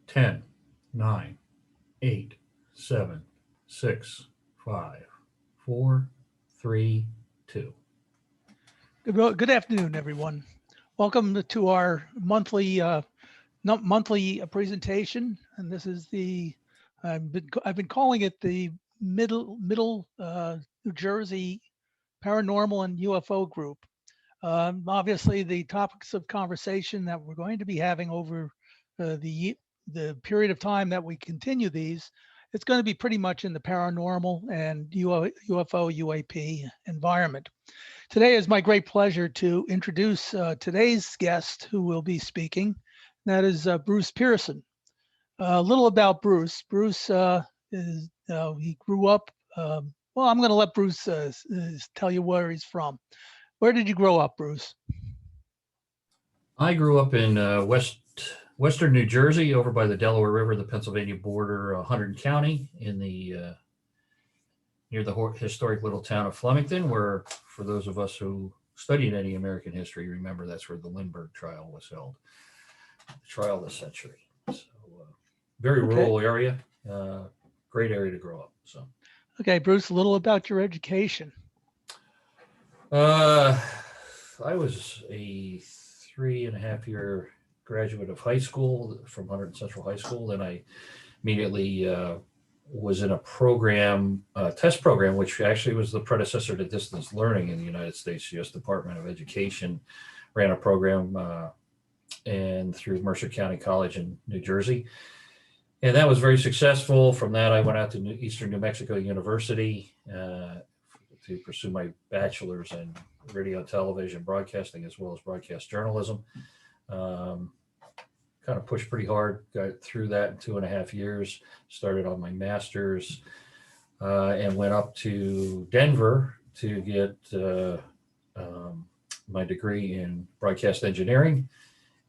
10, 9, 8, 7, 6, 5, 4, 3, 2. Good afternoon, everyone. Welcome to our monthly presentation, and this is I've been calling it the middle New Jersey Paranormal and UFO Group. Obviously, the topics of conversation that we're going to be having over the period of time that we continue these, it's going to be pretty much in the paranormal and UFO UAP environment. Today is my great pleasure to introduce today's guest who will be speaking. That is Bruce Pearson. A little about Bruce. Bruce he grew up. Well, I'm going to let Bruce tell you where he's from. Where did you grow up, Bruce? I grew up in western New Jersey, over by the Delaware River, the Pennsylvania border, Hunterdon County, in the near the historic little town of Flemington, where, for those of us who studied any American history, remember that's where the Lindbergh trial was held, the trial of the century. So, very rural area, great area to grow up. So, okay, Bruce, a little about your education. I was a 3.5-year graduate of high school from Hunterdon Central High School. Then I immediately was in a program, test program, which actually was the predecessor to distance learning in the United States. U.S. Department of Education ran a program and through Mercer County College in New Jersey. And that was very successful. From that, I went out to Eastern New Mexico University to pursue my bachelor's in radio, television, broadcasting, as well as broadcast journalism. Kind of pushed pretty hard, got through that in 2.5 years, started on my master's, and went up to Denver to get my degree in broadcast engineering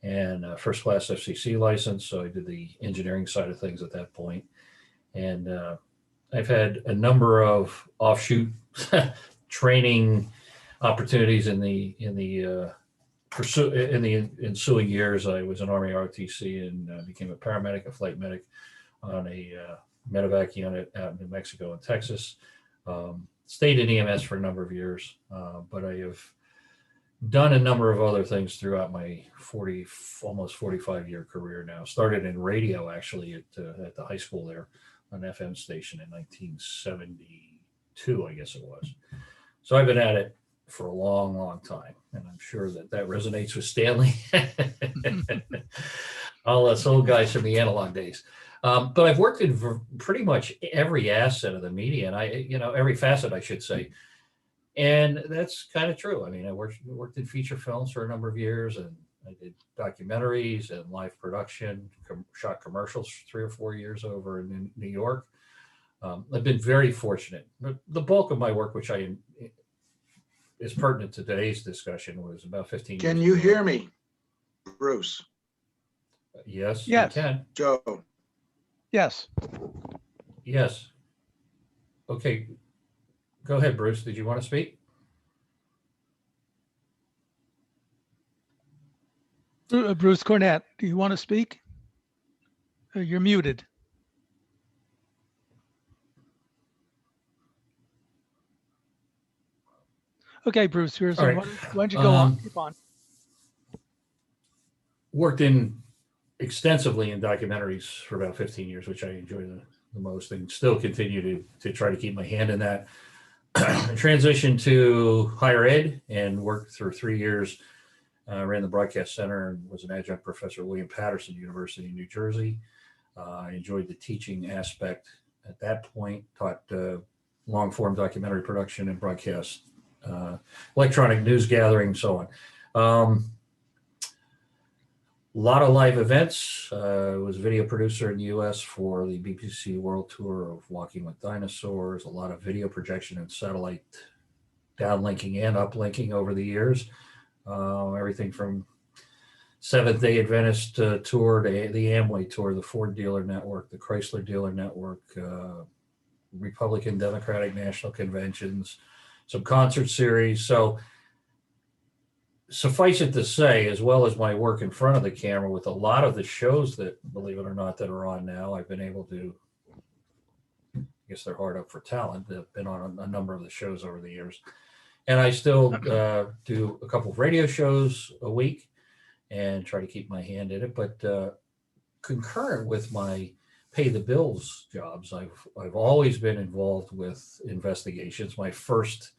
and first class FCC license. So I did the engineering side of things at that point. And I've had a number of offshoot training opportunities in the ensuing years. I was an Army ROTC and became a paramedic, a flight medic on a medevac unit out in New Mexico and Texas. Stayed in EMS for a number of years, but I have done a number of other things throughout my almost 45-year career now. Started in radio, actually, at the high school there, an FM station in 1972, I guess it was. So I've been at it for a long, long time, and I'm sure that resonates with Stanley. All us old guys from the analog days. But I've worked in pretty much every asset of the media, and every facet, I should say. And that's kind of true. I mean, I worked in feature films for a number of years, and I did documentaries and live production, shot commercials for 3 or 4 years over in New York. I've been very fortunate. The bulk of my work, which is pertinent to today's discussion, was about 15 years ago. Can you hear me, Bruce? Yes, yes. You can. Joe? Yes. Yes. Okay. Go ahead, Bruce. Did you want to speak? Bruce Cornett, do you want to speak? You're muted. Okay, Bruce, here's All right. Why don't you go on? Keep on. Worked extensively in documentaries for about 15 years, which I enjoy the most, and still continue to try to keep my hand in that. Transitioned to higher ed and worked for 3 years. Ran the broadcast center and was an adjunct professor at William Patterson University in New Jersey. I enjoyed the teaching aspect at that point, taught long form documentary production and broadcast, electronic news gathering, so on. A lot of live events. Was a video producer in the U.S. for the BBC World Tour of Walking with Dinosaurs. A lot of video projection and satellite downlinking and uplinking over the years. Everything from Seventh-day Adventist tour to the Amway tour, the Ford Dealer Network, the Chrysler Dealer Network, Republican Democratic National Conventions, some concert series. So suffice it to say, as well as my work in front of the camera with a lot of the shows that, believe it or not, that are on now, I've been able to, I guess they're hard up for talent. They've been on a number of the shows over the years. And I still do a couple of radio shows a week and try to keep my hand in it. But concurrent with my pay the bills jobs, I've always been involved with investigations. My first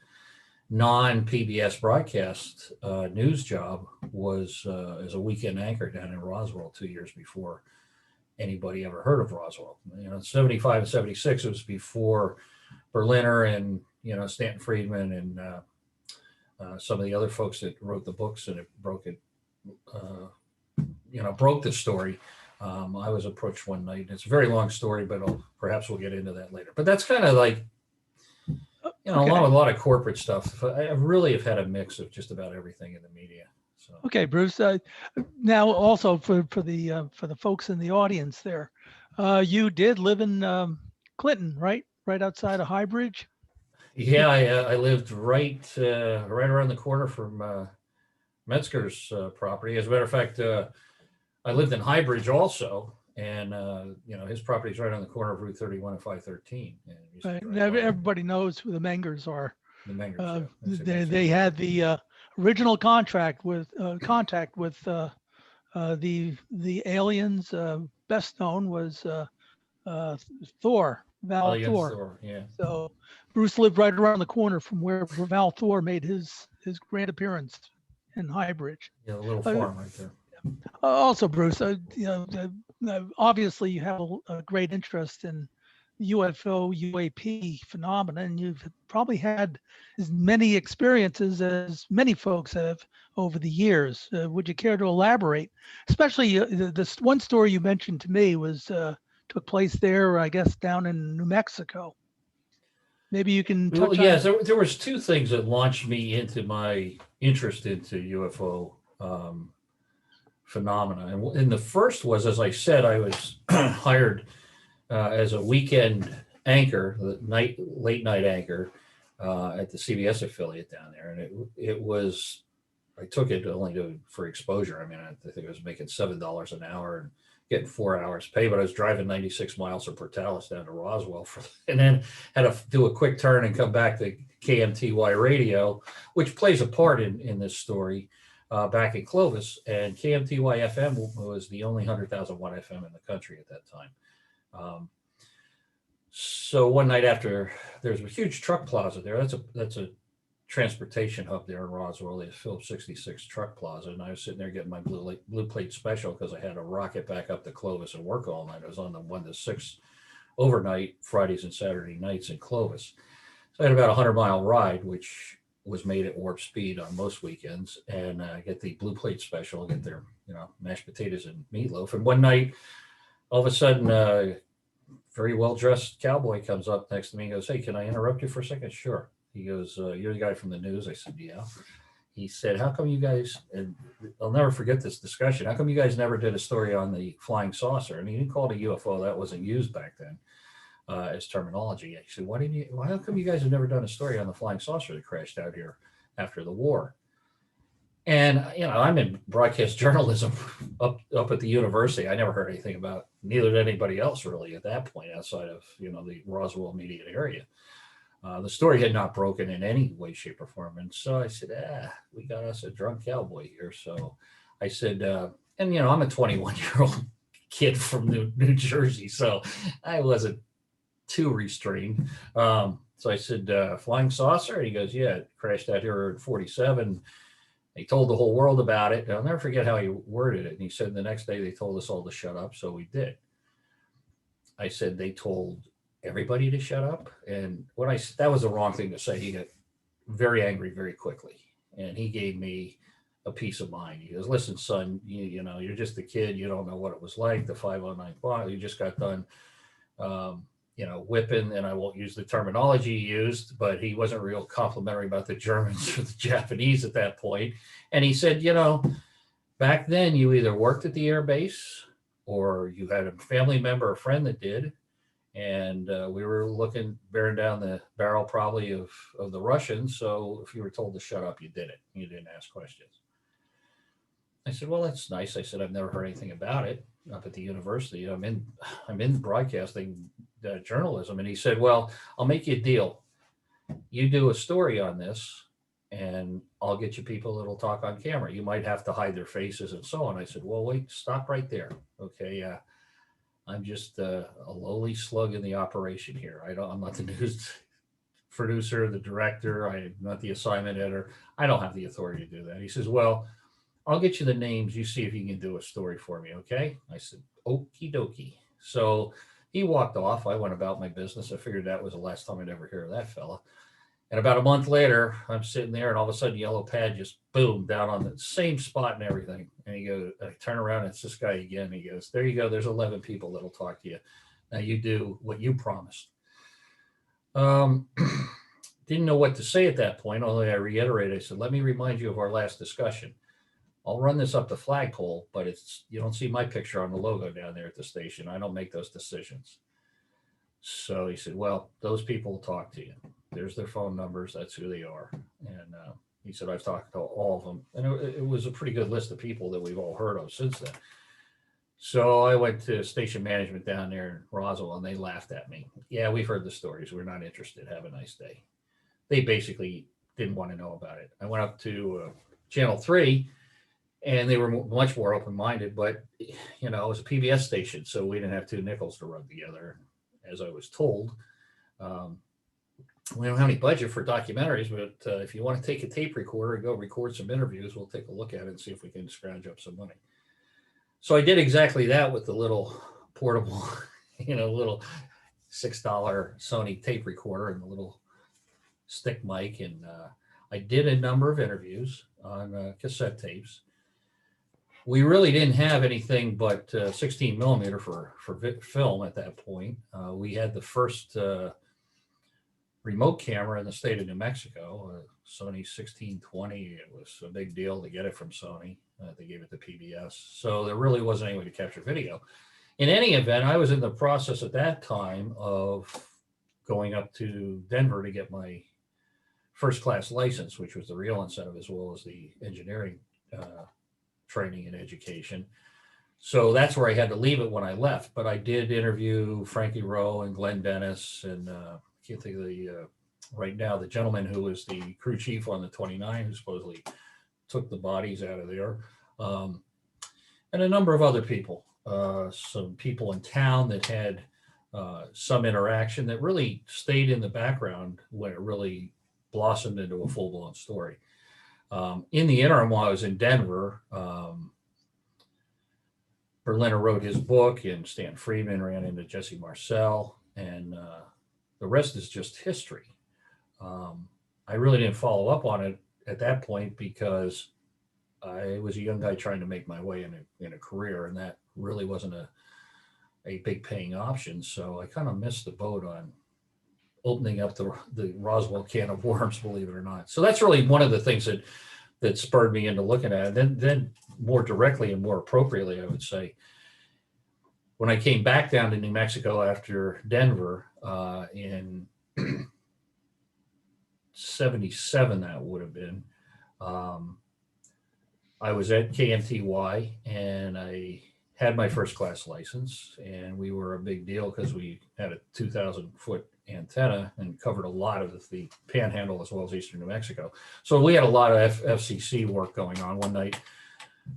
non-PBS broadcast news job was as a weekend anchor down in Roswell 2 years before anybody ever heard of Roswell. 75 and 76, it was before Berliner and, Stanton Friedman and some of the other folks that wrote the books and broke the story. I was approached one night. It's a very long story, but perhaps we'll get into that later. But that's kind of like, along with a lot of corporate stuff. I really have had a mix of just about everything in the media. So. Okay, Bruce. Now, also for the folks in the audience there, you did live in Clinton, right? Right outside of Highbridge. Yeah, I lived right around the corner from Metzger's property. As a matter of fact, I lived in Highbridge also, and his property is right on the corner of Route 31 and 513. And everybody knows who the Mengers are. The Mengers. They had the original contact with the aliens. Best known was Thor, Val Thor. Yeah. So Bruce lived right around the corner from where Val Thor made his grand appearance in Highbridge. Yeah, a little farm right there. Also, Bruce, obviously you have a great interest in UFO, UAP phenomena, and you've probably had as many experiences as many folks have over the years. Would you care to elaborate? Especially this one story you mentioned to me was took place there, I guess, down in New Mexico. Maybe you can touch on. Yes, there was two things that launched me into my interest into UFO phenomena. And the first was, as I said, I was hired as a weekend anchor, late night anchor at the CBS affiliate down there. And it was, I took it only for exposure. I mean, I think I was making $7 an hour and getting 4 hours pay, but I was driving 96 miles from Portales down to Roswell and then had to do a quick turn and come back to KMTY radio, which plays a part in this story. Back in Clovis, and KMTY FM was the only 100,000 watt FM in the country at that time. So one night after, there's a huge truck plaza there. That's a transportation hub there in Roswell, the Phillips 66 truck plaza. And I was sitting there getting my blue plate special because I had to rocket back up to Clovis and work all night. I was on the 1 to 6 overnight, Fridays and Saturday nights in Clovis. So I had about a 100-mile ride, which was made at warp speed on most weekends, and get the blue plate special, get their mashed potatoes and meatloaf. And one night, all of a sudden, a very well-dressed cowboy comes up next to me and goes, "Hey, can I interrupt you for a second?" "Sure." He goes, "You're the guy from the news?" I said, "Yeah." He said, "How come you guys," and I'll never forget this discussion, "how come you guys never did a story on the flying saucer?" And he didn't call it a UFO. That wasn't used back then as terminology. I said, how come you guys have never done a story on the flying saucer that crashed out here after the war? And, I'm in broadcast journalism up at the university. I never heard anything about, neither did anybody else really at that point outside of, the Roswell immediate area. The story had not broken in any way, shape, or form. And so I said, we got us a drunk cowboy here. So I said, I'm a 21-year-old kid from New Jersey, so I wasn't too restrained. So I said, flying saucer? And he goes, "Yeah, it crashed out here in 47. He told the whole world about it. And I'll never forget how he worded it. And he said, the next day they told us all to shut up. So we did. I said, they told everybody to shut up. And that was the wrong thing to say. He got very angry very quickly. And he gave me a peace of mind. He goes, "Listen, son, you're just a kid. You don't know what it was like. The 509 bomb, you just got done, whipping," and I won't use the terminology he used, but he wasn't real complimentary about the Germans or the Japanese at that point. And he said, back then you either worked at the air base or you had a family member or friend that did. And we were bearing down the barrel probably of the Russians. So if you were told to shut up, you did it. You didn't ask questions. I said, well, that's nice. I said, I've never heard anything about it up at the university. I'm in broadcasting journalism. And he said, well, I'll make you a deal. You do a story on this and I'll get you people that'll talk on camera. You might have to hide their faces and so on. I said, well, wait, stop right there. Okay. I'm just a lowly slug in the operation here. I'm not the news producer, the director. I'm not the assignment editor. I don't have the authority to do that. He says, well, I'll get you the names. You see if you can do a story for me. Okay. I said, okie dokie. So he walked off. I went about my business. I figured that was the last time I'd ever hear of that fella. And about a month later, I'm sitting there and all of a sudden yellow pad just boom down on the same spot and everything. And he goes, I turn around and it's this guy again. He goes, there you go. There's 11 people that'll talk to you. Now you do what you promised. Um, didn't know what to say at that point, although I reiterated, I said, let me remind you of our last discussion. I'll run this up the flagpole, but you don't see my picture on the logo down there at the station. I don't make those decisions. So he said, well, those people will talk to you. There's their phone numbers. That's who they are. And he said, I've talked to all of them. And it was a pretty good list of people that we've all heard of since then. So I went to station management down there in Roswell and they laughed at me. Yeah, we've heard the stories. We're not interested. Have a nice day. They basically didn't want to know about it. I went up to Channel 3 and they were much more open-minded, but it was a PBS station, so we didn't have two nickels to rub together, as I was told. We don't have any budget for documentaries, but if you want to take a tape recorder and go record some interviews, we'll take a look at it and see if we can scrounge up some money. So I did exactly that with the little portable, little $6 Sony tape recorder and the little stick mic. And I did a number of interviews on cassette tapes. We really didn't have anything but 16 millimeter for film at that point. We had the first remote camera in the state of New Mexico, Sony 1620. It was a big deal to get it from Sony. They gave it to PBS. So there really wasn't any way to capture video. In any event, I was in the process at that time of going up to Denver to get my first class license, which was the real incentive as well as the engineering training and education. So that's where I had to leave it when I left. But I did interview Frankie Rowe and Glenn Dennis and I can't think of right now, the gentleman who was the crew chief on the 29, who supposedly took the bodies out of there, and a number of other people, some people in town that had some interaction that really stayed in the background when it really blossomed into a full-blown story. In the interim, while I was in Denver, Berliner wrote his book and Stan Friedman ran into Jesse Marcel, and the rest is just history. I really didn't follow up on it at that point because I was a young guy trying to make my way in a career, and that really wasn't a big paying option. So I kind of missed the boat on opening up the Roswell can of worms, believe it or not. So that's really one of the things that spurred me into looking at it. Then more directly and more appropriately, I would say, when I came back down to New Mexico after Denver in 77, that would have been, I was at KMTY and I had my first class license, and we were a big deal because we had a 2,000-foot antenna and covered a lot of the panhandle as well as eastern New Mexico. So we had a lot of FCC work going on. One night,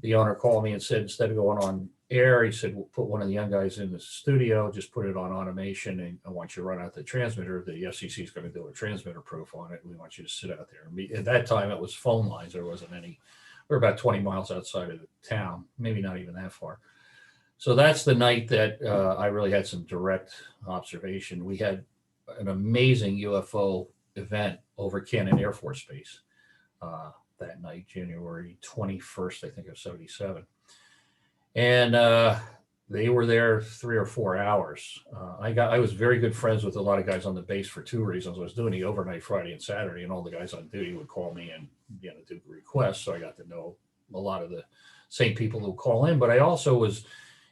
the owner called me and said, instead of going on air, he said, we'll put one of the young guys in the studio, just put it on automation, and I want you to run out the transmitter. The FCC is going to do a transmitter proof on it. We want you to sit out there. At that time, it was phone lines. There wasn't any. We were about 20 miles outside of the town, maybe not even that far. So that's the night that I really had some direct observation. We had an amazing UFO event over Cannon Air Force Base that night, January 21st, I think, of 77. And they were there 3 or 4 hours. I was very good friends with a lot of guys on the base for two reasons. I was doing the overnight Friday and Saturday, and all the guys on duty would call me and do requests. So I got to know a lot of the same people who call in. But I also was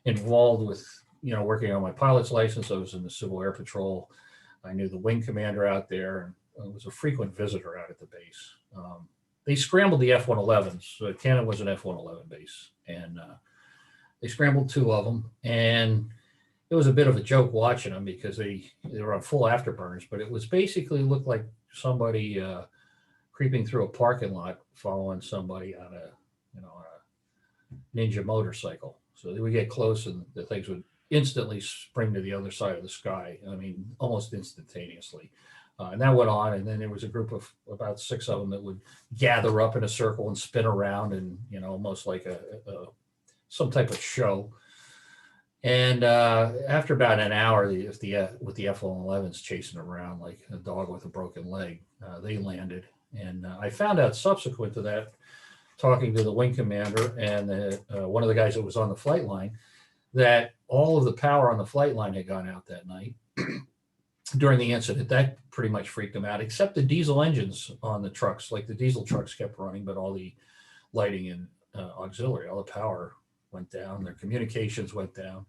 involved with, working on my pilot's license. I was in the Civil Air Patrol. I knew the wing commander out there, and I was a frequent visitor out at the base. they scrambled the F-111s. So Cannon was an F-111 base, and they scrambled two of them, and it was a bit of a joke watching them because they were on full afterburners, but it was basically looked like somebody creeping through a parking lot following somebody on a ninja motorcycle. So they would get close and the things would instantly spring to the other side of the sky. I mean, almost instantaneously. And that went on. And then there was a group of about 6 of them that would gather up in a circle and spin around and, almost like some type of show. And after about an hour, with the F-111s chasing around like a dog with a broken leg, they landed. And I found out subsequent to that, talking to the wing commander and one of the guys that was on the flight line, that all of the power on the flight line had gone out that night during the incident. That pretty much freaked them out, except the diesel engines on the trucks. Like the diesel trucks kept running, but all the lighting and auxiliary, all the power went down. Their communications went down.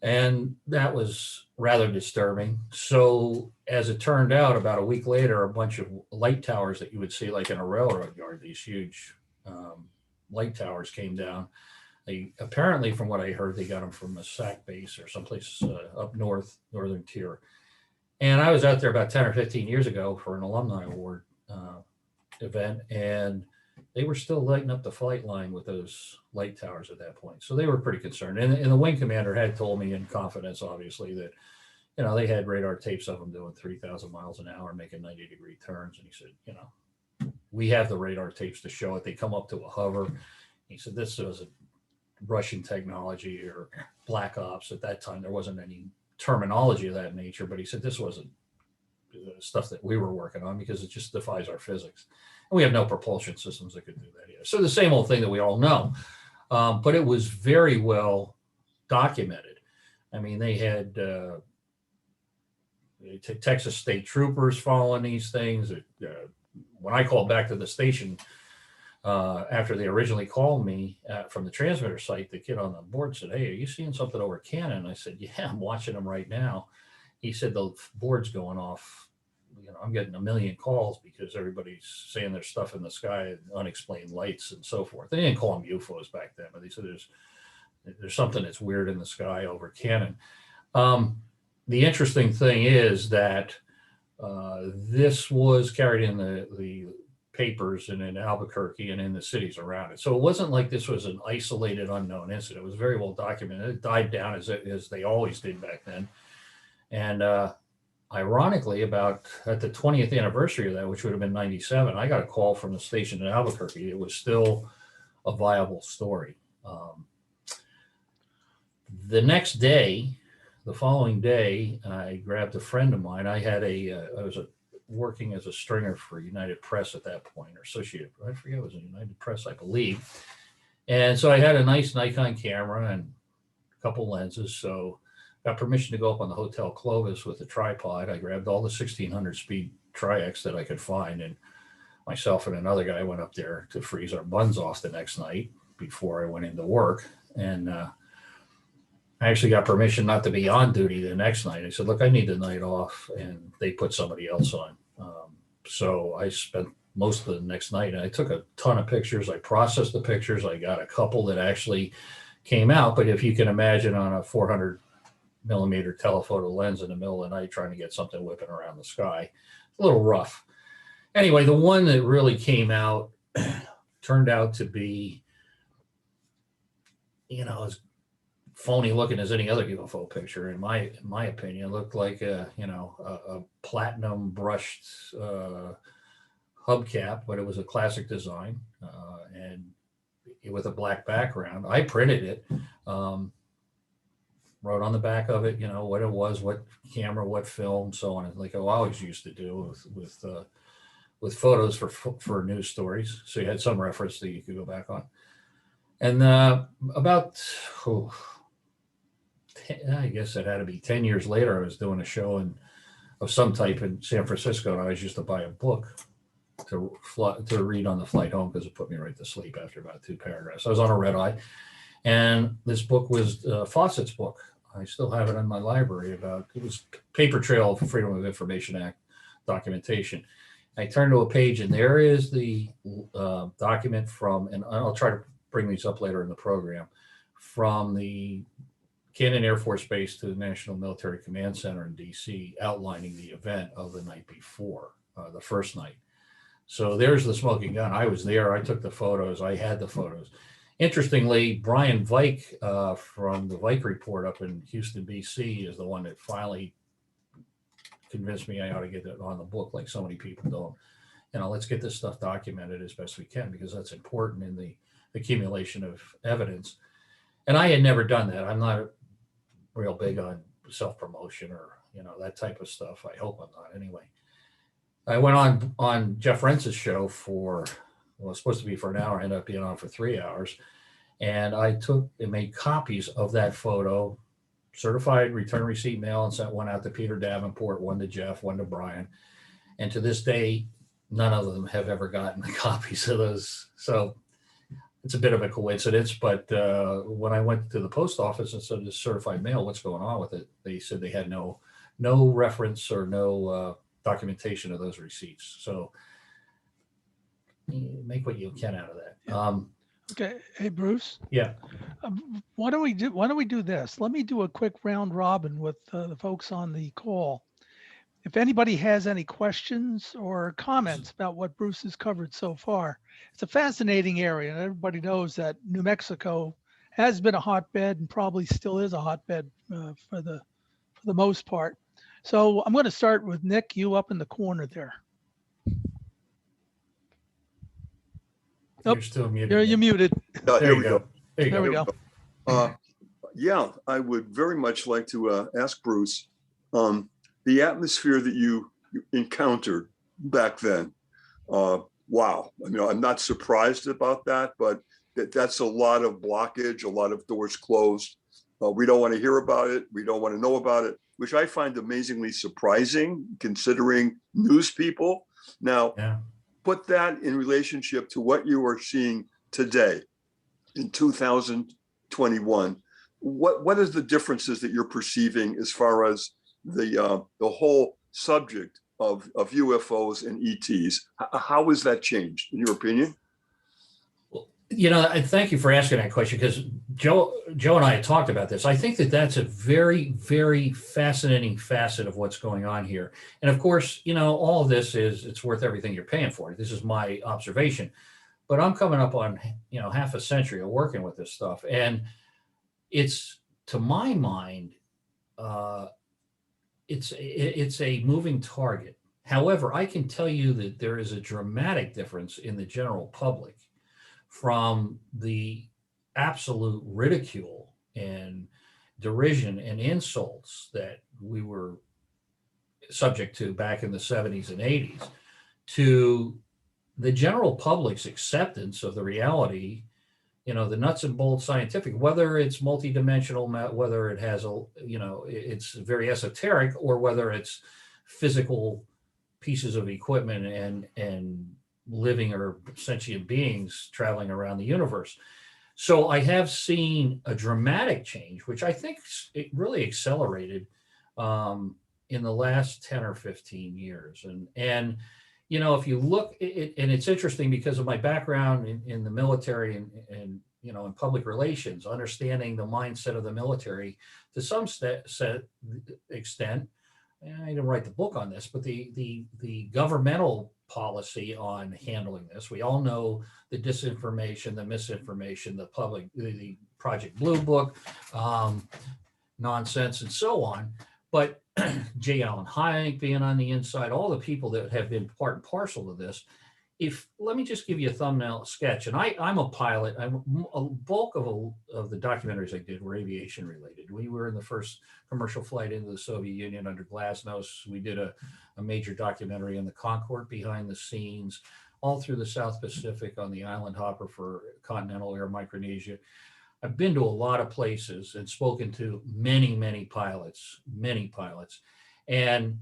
And that was rather disturbing. So as it turned out, about a week later, a bunch of light towers that you would see like in a railroad yard, these huge light towers came down. They apparently, from what I heard, they got them from a SAC base or someplace up north, northern tier. And I was out there about 10 or 15 years ago for an alumni award event, and they were still lighting up the flight line with those light towers at that point. So they were pretty concerned. And the wing commander had told me in confidence, obviously, that, they had radar tapes of them doing 3,000 miles an hour, making 90-degree turns. And he said, we have the radar tapes to show it. They come up to a hover. He said, this wasn't Russian technology or black ops. At that time, there wasn't any terminology of that nature, but he said, this wasn't stuff that we were working on because it just defies our physics. And we have no propulsion systems that could do that either. So the same old thing that we all know, but it was very well documented. I mean, they had Texas state troopers following these things. When I called back to the station after they originally called me from the transmitter site, the kid on the board said, hey, are you seeing something over Cannon? I said, yeah, I'm watching them right now. He said, the board's going off. I'm getting a million calls because everybody's saying there's stuff in the sky, unexplained lights and so forth. They didn't call them UFOs back then, but they said there's something that's weird in the sky over Cannon. The interesting thing is that this was carried in the papers and in Albuquerque and in the cities around it. So it wasn't like this was an isolated unknown incident. It was very well documented. It died down as they always did back then. And ironically, about at the 20th anniversary of that, which would have been 97, I got a call from the station in Albuquerque. It was still a viable story. The following day, I grabbed a friend of mine. I was working as a stringer for United Press at that point, or Associated, I forget, it was United Press, I believe. And so I had a nice Nikon camera and a couple lenses. So got permission to go up on the Hotel Clovis with a tripod. I grabbed all the 1600 speed Tri-X that I could find, and myself and another guy went up there to freeze our buns off the next night before I went into work. And I actually got permission not to be on duty the next night. I said, look, I need the night off, and they put somebody else on. So I spent most of the next night, and I took a ton of pictures. I processed the pictures. I got a couple that actually came out, but if you can imagine, on a 400 millimeter telephoto lens in the middle of the night trying to get something whipping around the sky, a little rough. Anyway, the one that really came out turned out to be, as phony looking as any other UFO picture. In my opinion, it looked like a platinum brushed hubcap, but it was a classic design and with a black background. I printed it. Wrote on the back of it, what it was, what camera, what film, so on, like I always used to do with photos for news stories. So you had some reference that you could go back on. And about, I guess it had to be 10 years later, I was doing a show of some type in San Francisco, and I always used to buy a book to read on the flight home because it put me right to sleep after about 2 paragraphs. I was on a red eye. And this book was Fawcett's book. I still have it in my library. It was Paper Trail of Freedom of Information Act documentation. I turn to a page, and there is the document from, and I'll try to bring these up later in the program, from the Cannon Air Force Base to the National Military Command Center in DC, outlining the event of the night before, the first night. So there's the smoking gun. I was there. I took the photos. I had the photos. Interestingly, Brian Vike from the Vike Report up in Houston, BC, is the one that finally convinced me I ought to get it on the book, like so many people don't. Let's get this stuff documented as best we can, because that's important in the accumulation of evidence. And I had never done that. I'm not real big on self-promotion or, that type of stuff. I hope I'm not anyway. I went on Jeff Rentz's show for, well, it was supposed to be for an hour, ended up being on for 3 hours. And I took and made copies of that photo, certified return receipt mail, and sent one out to Peter Davenport, one to Jeff, one to Brian. And to this day, none of them have ever gotten the copies of those. So it's a bit of a coincidence, but when I went to the post office and said, this certified mail, what's going on with it? They said they had no reference or no documentation of those receipts. So make what you can out of that. Yeah. Okay. Hey, Bruce. Yeah. Why don't we do this? Let me do a quick round robin with the folks on the call. If anybody has any questions or comments about what Bruce has covered so far, it's a fascinating area, and everybody knows that New Mexico has been a hotbed and probably still is a hotbed for the most part. So I'm going to start with Nick, you up in the corner there. Nope. You're still muted. You're muted. Here we go. There we go. Yeah, I would very much like to ask Bruce, the atmosphere that you encountered back then. Wow. I mean, I'm not surprised about that, but that's a lot of blockage, a lot of doors closed. We don't want to hear about it. We don't want to know about it, which I find amazingly surprising considering news people. Now, put that in relationship to what you are seeing today in 2021. What is the differences that you're perceiving as far as the whole subject of UFOs and ETs? How has that changed, in your opinion? Well, I thank you for asking that question, because Joe and I had talked about this. I think that that's a very, very fascinating facet of what's going on here. And of course, all of this it's worth everything you're paying for it. This is my observation, but I'm coming up on, half a century of working with this stuff. And it's, to my mind, it's a moving target. However, I can tell you that there is a dramatic difference in the general public from the absolute ridicule and derision and insults that we were subject to back in the 70s and 80s to the general public's acceptance of the reality, the nuts and bolts scientific, whether it's multidimensional, whether it has it's very esoteric, or whether it's physical pieces of equipment and living or sentient beings traveling around the universe. So I have seen a dramatic change, which I think it really accelerated in the last 10 or 15 years. And if you look, and it's interesting because of my background in the military and in public relations, understanding the mindset of the military to some extent. And I didn't write the book on this, but the governmental policy on handling this. We all know the disinformation, the misinformation, the Project Blue Book nonsense, and so on. But J. Allen Hynek being on the inside, all the people that have been part and parcel to this. Let me just give you a thumbnail sketch. And I'm a pilot. A bulk of the documentaries I did were aviation related. We were in the first commercial flight into the Soviet Union under Glasnost. We did a major documentary in the Concorde behind the scenes, all through the South Pacific on the island hopper for Continental Air Micronesia. I've been to a lot of places and spoken to many, many pilots. And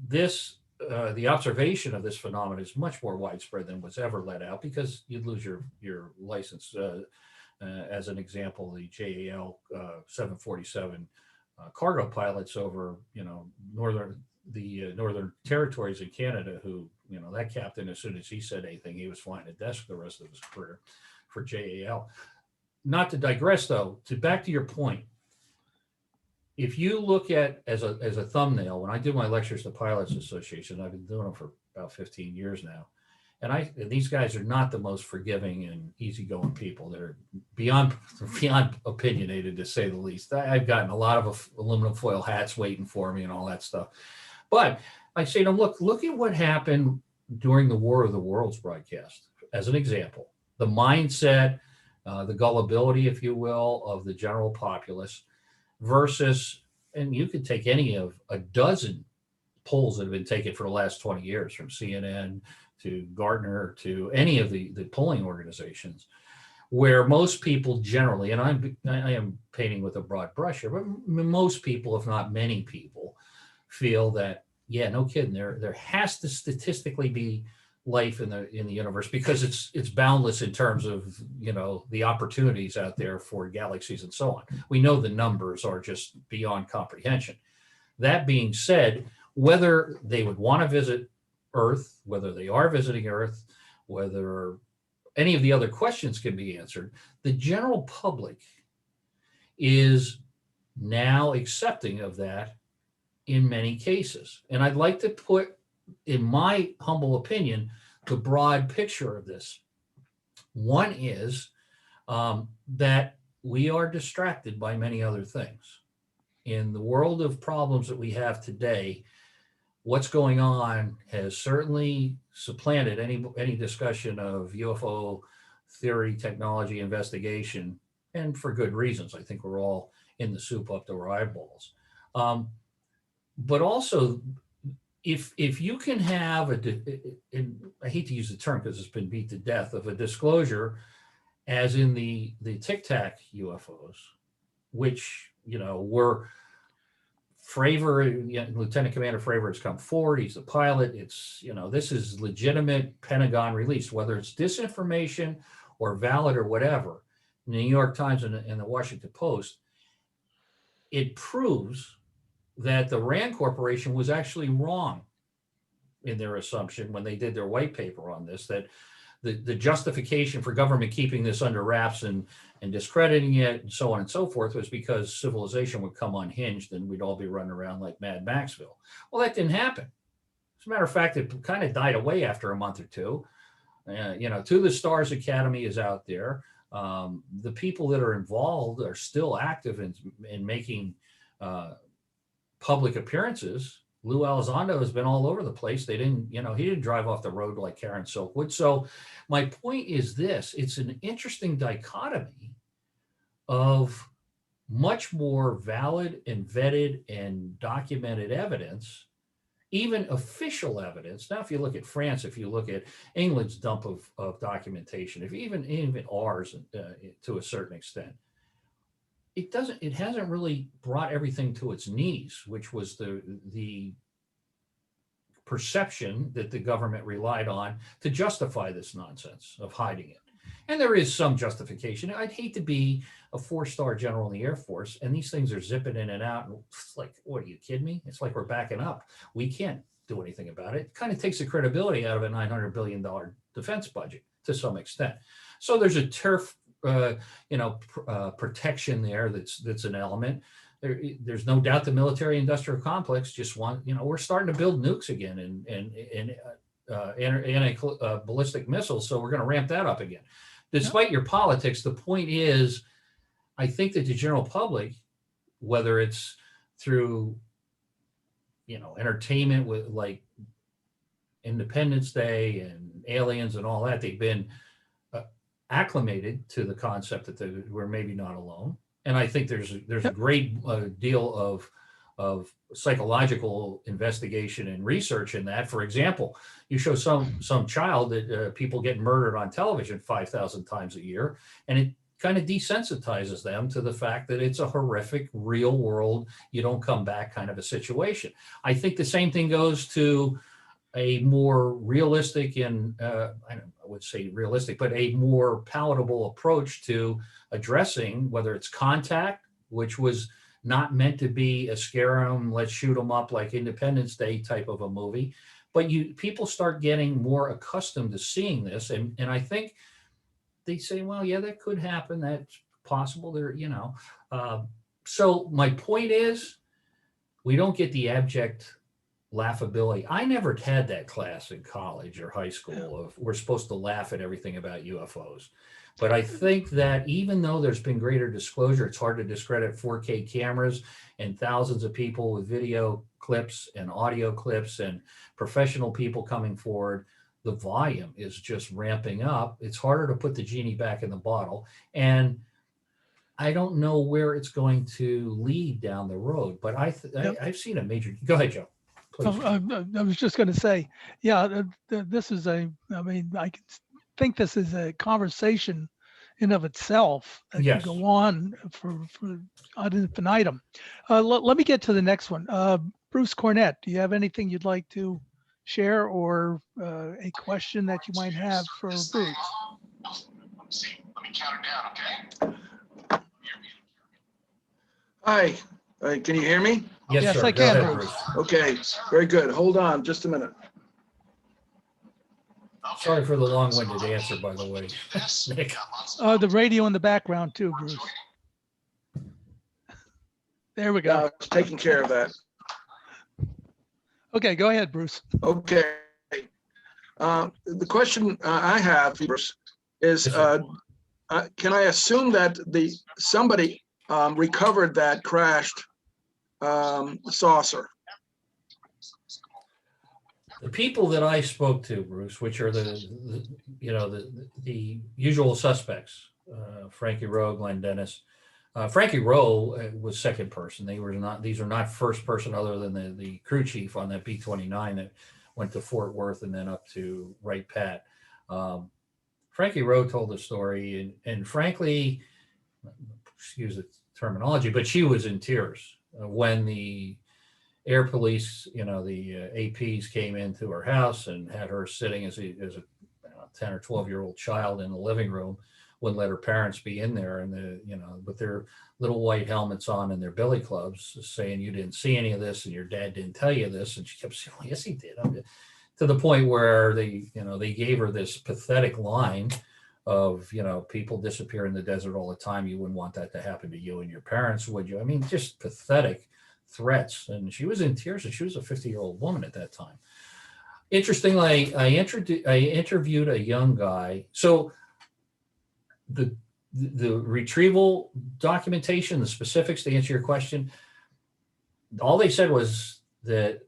the observation of this phenomenon is much more widespread than was ever let out, because you'd lose your license. As an example, the JAL 747 cargo pilots over, northern territories in Canada who, That captain, as soon as he said anything, he was flying a desk the rest of his career for JAL. Not to digress, though, back to your point. If you look at as a thumbnail, when I do my lectures to Pilots Association, I've been doing them for about 15 years now. And these guys are not the most forgiving and easygoing people. They're beyond opinionated, to say the least. I've gotten a lot of aluminum foil hats waiting for me and all that stuff. But I say to them, look at what happened during the War of the Worlds broadcast, as an example. The mindset, the gullibility, if you will, of the general populace versus, and you could take any of a dozen polls that have been taken for the last 20 years, from CNN to Gartner to any of the polling organizations, where most people generally, and I am painting with a broad brush here, but most people, if not many people, feel that, yeah, no kidding, there has to statistically be life in the universe, because it's boundless in terms of the opportunities out there for galaxies and so on. We know the numbers are just beyond comprehension. That being said, whether they would want to visit Earth, whether they are visiting Earth, whether any of the other questions can be answered, the general public is now accepting of that in many cases. And I'd like to put, in my humble opinion, the broad picture of this. One is that we are distracted by many other things. In the world of problems that we have today, what's going on has certainly supplanted any discussion of UFO theory, technology, investigation, and for good reasons. I think we're all in the soup up to our eyeballs. But also, if you can have and I hate to use the term because it's been beat to death, of a disclosure, as in the Tic Tac UFOs, which were Fravor, Lieutenant Commander Fravor has come forward. He's the pilot. It's this is legitimate Pentagon release, whether it's disinformation or valid or whatever. In the New York Times and the Washington Post, it proves that the RAND Corporation was actually wrong in their assumption when they did their white paper on this, that the justification for government keeping this under wraps and discrediting it and so on and so forth was because civilization would come unhinged and we'd all be running around like Mad Maxville. Well, that didn't happen. As a matter of fact, it kind of died away after a month or two. To the Stars Academy is out there. The people that are involved are still active in making public appearances. Lou Elizondo has been all over the place. He didn't drive off the road like Karen Silkwood. So my point is this: it's an interesting dichotomy of much more valid and vetted and documented evidence, even official evidence. Now, if you look at France, if you look at England's dump of documentation, if even ours to a certain extent, it hasn't really brought everything to its knees, which was the perception that the government relied on to justify this nonsense of hiding it. And there is some justification. I'd hate to be a 4-star general in the Air Force and these things are zipping in and out. And it's like, what, are you kidding me? It's like we're backing up. We can't do anything about it. It kind of takes the credibility out of a $900 billion defense budget to some extent. So there's a turf protection there that's an element. There's no doubt the military industrial complex just we're starting to build nukes again and ballistic missiles, so we're going to ramp that up again. Despite your politics, the point is, I think that the general public, whether it's through entertainment with like Independence Day and aliens and all that, they've been acclimated to the concept that we're maybe not alone. And I think there's a great deal of psychological investigation and research in that. For example, you show some child that people get murdered on television 5,000 times a year, and it kind of desensitizes them to the fact that it's a horrific, real world, you don't come back kind of a situation. I think the same thing goes to a more realistic and I would say realistic, but a more palatable approach to addressing whether it's Contact, which was not meant to be a scare 'em, let's shoot 'em up like Independence Day type of a movie, but people start getting more accustomed to seeing this, and I think they say, well, yeah, that could happen. That's possible. There, so my point is, we don't get the abject laughability. I never had that class in college or high school of we're supposed to laugh at everything about UFOs. But I think that even though there's been greater disclosure, it's hard to discredit 4K cameras and thousands of people with video clips and audio clips and professional people coming forward. The volume is just ramping up. It's harder to put the genie back in the bottle. And I don't know where it's going to lead down the road, but I've seen a major. Go ahead, Joe. Please. I was just going to say, yeah, this is I mean, I can think this is a conversation in of itself that Yes. can go on for ad infinitum. Let me get to the next one. Bruce Cornett, do you have anything you'd like to share or a question that you might have for Bruce? Let me count it down, okay? Hi, can you hear me? Yes, sir. I Go can, ahead, Bruce. Okay, very good. Hold on just a minute. Sorry for the long-winded answer, by the way. Nick. The radio in the background too, Bruce. There we Yeah, I go. was taking care of that. Okay, go ahead, Bruce. Okay. The question I have Bruce, is, Yes, sir. can I assume that somebody recovered that crashed saucer? The people that I spoke to, Bruce, which are the usual suspects, Frankie Rowe, Glenn Dennis. Frankie Rowe was second person. These are not first person, other than the crew chief on that B-29 that went to Fort Worth and then up to Wright Pat. Frankie Rowe told the story, and frankly, excuse the terminology, but she was in tears when the air police, the APs came into her house and had her sitting as a 10 or 12-year-old child in the living room, wouldn't let her parents be in there, and with their little white helmets on and their billy clubs, saying, you didn't see any of this and your dad didn't tell you this. And she kept saying, well, yes, he did. To the point where they gave her this pathetic line of, people disappear in the desert all the time. You wouldn't want that to happen to you and your parents, would you? I mean, just pathetic threats. And she was in tears, and she was a 50-year-old woman at that time. Interestingly, I interviewed a young guy. So the retrieval documentation, the specifics to answer your question, all they said was that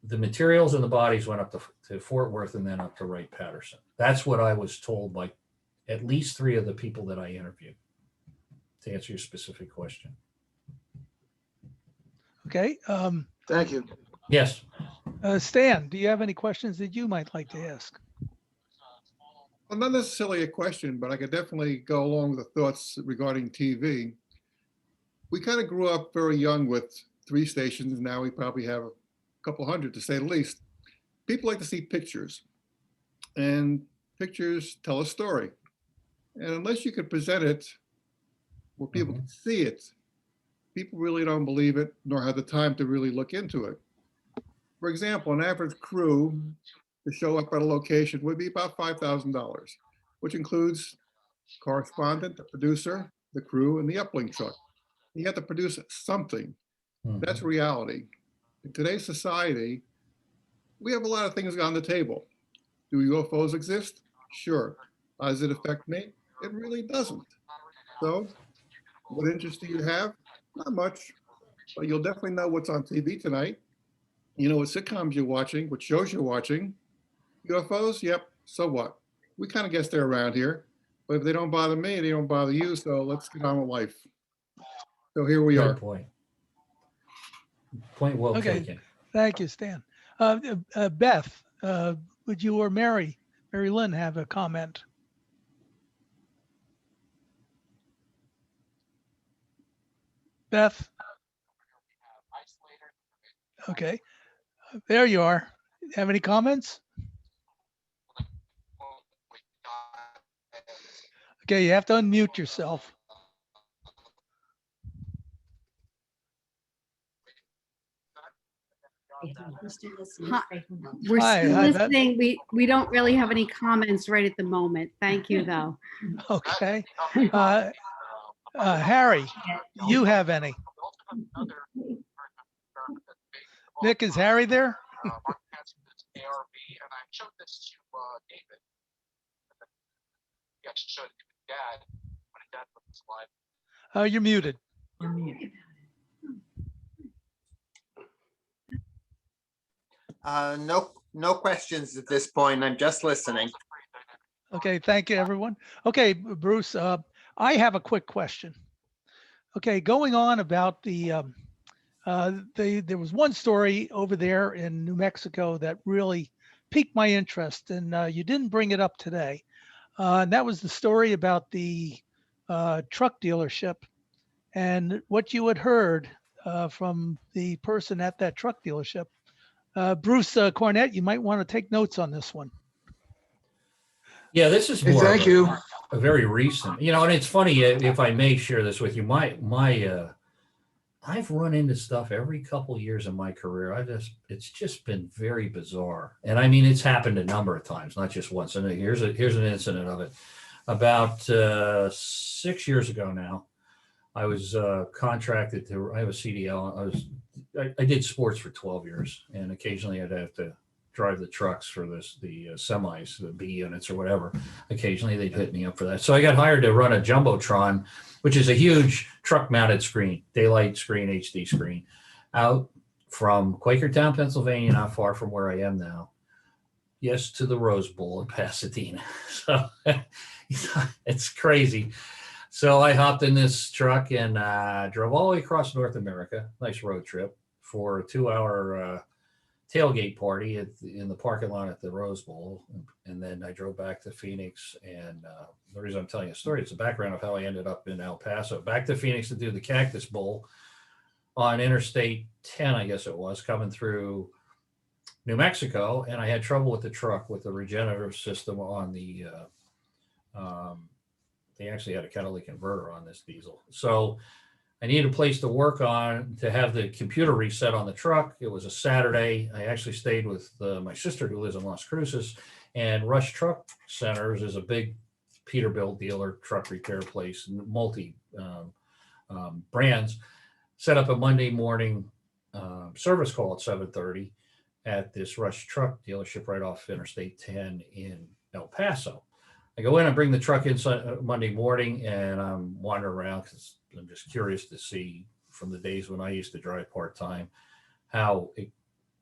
the materials in the bodies went up to Fort Worth and then up to Wright Patterson. That's what I was told by at least 3 of the people that I interviewed, to answer your specific question. Okay. Thank you. Yes. Stan, do you have any questions that you might like to ask? Well, not necessarily a question, but I could definitely go along with the thoughts regarding TV. We kind of grew up very young with 3 stations. Now we probably have a couple hundred, to say the least. People like to see pictures, and pictures tell a story. And unless you could present it where people can see it, people really don't believe it, nor have the time to really look into it. For example, an average crew to show up at a location would be about $5,000, which includes correspondent, the producer, the crew, and the uplink truck. You have to produce something. That's reality. In today's society, we have a lot of things on the table. Do UFOs exist? Sure. How does it affect me? It really doesn't. So, what interest do you have? Not much, but you'll definitely know what's on TV tonight. You know what sitcoms you're watching, what shows you're watching. UFOs? Yep. So what? We kind of guess they're around here, but if they don't bother me, they don't bother you. So let's get on with life. So here we are. Good point. Point well taken. Thank you, Stan. Beth, would you or Mary Lynn have a comment? Beth? Okay, there you are. Have any comments? Okay, you have to unmute yourself. Hi. We're Hi, still hi, Beth. listening. We don't really have any comments right at the moment. Thank you, though. Okay. Harry, you have any? Nick, is Harry there? Mark Hanson's ARV, and I showed this to David. He actually showed it to his dad when his dad put this live. You're muted. No questions at this point. I'm just listening. Okay, thank you, everyone. Okay, Bruce, I have a quick question. Okay, going on about there was one story over there in New Mexico that really piqued my interest, and you didn't bring it up today. And that was the story about the truck dealership and what you had heard from the person at that truck dealership. Bruce Cornett, you might want to take notes on this one. Yeah, this is Hey, more thank of you. a very recent, and it's funny if I may share this with you. I've run into stuff every couple of years in my career. It's just been very bizarre. And I mean, it's happened a number of times, not just once. And here's an incident of it. About 6 years ago now, I was contracted to, I have a CDL. I did sports for 12 years, and occasionally I'd have to drive the trucks for the semis, the B units or whatever. Occasionally they'd hit me up for that. So I got hired to run a Jumbotron, which is a huge truck mounted screen, daylight screen, HD screen, out from Quakertown, Pennsylvania, not far from where I am now. Yes, to the Rose Bowl in Pasadena. So it's crazy. So I hopped in this truck and drove all the way across North America, nice road trip, for a 2-hour tailgate party in the parking lot at the Rose Bowl. And then I drove back to Phoenix. And the reason I'm telling you a story, it's the background of how I ended up in El Paso. Back to Phoenix to do the Cactus Bowl on Interstate 10, I guess it was, coming through New Mexico. And I had trouble with the truck with the regenerative system on the, they actually had a catalytic converter on this diesel. So I needed a place to work on to have the computer reset on the truck. It was a Saturday. I actually stayed with my sister who lives in Las Cruces, and Rush Truck Centers is a big Peterbilt dealer, truck repair place, multi brands. Set up a Monday morning service call at 7:30 at this Rush Truck dealership right off Interstate 10 in El Paso. I go in and bring the truck in Monday morning, and I'm wandering around because I'm just curious to see from the days when I used to drive part-time how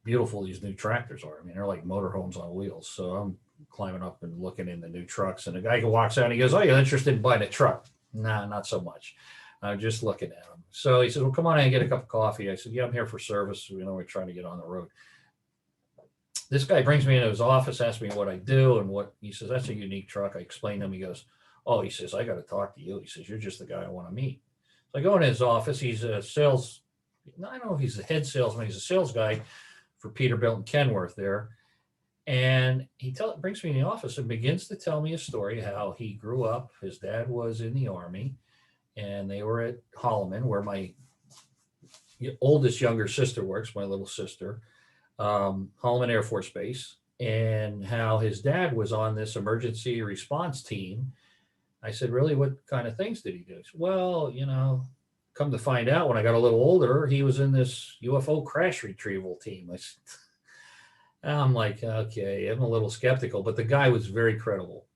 beautiful these new tractors are. I mean, they're like motorhomes on wheels. So I'm climbing up and looking in the new trucks, and the guy who walks out and he goes, "Oh, you're interested in buying a truck?" Nah, not so much. I'm just looking at him. So he said, "Well, come on in and get a cup of coffee." I said, "Yeah, I'm here for service. We're trying to get on the road." This guy brings me into his office, asks me what I do, and he says, "That's a unique truck." I explained to him. He goes, "Oh," he says, "I got to talk to you." He says, "You're just the guy I want to meet." So I go in his office. He's a sales, I don't know if he's the head salesman. He's a sales guy for Peterbilt and Kenworth there. And he brings me in the office and begins to tell me a story how he grew up. His dad was in the Army, and they were at Holloman, where my oldest younger sister works, my little sister. Holloman Air Force Base, and how his dad was on this emergency response team. I said, "Really? What kind of things did he do?" He said, "Well, come to find out, when I got a little older, he was in this UFO crash retrieval team." I'm like, okay, I'm a little skeptical, but the guy was very credible.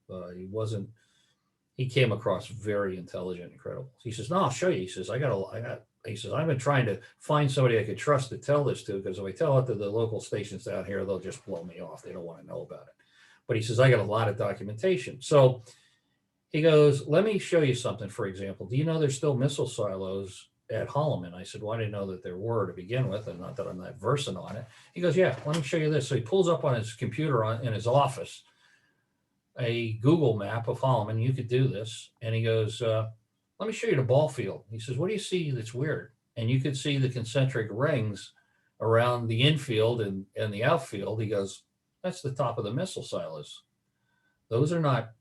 He came across very intelligent and credible. He says, "No, I'll show you." He says, he says, "I've been trying to find somebody I could trust to tell this to, because if I tell it to the local stations down here, they'll just blow me off. They don't want to know about it." But he says, "I got a lot of documentation." So he goes, "Let me show you something. For example, do you know there's still missile silos at Holloman?" I said, "Well, I didn't know that there were to begin with, and not that I'm that versant on it." He goes, "Yeah, let me show you this." So he pulls up on his computer in his office a Google map of Holloman. You could do this. And he goes, "Let me show you the ball field." He says, "What do you see that's weird?" And you could see the concentric rings around the infield and the outfield. He goes, "That's the top of the missile silos. Those are not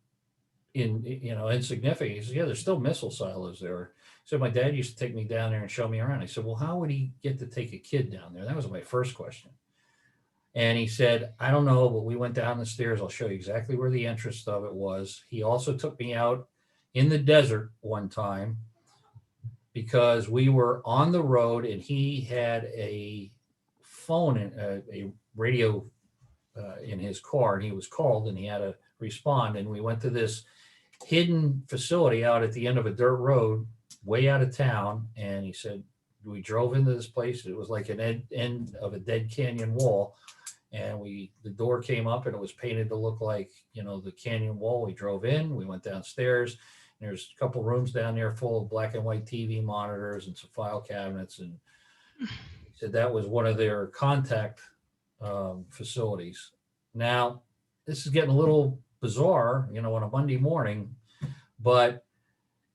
insignificant." He says, "Yeah, there's still missile silos there." So my dad used to take me down there and show me around. I said, "Well, how would he get to take a kid down there?" That was my first question. And he said, I don't know, but we went down the stairs. I'll show you exactly where the entrance of it was. He also took me out in the desert one time because we were on the road and he had a phone, a radio in his car, and he was called and he had to respond. And we went to this hidden facility out at the end of a dirt road, way out of town. And he said, we drove into this place. It was like an end of a dead canyon wall. And the door came up and it was painted to look like, the canyon wall. We drove in, we went downstairs. And there's a couple rooms down there full of black and white TV monitors and some file cabinets. And he said that was one of their contact facilities. Now, this is getting a little bizarre, on a Monday morning, but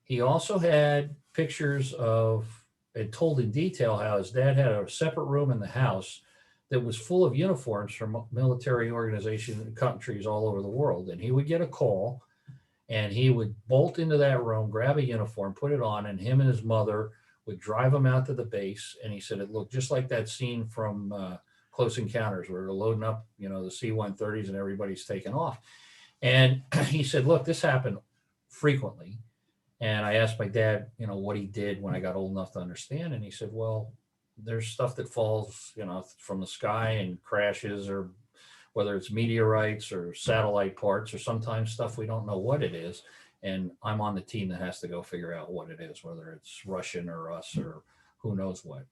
he also had pictures of, it told in detail how his dad had a separate room in the house that was full of uniforms from military organizations and countries all over the world. And he would get a call and he would bolt into that room, grab a uniform, put it on, and him and his mother would drive him out to the base. And he said it looked just like that scene from Close Encounters where they're loading up, the C-130s and everybody's taking off. And he said, look, this happened frequently. And I asked my dad, what he did when I got old enough to understand. And he said, well, there's stuff that falls, from the sky and crashes, or whether it's meteorites or satellite parts, or sometimes stuff we don't know what it is. And I'm on the team that has to go figure out what it is, whether it's Russian or us or who knows what.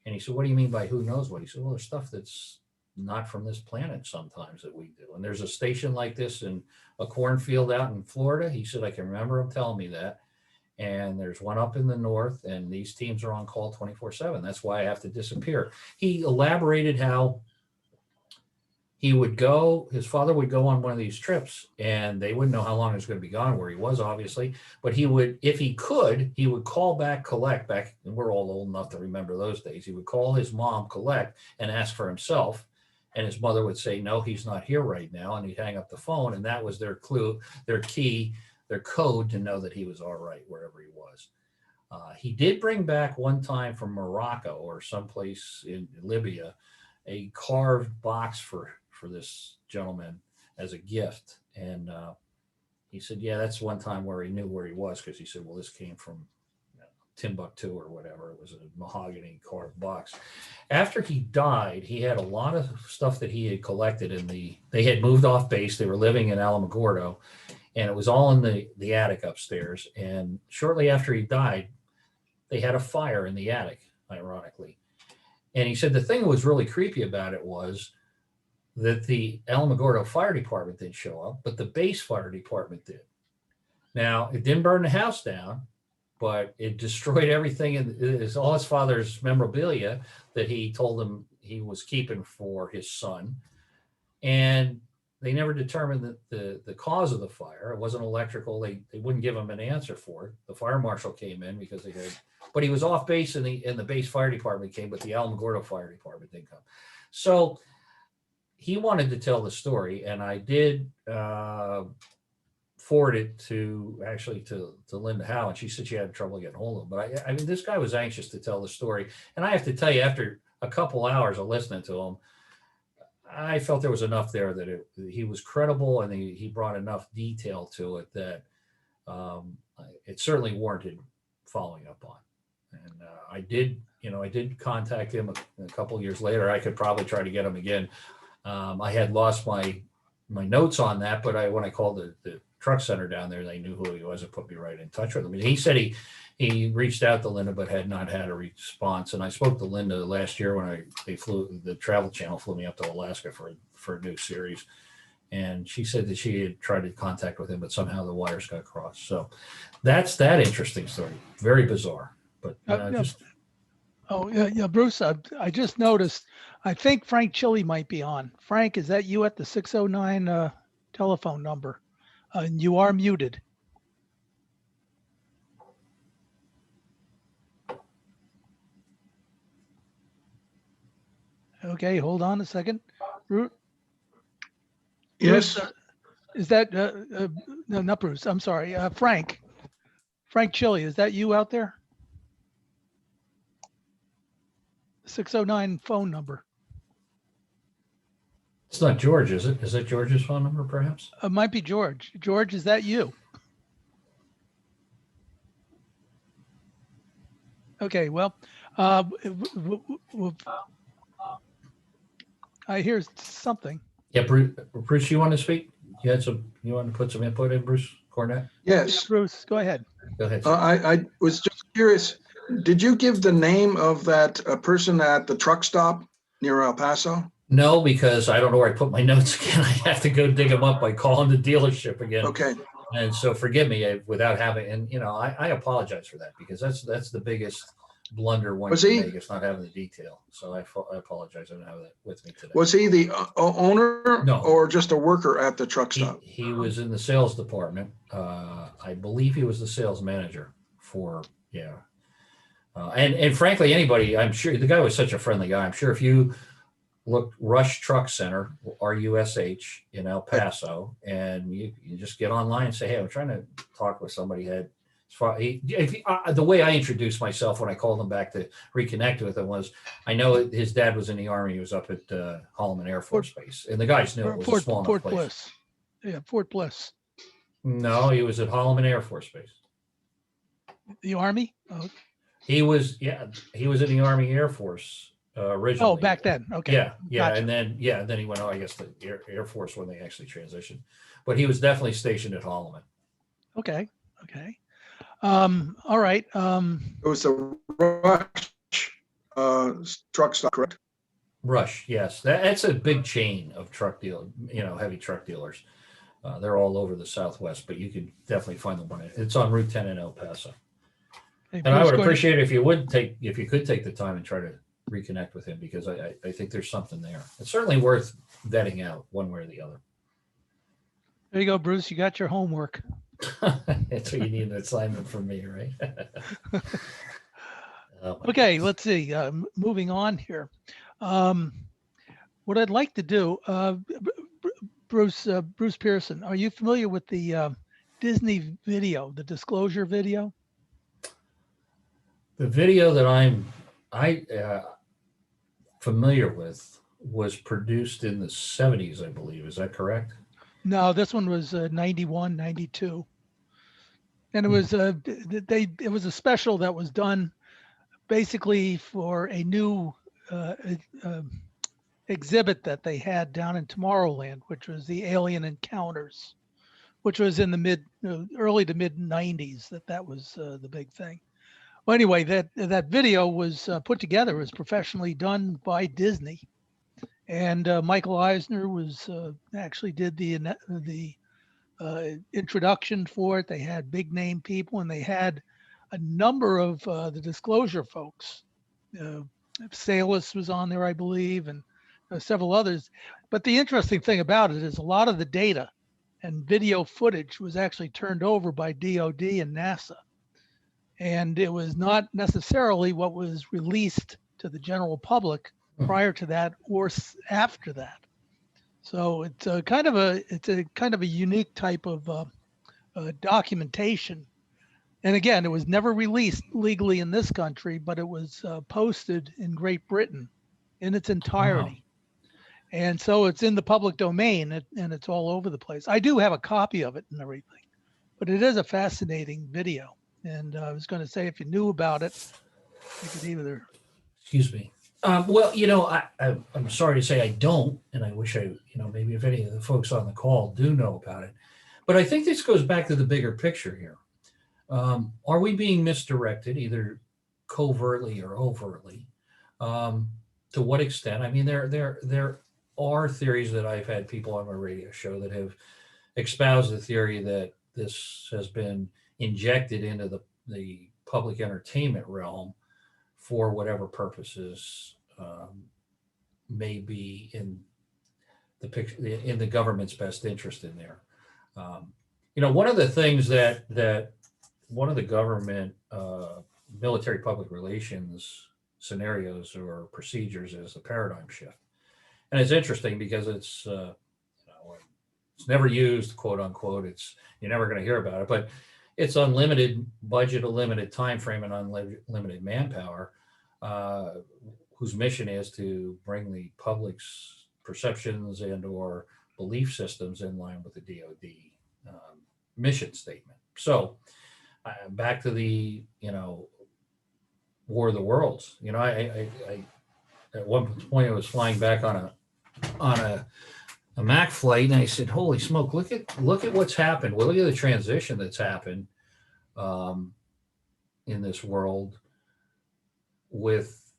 And he said, what do you mean by who knows what? He said, well, there's stuff that's not from this planet sometimes that we do. And there's a station like this in a cornfield out in Florida. He said, I can remember him telling me that. And there's one up in the north, and these teams are on call 24/7. That's why I have to disappear. He elaborated how he would go, his father would go on one of these trips, and they wouldn't know how long he was going to be gone, where he was, obviously. But he would, if he could, he would call back, collect, and we're all old enough to remember those days. He would call his mom, collect, and ask for himself. And his mother would say, no, he's not here right now. And he'd hang up the phone. And that was their clue, their key, their code to know that he was all right wherever he was. He did bring back one time from Morocco or someplace in Libya a carved box for this gentleman as a gift. And he said, yeah, that's one time where he knew where he was, because he said, well, this came from Timbuktu or whatever. It was a mahogany carved box. After he died, he had a lot of stuff that he had collected they had moved off base. They were living in Alamogordo, and it was all in the attic upstairs. And shortly after he died, they had a fire in the attic, ironically. And he said the thing that was really creepy about it was that the Alamogordo Fire Department didn't show up, but the base fire department did. Now, it didn't burn the house down, but it destroyed everything. And it's all his father's memorabilia that he told him he was keeping for his son. And they never determined the cause of the fire. It wasn't electrical. They wouldn't give him an answer for it. The fire marshal came in because they had, but he was off base, and the base fire department came, but the Alamogordo Fire Department didn't come. So he wanted to tell the story, and I did forward it to Linda Howe, and she said she had trouble getting hold of him. But I mean, this guy was anxious to tell the story, and I have to tell you, after a couple hours of listening to him, I felt there was enough there that he was credible, and he brought enough detail to it that it certainly warranted following up on. And I did contact him a couple of years later. I could probably try to get him again. I had lost my notes on that, but when I called the truck center down there, they knew who he was and put me right in touch with him. And he said he reached out to Linda, but had not had a response. And I spoke to Linda last year when the Travel Channel flew me up to Alaska for a new series. And she said that she had tried to contact with him, but somehow the wires got crossed. So that's that interesting story. Very bizarre, but yeah, Bruce, I just noticed, I think Frank Chili might be on. Frank, is that you at the 609 telephone number? And you are muted. Okay, hold on a second. Yes. Bruce, is that, no, not Bruce, I'm sorry, Frank Chili, is that you out there? 609 phone number. It's not George, is it? Is that George's phone number, perhaps? It might be George. George, is that you? Okay, well, I hear something. Yeah, Bruce, you want to speak? You want to put some input in, Bruce Cornett? Yes, Bruce, go ahead. Go ahead. sir. I was just curious, did you give the name of that person at the truck stop near El Paso? No, because I don't know where I put my notes again. I have to go dig them up by calling the dealership again. Okay, And so forgive me without having, and I apologize for that because that's the biggest blunder one Was can he- make is not having the detail. So I apologize. I don't have that with me today. was he the owner No. or just a worker at the truck He, stop? he was in the sales department. I believe he was the sales manager for, yeah. And frankly, anybody, I'm sure the guy was such a friendly guy. I'm sure if you look Rush Truck Center, RUSH in El Paso, and you just get online and say, hey, I'm trying to talk with somebody. The way I introduced myself when I called him back to reconnect with him was, I know his dad was in the Army. He was up at Holloman Air Force Base. And the guys knew it was a small enough place. Bliss. Yeah, Fort Bliss. No, he was at Holloman Air Force Base. The Army? Oh, He was in the Army Air Force originally. oh, back then. Okay. Yeah, Gotcha. and then he went, I guess, the Air Force when they actually transitioned. But he was definitely stationed at Holloman. Okay. All right. It was a Rush truck stop, correct? Rush, yes, that's a big chain of truck heavy truck dealers. They're all over the Southwest, but you could definitely find the one. It's on Route 10 in El Paso. Hey, And I Bruce, would go ahead. appreciate it if you could take the time and try to reconnect with him because I think there's something there. It's certainly worth vetting out one way or the other. There you go, Bruce. You got your homework. That's what you need an assignment from me, right? Oh, my Okay, goodness. let's see. Moving on here. What I'd like to do, Bruce Pearson, are you familiar with the Disney video, the disclosure video? The video that I'm familiar with was produced in the 70s, I believe. Is that correct? No, this one was 91, 92. And it was it was a special that was done basically for a new exhibit that they had down in Tomorrowland, which was the Alien Encounters, which was in the early to mid 90s. That was the big thing. Well, anyway, that video was put together, was professionally done by Disney, and Michael Eisner was actually did the introduction for it. They had big name people, and they had a number of the disclosure folks. Salis was on there, I believe, and several others. But the interesting thing about it is a lot of the data and video footage was actually turned over by DOD and NASA. And it was not necessarily what was released to the general public prior to that or after that. So it's a kind of a unique type of documentation. And again, it was never released legally in this country, but it was posted in Great Britain in its entirety. And so it's in the public domain and it's all over the place. I do have a copy of it and everything, but it is a fascinating video. And I was going to say, if you knew about it, you could either. Excuse me. Well, I'm sorry to say I don't, and I wish maybe if any of the folks on the call do know about it. But I think this goes back to the bigger picture here. Are we being misdirected, either covertly or overtly? To what extent? I mean, there are theories that I've had people on my radio show that have espoused the theory that this has been injected into the public entertainment realm for whatever purposes may be in the government's best interest in there. One of the things that one of the government military public relations scenarios or procedures is the paradigm shift, and it's interesting because it's never used, quote unquote. You're never going to hear about it, but it's unlimited budget, a limited time frame, and unlimited manpower, whose mission is to bring the public's perceptions and or belief systems in line with the DoD mission statement. So back to the, War of the Worlds. I at one point I was flying back on a Mac flight, and I said, "Holy smoke! Look at what's happened. Well, look at the transition that's happened in this world with,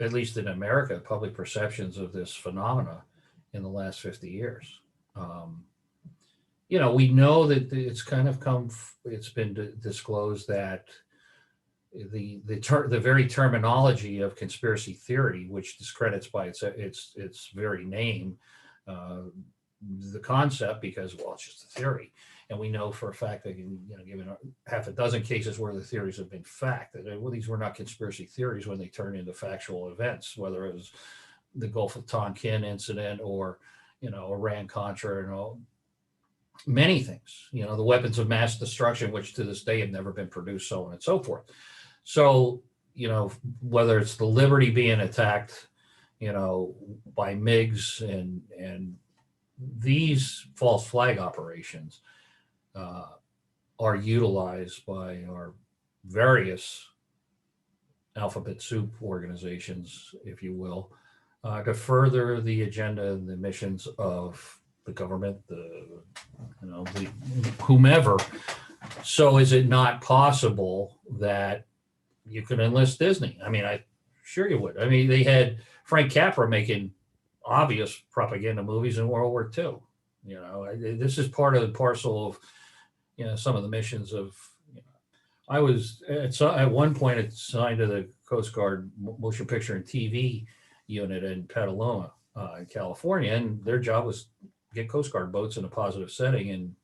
at least in America, public perceptions of this phenomena in the last 50 years." We know that it's kind of it's been disclosed that the very terminology of conspiracy theory, which discredits by its very name the concept, because, well, it's just a theory, and we know for a fact that given half a dozen cases where the theories have been fact, that these were not conspiracy theories when they turn into factual events, whether it was the Gulf of Tonkin incident or Iran Contra and all. Many things, the weapons of mass destruction, which to this day have never been produced, so on and so forth. So, whether it's the Liberty being attacked, by MiGs and these false flag operations are utilized by our various alphabet soup organizations, if you will, to further the agenda and the missions of the government, the whomever. So is it not possible that you could enlist Disney? I mean, sure you would. I mean, they had Frank Capra making obvious propaganda movies in World War II. This is part of the parcel of, some of the missions of, I was at one point assigned to the Coast Guard motion picture and TV unit in Petaluma, in California, and their job was get Coast Guard boats in a positive setting and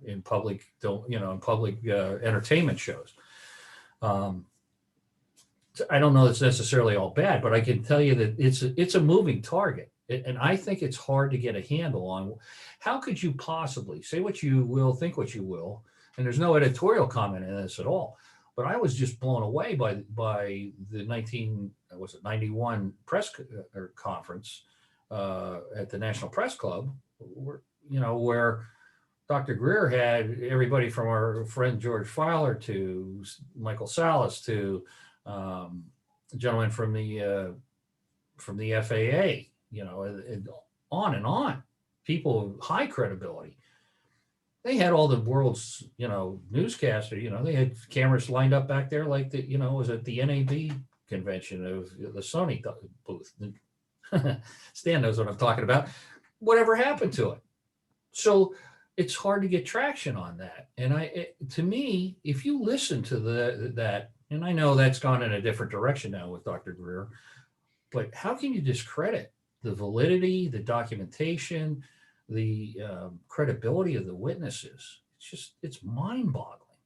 in public, entertainment shows. I don't know that's necessarily all bad, but I can tell you that it's a moving target. And I think it's hard to get a handle on how could you possibly say what you will, think what you will, and there's no editorial comment in this at all. But I was just blown away by the 91 press conference at the National Press Club, where Dr. Greer had everybody from our friend George Filer to Michael Salas to a gentleman from the FAA, and on and on, people of high credibility. They had all the world's, newscaster, they had cameras lined up back there like the, was at the NAB convention of the Sony booth. Stan knows what I'm talking about. Whatever happened to it? So it's hard to get traction on that. And to me, if you listen to that, and I know that's gone in a different direction now with Dr. Greer, but how can you discredit the validity, the documentation, the credibility of the witnesses? It's mind-boggling.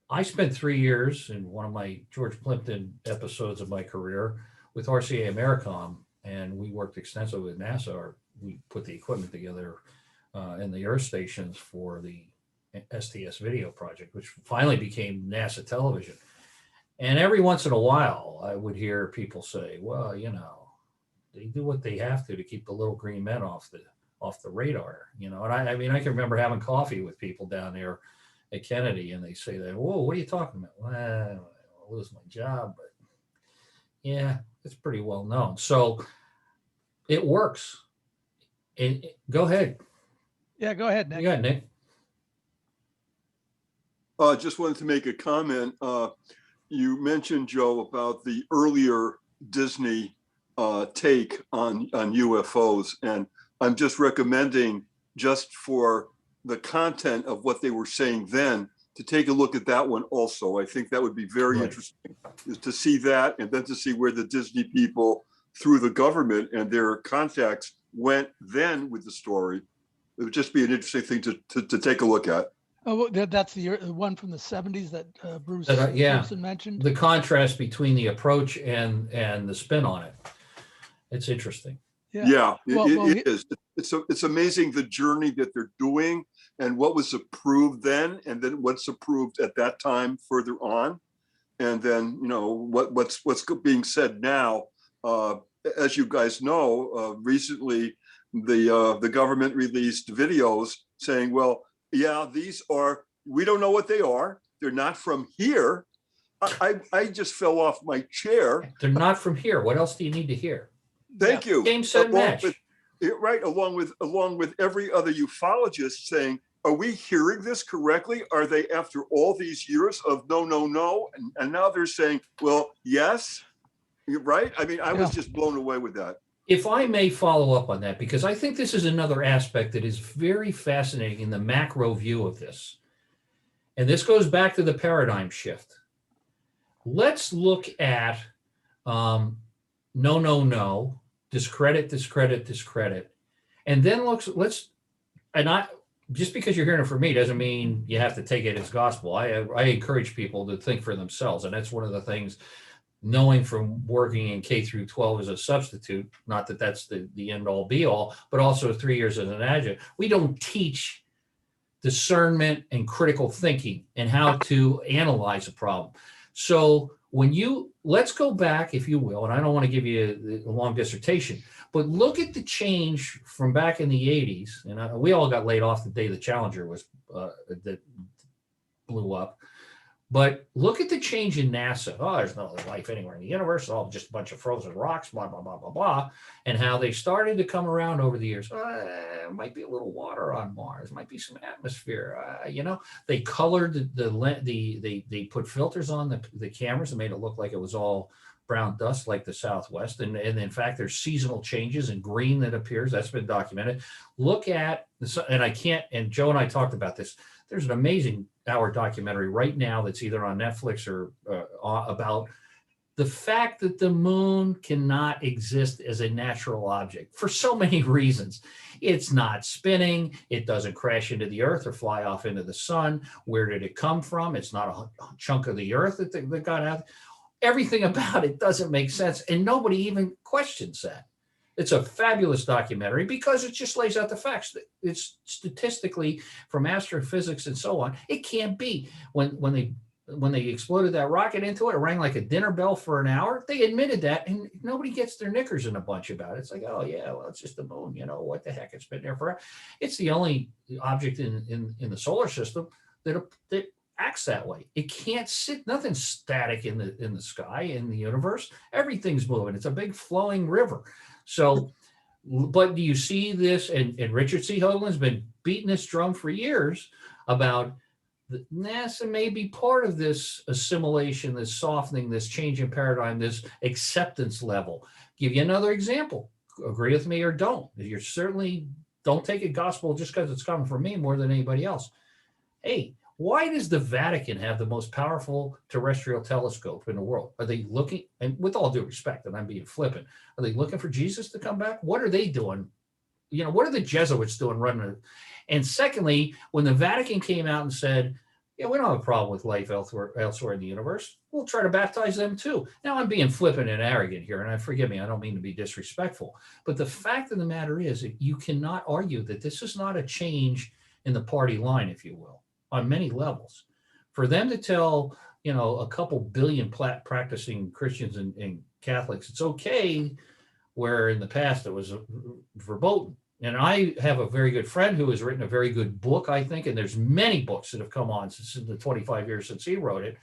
I spent 3 years in one of my George Plimpton episodes of my career with RCA Americom, and we worked extensively with NASA. We put the equipment together in the Earth stations for the STS video project, which finally became NASA television. And every once in a while, I would hear people say, well, they do what they have to keep the little green men off the radar, And I mean, I can remember having coffee with people down there at Kennedy, and they say that, whoa, what are you talking about? Well, I'll lose my job, but yeah, it's pretty well known. So it works. And go ahead. Yeah, go ahead, Nick. You got it, Nick. Just wanted to make a comment. You mentioned, Joe, about the earlier Disney take on UFOs, and I'm just recommending, just for the content of what they were saying then, to take a look at that one also. I think that would be very interesting, is to see that, and then to see where the Disney people, through the government and their contacts, went then with the story. It would just be an interesting thing to take a look at. Oh, that's the one from the 70s that Bruce Pearson mentioned. The contrast between the approach and the spin on it. It's interesting. Yeah, it is. It's amazing the journey that they're doing and what was approved then, and then what's approved at that time further on, and then what's being said now. as you guys know, recently the government released videos saying, well, yeah, we don't know what they are. They're not from here. I just fell off my chair. They're not from here. What else do you need to hear? Thank you. Game, set, match. Right, along with every other ufologist saying, are we hearing this correctly? Are they, after all these years of no, and now they're saying, well, yes, you're right. I mean, I was just blown away with that. If I may follow up on that, because I think this is another aspect that is very fascinating in the macro view of this. And this goes back to the paradigm shift. Let's look at no, discredit. And then just because you're hearing it from me doesn't mean you have to take it as gospel. I encourage people to think for themselves. And that's one of the things, knowing from working in K through 12 as a substitute, not that that's the end all be all, but also 3 years as an adjunct. We don't teach discernment and critical thinking and how to analyze a problem. So let's go back, if you will, and I don't want to give you a long dissertation, but look at the change from back in the 80s. And we all got laid off the day the Challenger that blew up. But look at the change in NASA. Oh, there's no life anywhere in the universe. It's all just a bunch of frozen rocks, blah, blah, blah, blah, blah. And how they started to come around over the years. Might be a little water on Mars. Might be some atmosphere. They colored they put filters on the cameras and made it look like it was all brown dust like the Southwest. And in fact, there's seasonal changes in green that appears. That's been documented. Look at this, and Joe and I talked about this. There's an amazing hour documentary right now that's either on Netflix or about the fact that the moon cannot exist as a natural object for so many reasons. It's not spinning. It doesn't crash into the earth or fly off into the sun. Where did it come from? It's not a chunk of the earth that got out. Everything about it doesn't make sense. And nobody even questions that. It's a fabulous documentary because it just lays out the facts. It's statistically, from astrophysics and so on, it can't be. When they exploded that rocket into it, it rang like a dinner bell for an hour. They admitted that, and nobody gets their knickers in a bunch about it. It's like, oh yeah, well, it's just the moon. What the heck? It's been there forever. It's the only object in the solar system that acts that way. It can't sit. Nothing's static in the sky, in the universe. Everything's moving. It's a big flowing river. So, but do you see this? And Richard C. Hoagland's been beating this drum for years about NASA may be part of this assimilation, this softening, this change in paradigm, this acceptance level. Give you another example. Agree with me or don't. You certainly don't take it gospel just because it's coming from me more than anybody else. Hey, why does the Vatican have the most powerful terrestrial telescope in the world? Are they looking, and with all due respect, and I'm being flippant, are they looking for Jesus to come back? What are they doing? What are the Jesuits doing running it? And secondly, when the Vatican came out and said, yeah, we don't have a problem with life elsewhere in the universe, we'll try to baptize them too. Now, I'm being flippant and arrogant here, and forgive me, I don't mean to be disrespectful. But the fact of the matter is that you cannot argue that this is not a change in the party line, if you will, on many levels. For them to tell, a couple billion practicing Christians and Catholics, it's okay, where in the past it was verboten. And I have a very good friend who has written a very good book, I think, and there's many books that have come on since the 25 years since he wrote it,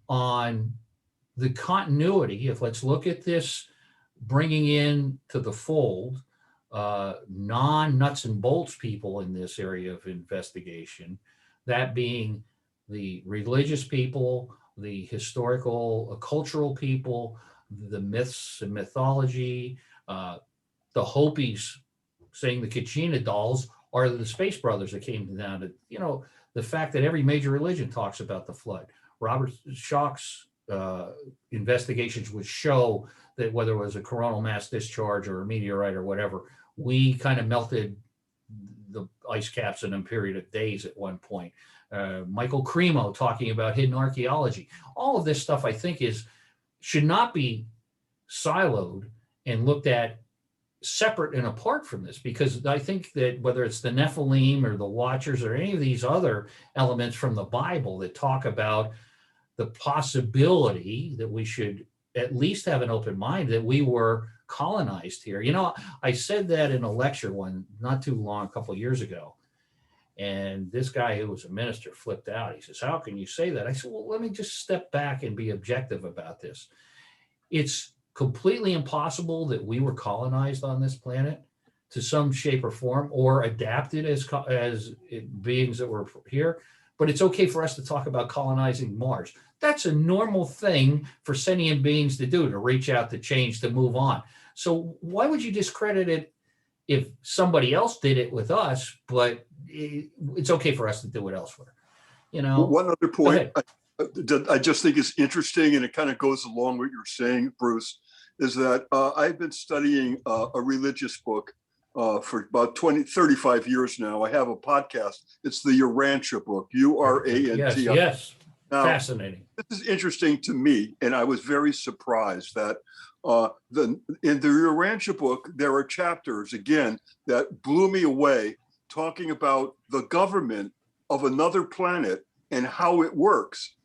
on the continuity. If let's look at this, bringing in to the fold non-nuts and bolts people in this area of investigation, that being the religious people, the historical, cultural people, the myths and mythology, the Hopis saying the Kachina dolls are the Space Brothers that came down to, the fact that every major religion talks about the flood. Robert Schoch's investigations would show that whether it was a coronal mass discharge or a meteorite or whatever, we kind of melted the ice caps in a period of days at one point. Michael Cremo talking about hidden archaeology. All of this stuff, I think, should not be siloed and looked at separate and apart from this, because I think that whether it's the Nephilim or the Watchers or any of these other elements from the Bible that talk about the possibility that we should at least have an open mind that we were colonized here. I said that in a lecture not too long, a couple of years ago. And this guy who was a minister flipped out. He says, "How can you say that?" I said, "Well, let me just step back and be objective about this. It's completely impossible that we were colonized on this planet to some shape or form, or adapted as beings that were here. But it's okay for us to talk about colonizing Mars. That's a normal thing for sentient beings to do, to reach out, to change, to move on. So why would you discredit it if somebody else did it with us, but it's okay for us to do it elsewhere?" One other point I just think is interesting, and it kind of goes along with what you're saying, Bruce, is that I've been studying a religious book for about 35 years now. I have a podcast. It's the Urantia book, Uranti. Yes. Now, Fascinating. this is interesting to me, and I was very surprised that in the Urantia book, there are chapters, again, that blew me away, talking about the government of another planet and how it works.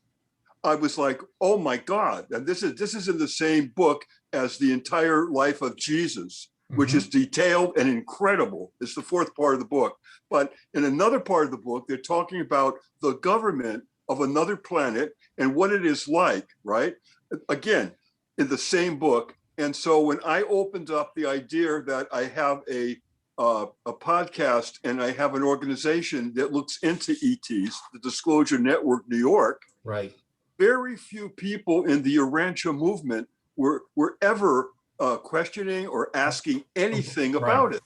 I was like, oh my God. And this is in the same book as the entire life of Jesus, which is detailed and incredible. It's the fourth part of the book. But in another part of the book, they're talking about the government of another planet and what it is like, right? Again, in the same book. And so when I opened up the idea that I have a podcast and I have an organization that looks into ETs, the Disclosure Network New York, right? Very few people in the Urantia movement were ever questioning or asking anything about it.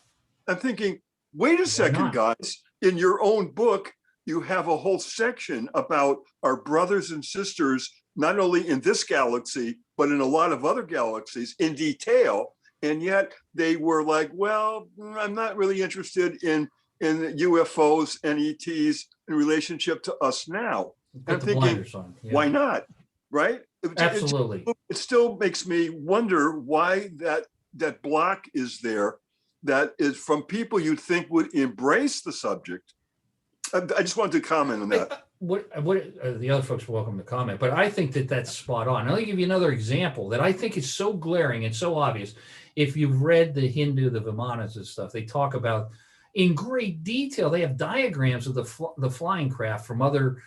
I'm thinking, wait a second, guys, in your own book, you have a whole section about our brothers and sisters, not only in this galaxy, but in a lot of other galaxies in detail. And yet they were like, well, I'm not really interested in UFOs and ETs in relationship to us now. Put the blinders on. Yeah. Why not? Right? Absolutely. It still makes me wonder why that block is there, that is from people you'd think would embrace the subject. I just wanted to comment on that. The other folks are welcome to comment, but I think that that's spot on. I'll give you another example that I think is so glaring and so obvious. If you've read the Vimanas and stuff, they talk about in great detail. They have diagrams of the flying craft from other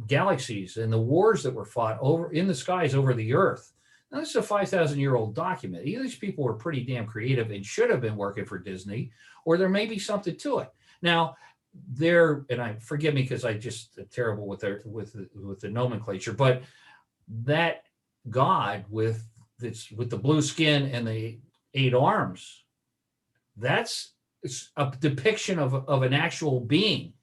galaxies and the wars that were fought over in the skies over the Earth. Now, this is a 5,000-year-old document. Either these people were pretty damn creative and should have been working for Disney, or there may be something to it. Now, forgive me because I just terrible with the nomenclature, but that God with the blue skin and the 8 arms, that's a depiction of an actual being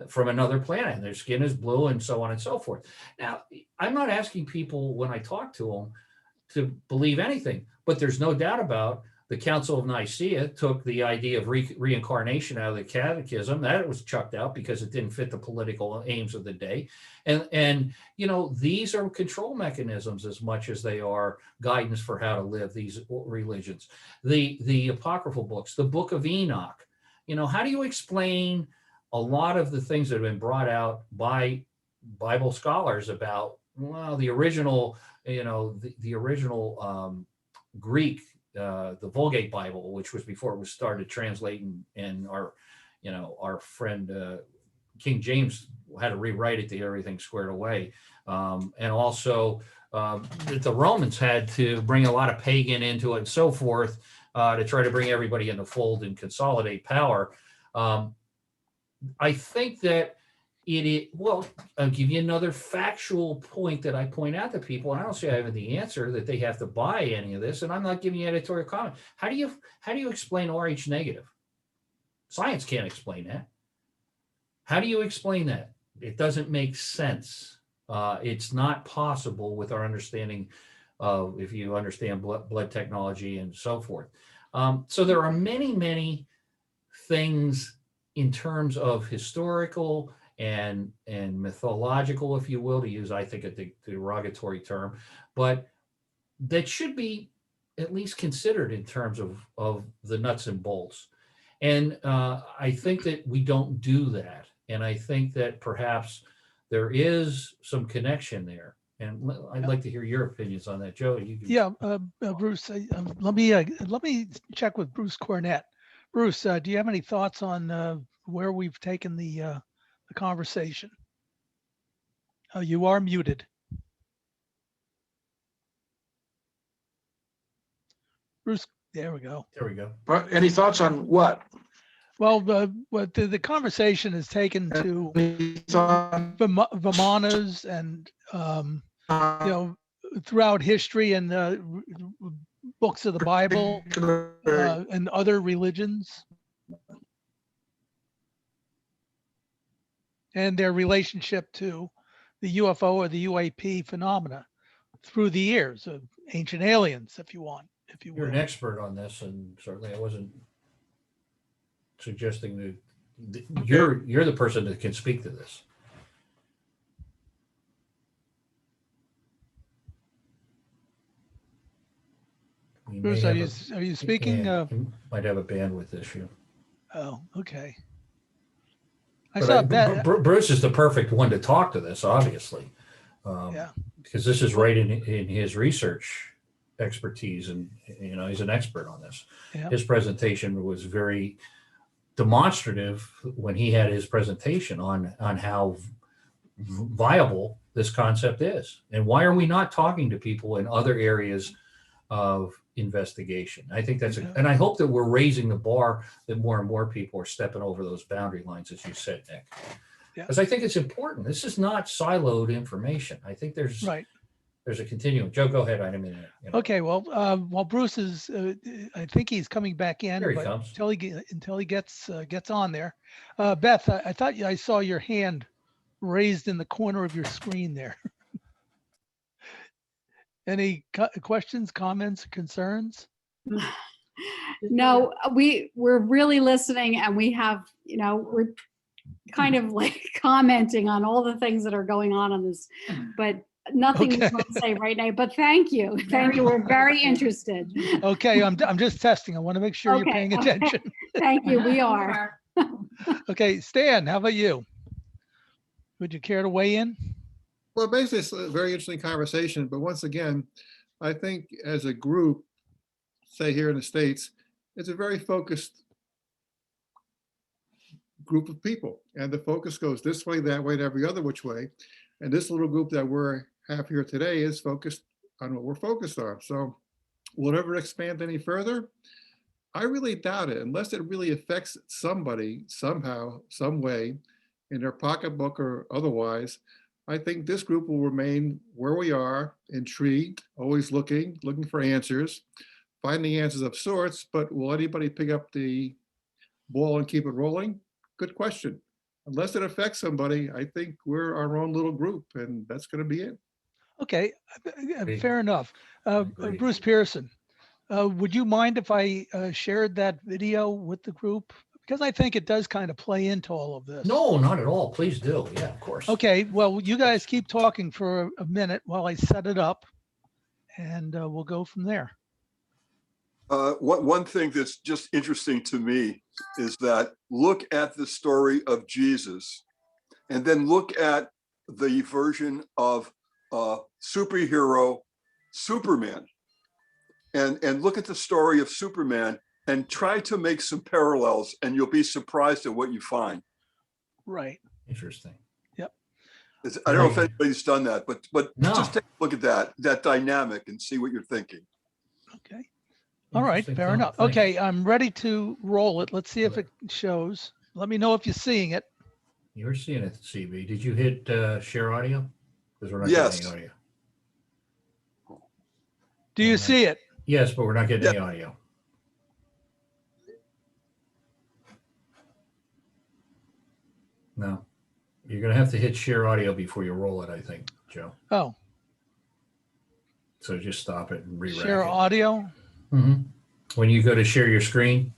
from another planet, and their skin is blue and so on and so forth. Now, I'm not asking people when I talk to them to believe anything, but there's no doubt about the Council of Nicaea took the idea of reincarnation out of the catechism. That was chucked out because it didn't fit the political aims of the day. And these are control mechanisms as much as they are guidance for how to live these religions. The apocryphal books, the Book of Enoch, how do you explain a lot of the things that have been brought out by Bible scholars about, well, the original, the original Greek, the Vulgate Bible, which was before it was started translating, and our friend King James had to rewrite it to get everything squared away, and also that the Romans had to bring a lot of pagan into it and so forth to try to bring everybody in the fold and consolidate power. I think that I'll give you another factual point that I point out to people, and I don't say I have the answer that they have to buy any of this, and I'm not giving you editorial comment. How do you explain Rh negative? Science can't explain that. How do you explain that? It doesn't make sense. It's not possible with our understanding of, if you understand blood technology and so forth. So there are many, many things in terms of historical and mythological, if you will, to use, I think, a derogatory term, but that should be at least considered in terms of the nuts and bolts. And I think that we don't do that. And I think that perhaps there is some connection there. And I'd like to hear your opinions on that, Joe. You can, Yeah, Bruce, let me check with Bruce Cornett. Bruce, do you have any thoughts on where we've taken the conversation? You are muted. Bruce, there we go. there we go. Any thoughts on what? Well, what the conversation is taken to Any thoughts on, Vimanas and throughout history and books of the Bible and other religions and their relationship to the UFO or the UAP phenomena through the years of ancient aliens, if you want, if you You're will. an expert on this, and certainly I wasn't suggesting that you're the person that can speak to this. We may Bruce, have are you speaking? you might have a bandwidth issue. Oh, okay. I But saw Beth. Bruce is the perfect one to talk to this, obviously. Yeah. Because this is right in his research expertise, and he's an expert on this. Yeah. His presentation was very demonstrative when he had his presentation on how viable this concept is, and why are we not talking to people in other areas of investigation. I think that's and I hope that we're raising the bar, that more and more people are stepping over those boundary lines, as you said, Nick. Yeah. Because I think it's important. This is not siloed information. I think there's a continuum. Joe, go ahead. I didn't mean to. Okay, well, while Bruce is, I think he's coming back in, Here he but comes. until he gets on there. Beth, I thought I saw your hand raised in the corner of your screen there. Any questions, comments, concerns? No, we're really listening, and we have, we're kind of like commenting on all the things that are going on this, but nothing we want to say right now. But thank you. We're very interested. Okay, I'm just testing. I want to make sure you're paying attention. Thank you. We are. Okay, Stan, how about you? Would you care to weigh in? Well, basically, it's a very interesting conversation. But once again, I think as a group, say here in the States, it's a very focused group of people. And the focus goes this way, that way, and every other which way. And this little group that we're have here today is focused on what we're focused on. So will it ever expand any further? I really doubt it, unless it really affects somebody somehow, some way, in their pocketbook or otherwise. I think this group will remain where we are, intrigued, always looking for answers, finding answers of sorts, but will anybody pick up the ball and keep it rolling? Good question. Unless it affects somebody, I think we're our own little group, and that's going to be it. Okay, fair enough. Bruce Pearson, would you mind if I shared that video with the group? Because I think it does kind of play into all of this. No, not at all. Please do. Yeah, of course. Okay, well, you guys keep talking for a minute while I set it up, and we'll go from there. One thing that's just interesting to me is that look at the story of Jesus, and then look at the version of superhero Superman, and look at the story of Superman and try to make some parallels, and you'll be surprised at what you find. Right. Interesting. Yep. I don't know if anybody's done that, but No. just take a look at that dynamic and see what you're thinking. Okay. All right, Interesting fair thought. enough. Thanks. Okay, I'm ready to roll it. Let's see if it shows. Let me know if you're seeing it. You're seeing it, CB. Did you hit share audio? Because we're not Yes. getting any audio. Do you see it? Yes, but we're not getting any audio. No. You're going to have to hit share audio before you roll it, I think, Joe. Oh, So just stop it and re-rack share it. audio. Mhm. When you go to share your screen.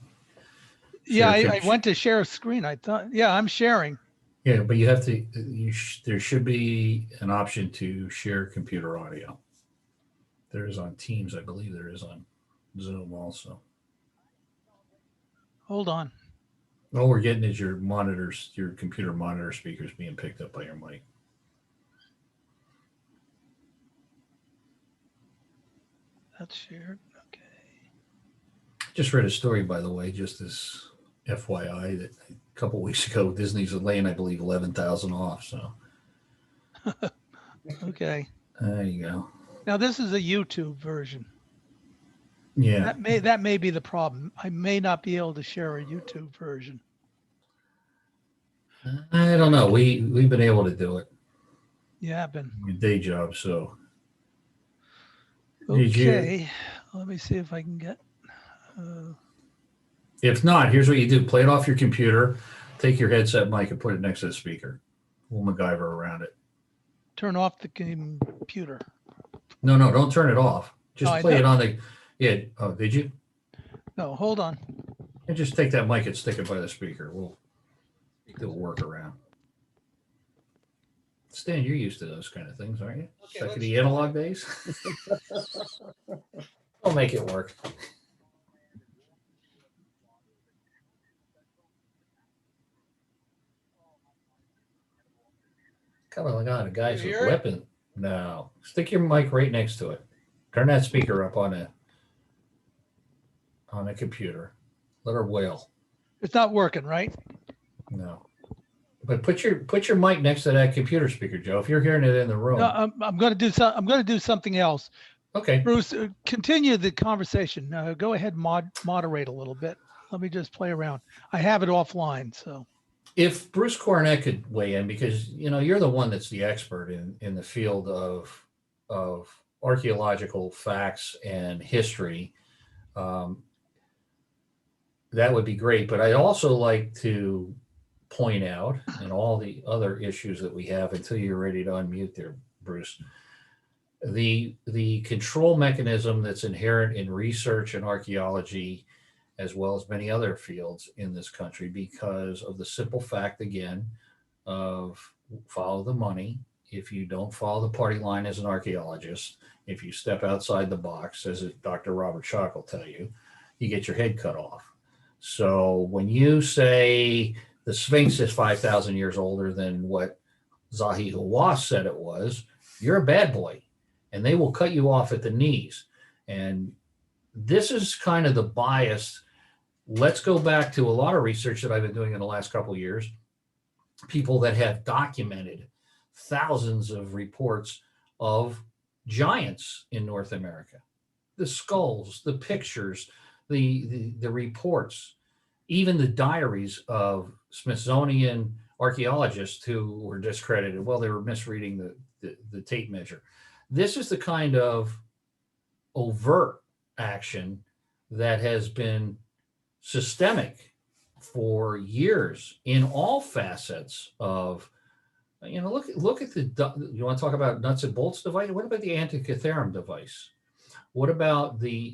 Yeah, share I went to share a screen. I thought, yeah, I'm sharing. Yeah, but you have to, there should be an option to share computer audio. There is on Teams, I believe there is on Zoom also. Hold on. All we're getting is your monitors, your computer monitor speakers being picked up by your mic. That's shared. Okay. Just read a story, by the way, just as FYI, that a couple weeks ago, Disney's laying, I believe, 11,000 off. So Okay. there you go. Now this is a YouTube version. Yeah. That may be the problem. I may not be able to share a YouTube version. I don't know. We've been able to do it. Yeah, I've been. My day job. So did you? Okay. Let me see if I can get. If not, here's what you do: play it off your computer, take your headset mic, and put it next to the speaker. We'll MacGyver around it. Turn off the computer. No, don't turn it off. Just Oh, play it on the. Yeah. Oh, did you? No, hold on. And just take that mic and stick it by the speaker. We'll do a workaround. Stan, you're used to those kind of things, aren't you? Okay, Back in let's the try. analog days. I'll make it work. Come on, a guys You with hear it? weapon. No, stick your mic right next to it. Turn that speaker up on a computer. Let her wail. It's not working, right? No, but put your mic next to that computer speaker, Joe. If you're hearing it in the room, No, I'm going to do I'm going to do something else. okay. Bruce, continue the conversation. Go ahead, moderate a little bit. Let me just play around. I have it offline, so. If Bruce Cornett could weigh in, because you're the one that's the expert in the field of archaeological facts and history, that would be great. But I'd also like to point out, and all the other issues that we have, until you're ready to unmute there, Bruce, the control mechanism that's inherent in research and archaeology, as well as many other fields in this country, because of the simple fact, again, of follow the money. If you don't follow the party line as an archaeologist, if you step outside the box, as Dr. Robert Schock will tell you, you get your head cut off. So when you say the Sphinx is 5,000 years older than what Zahi Hawass said it was, you're a bad boy, and they will cut you off at the knees. And this is kind of the bias. Let's go back to a lot of research that I've been doing in the last couple of years. People that have documented thousands of reports of giants in North America, the skulls, the pictures, the reports, even the diaries of Smithsonian archaeologists who were discredited. Well, they were misreading the tape measure. This is the kind of overt action that has been systemic for years in all facets of, look at you want to talk about nuts and bolts device? What about the Antikythera device? What about the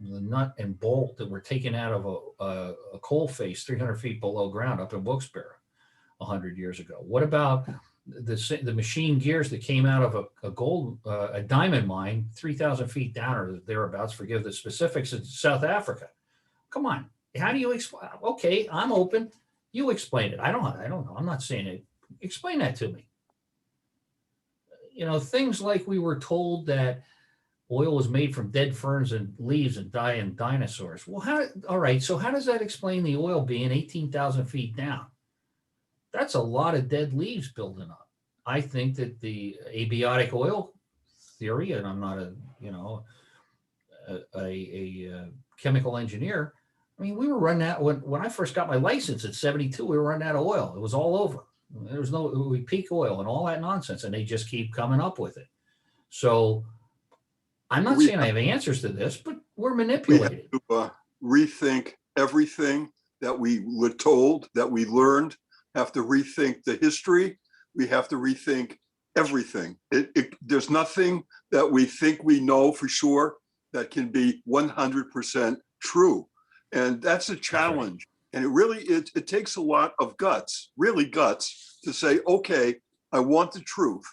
nut and bolt that were taken out of a coal face 300 feet below ground up in Wilkes-Barre 100 years ago? What about the machine gears that came out of a diamond mine 3,000 feet down or thereabouts, forgive the specifics, in South Africa? Come on. How do you explain? Okay, I'm open. You explain it. I don't know. I'm not saying it. Explain that to me. Things like we were told that oil was made from dead ferns and leaves and dying dinosaurs. Well, all right. So how does that explain the oil being 18,000 feet down? That's a lot of dead leaves building up. I think that the abiotic oil theory, and I'm not a chemical engineer. I mean, we were running out when I first got my license at 72. We were running out of oil. It was all over. There was we peak oil and all that nonsense, and they just keep coming up with it. So I'm not saying I have answers to this, but we're manipulated. We have to rethink everything that we were told, that we learned. Have to rethink the history. We have to rethink everything. There's nothing that we think we know for sure that can be 100% true. And that's a challenge. And it takes a lot of guts, really guts, to say, okay, I want the truth.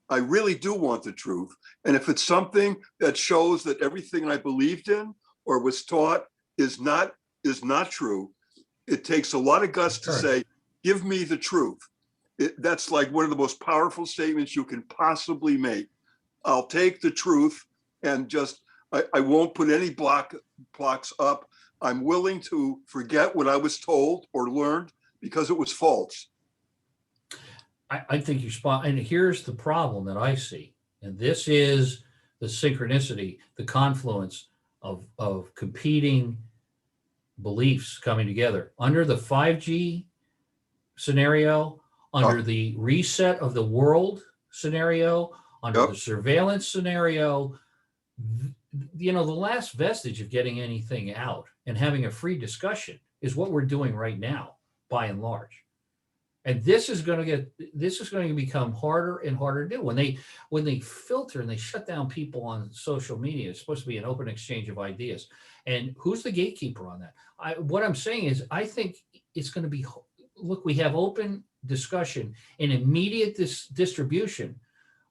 I really do want the truth. And if it's something that shows that everything I believed in or was taught is not true, it takes a lot of guts to say, give me the truth. That's like one of the most powerful statements you can possibly make. I'll take the truth and just, I won't put any blocks up. I'm willing to forget what I was told or learned because it was false. I think you spot, and here's the problem that I see, and this is the synchronicity, the confluence of competing beliefs coming together under the 5G scenario, under the reset of the world scenario, under the surveillance scenario. The last vestige of getting anything out and having a free discussion is what we're doing right now, by and large. And this is going to become harder and harder to do when they filter and they shut down people on social media. It's supposed to be an open exchange of ideas. And who's the gatekeeper on that? What I'm saying is, I think it's going to be, look, we have open discussion and immediate distribution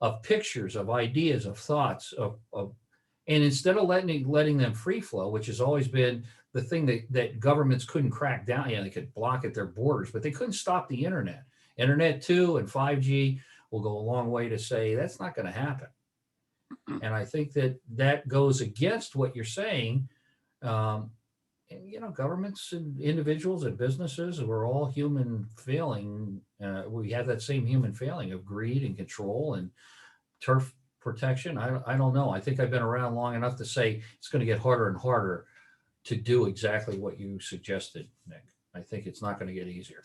of pictures, of ideas, of thoughts, and instead of letting them free flow, which has always been the thing that governments couldn't crack down. They could block at their borders, but they couldn't stop the internet. Internet 2 and 5G will go a long way to say that's not going to happen. And I think that goes against what you're saying. And, governments and individuals and businesses, we're all human failing. We have that same human failing of greed and control and turf protection. I don't know. I think I've been around long enough to say it's going to get harder and harder to do exactly what you suggested, Nick. I think it's not going to get easier.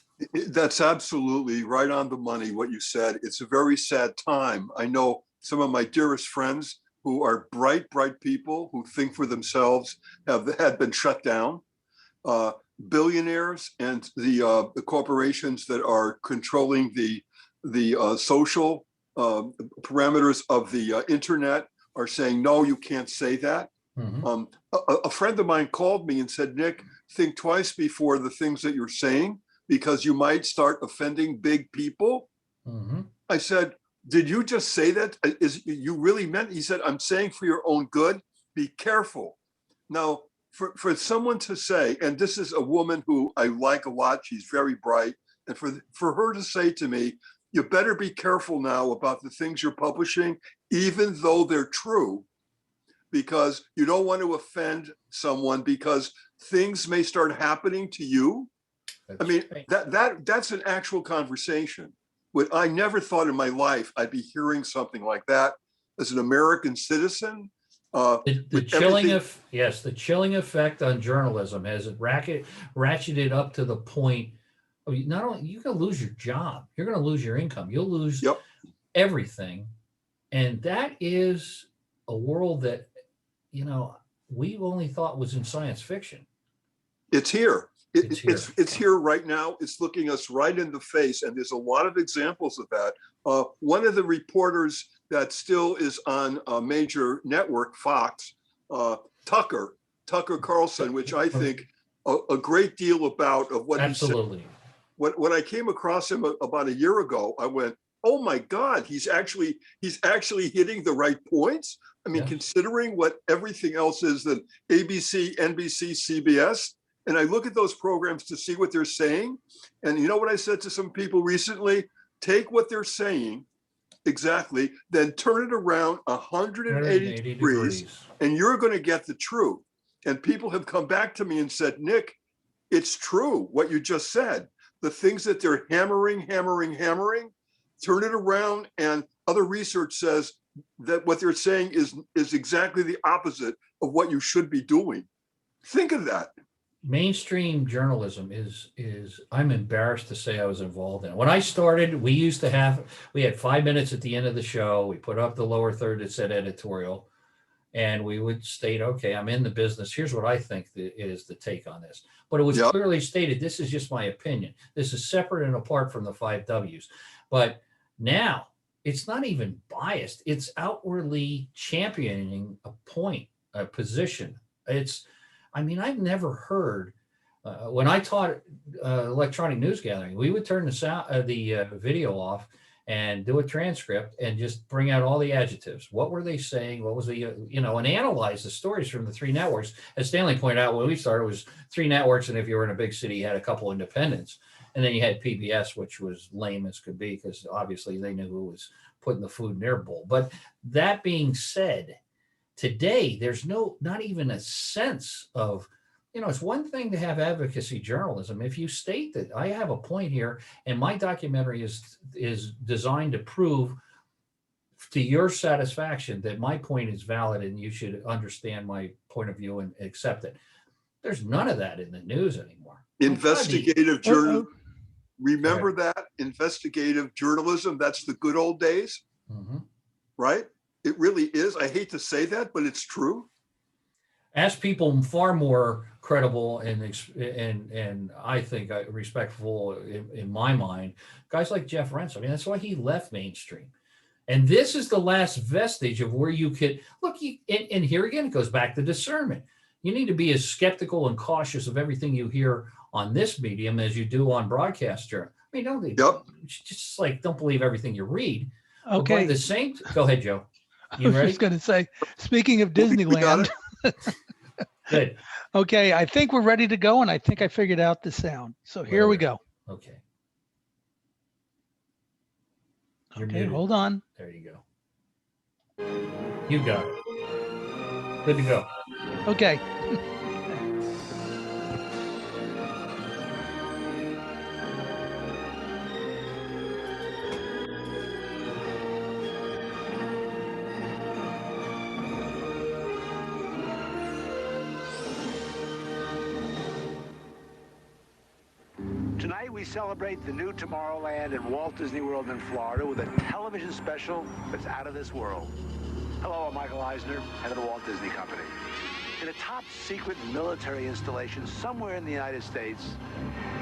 That's absolutely right on the money, what you said. It's a very sad time. I know some of my dearest friends who are bright people who think for themselves had been shut down. Billionaires and the corporations that are controlling the social parameters of the internet are saying, no, you can't say that. Mm-hmm. A friend of mine called me and said, Nick, think twice before the things that you're saying, because you might start offending big people. Mm-hmm. I said, did you just say that? Is you really meant? He said, I'm saying for your own good, be careful. Now, for someone to say, and this is a woman who I like a lot, she's very bright, and for her to say to me, you better be careful now about the things you're publishing, even though they're true, because you don't want to offend someone because things may start happening to you. I mean, that's an actual conversation. What I never thought in my life I'd be hearing something like that as an American citizen. The chilling effect on journalism has ratcheted up to the point of not only you're going to lose your job, you're going to lose your income, you'll lose everything, and that is a world that we only thought was in science fiction. It's here. It's here right now. It's looking us right in the face, and there's a lot of examples of that. One of the reporters that still is on a major network, Fox, Tucker Carlson, which I think a great deal about of what absolutely. He said. When I came across him about a year ago, I went, "Oh my God, he's actually hitting the right points." I mean, considering what everything else is that ABC, NBC, CBS. And I look at those programs to see what they're saying. And you know what I said to some people recently? Take what they're saying exactly, then turn it around 180 degrees, and you're going to get the truth. And people have come back to me and said, Nick, it's true what you just said. The things that they're hammering, turn it around. And other research says that what they're saying is exactly the opposite of what you should be doing. Think of that. Mainstream journalism is I'm embarrassed to say I was involved in it. When I started, we had 5 minutes at the end of the show. We put up the lower third that said editorial, and we would state, okay, I'm in the business. Here's what I think is the take on this. But it was clearly stated, this is just my opinion. This is separate and apart from the 5 Ws. But now it's not even biased. It's outwardly championing a point, a position. I've never heard, when I taught electronic news gathering, we would turn the video off and do a transcript and just bring out all the adjectives. What were they saying? What was and analyze the stories from the 3 networks. As Stanley pointed out, when we started, it was 3 networks. And if you were in a big city, you had a couple independents. And then you had PBS, which was lame as could be, because obviously they knew who was putting the food in their bowl. But that being said, Today, there's not even a sense of, it's one thing to have advocacy journalism. If you state that I have a point here and my documentary is designed to prove to your satisfaction that my point is valid and you should understand my point of view and accept it. There's none of that in the news anymore. Investigative journalism. Remember that? Investigative journalism. That's the good old days, right? It really is. I hate to say that, but it's true. Ask people far more credible and I think respectful in my mind, guys like Jeff Rense. I mean, that's why he left mainstream. And this is the last vestige of where you could look. And here again, it goes back to discernment. You need to be as skeptical and cautious of everything you hear on this medium as you do on broadcast. I mean, just like don't believe everything you read. Okay. The same. Go ahead, Joe. I was just going to say, speaking of Disneyland. Good. Okay, I think we're ready to go, and I think I figured out the sound. So here we go. Okay. Okay, hold on. There you go. You got it. Good to go. Okay. Tonight we celebrate the new Tomorrowland in Walt Disney World in Florida with a television special that's out of this world. Hello, I'm Michael Eisner, head of the Walt Disney Company. In a top secret military installation somewhere in the United States,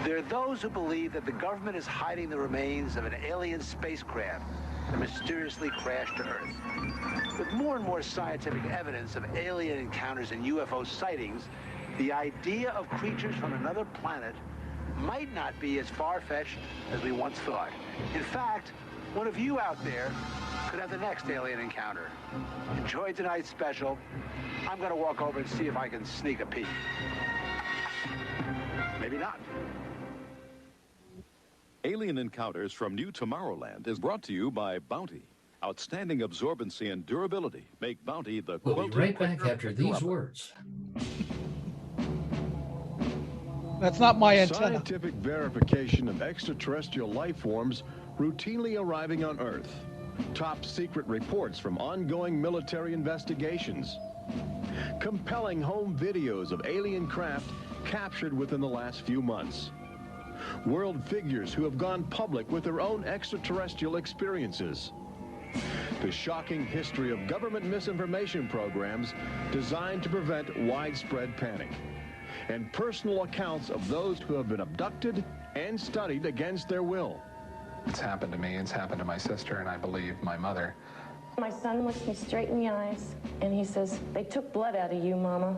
there are those who believe that the government is hiding the remains of an alien spacecraft that mysteriously crashed to Earth. With more and more scientific evidence of alien encounters and UFO sightings, the idea of creatures from another planet might not be as far-fetched as we once thought. In fact, one of you out there could have the next alien encounter. Enjoy tonight's special. I'm going to walk over and see if I can sneak a peek. Maybe not. Alien Encounters from New Tomorrowland is brought to you by Bounty. Outstanding absorbency and durability make Bounty the We'll be right back after these words. That's not my antenna. Scientific verification of extraterrestrial life forms routinely arriving on Earth. Top secret reports from ongoing military investigations. Compelling home videos of alien craft captured within the last few months. World figures who have gone public with their own extraterrestrial experiences. The shocking history of government misinformation programs designed to prevent widespread panic. And personal accounts of those who have been abducted and studied against their will. It's happened to me, it's happened to my sister, and I believe my mother. My son looks me straight in the eyes, and he says, "They took blood out of you, Mama."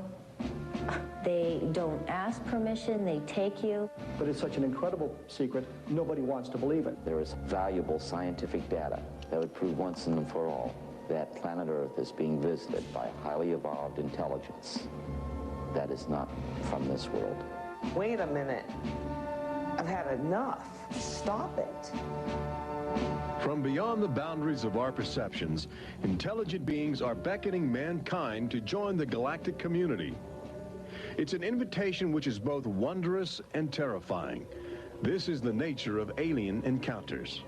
They don't ask permission, they take you. But it's such an incredible secret, nobody wants to believe it. There is valuable scientific data that would prove once and for all that planet Earth is being visited by a highly evolved intelligence that is not from this world. Wait a minute. I've had enough. Stop it. From beyond the boundaries of our perceptions, intelligent beings are beckoning mankind to join the galactic community. It's an invitation which is both wondrous and terrifying. This is the nature of alien encounters.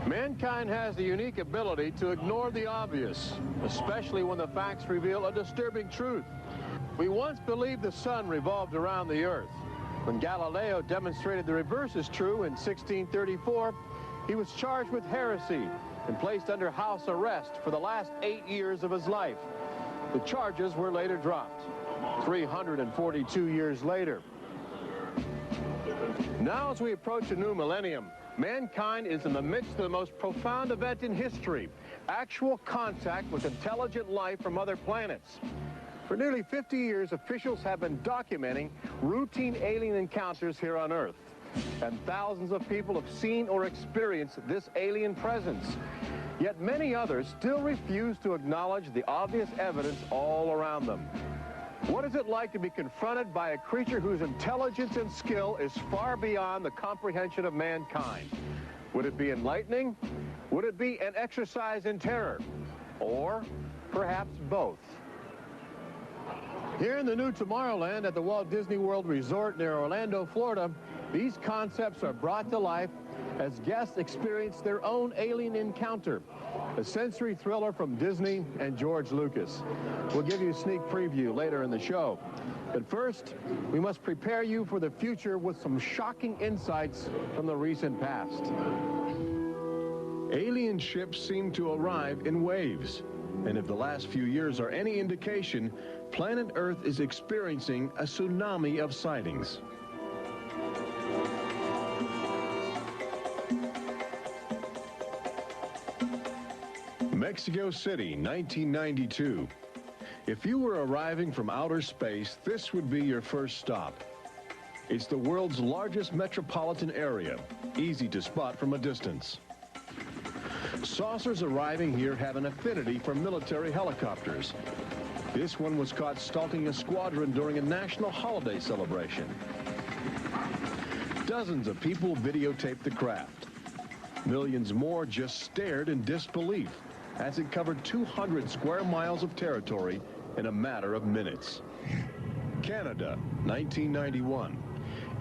Mankind has the unique ability to ignore the obvious, especially when the facts reveal a disturbing truth. We once believed the sun revolved around the earth. When Galileo demonstrated the reverse is true in 1634, he was charged with heresy and placed under house arrest for the last 8 years of his life. The charges were later dropped, 342 years later. Now, as we approach a new millennium, mankind is in the midst of the most profound event in history, actual contact with intelligent life from other planets. For nearly 50 years, officials have been documenting routine alien encounters here on Earth. And thousands of people have seen or experienced this alien presence. Yet many others still refuse to acknowledge the obvious evidence all around them. What is it like to be confronted by a creature whose intelligence and skill is far beyond the comprehension of mankind? Would it be enlightening? Would it be an exercise in terror? or perhaps both. Here in the new Tomorrowland at the Walt Disney World Resort near Orlando, Florida, these concepts are brought to life as guests experience their own alien encounter, a sensory thriller from Disney and George Lucas. We'll give you a sneak preview later in the show. But first, we must prepare you for the future with some shocking insights from the recent past. Alien ships seem to arrive in waves. And if the last few years are any indication, planet Earth is experiencing a tsunami of sightings. Mexico City, 1992. If you were arriving from outer space, this would be your first stop. It's the world's largest metropolitan area, easy to spot from a distance. Saucers arriving here have an affinity for military helicopters. This one was caught stalking a squadron during a national holiday celebration. Dozens of people videotaped the craft. Millions more just stared in disbelief as it covered 200 square miles of territory in a matter of minutes. Canada, 1991.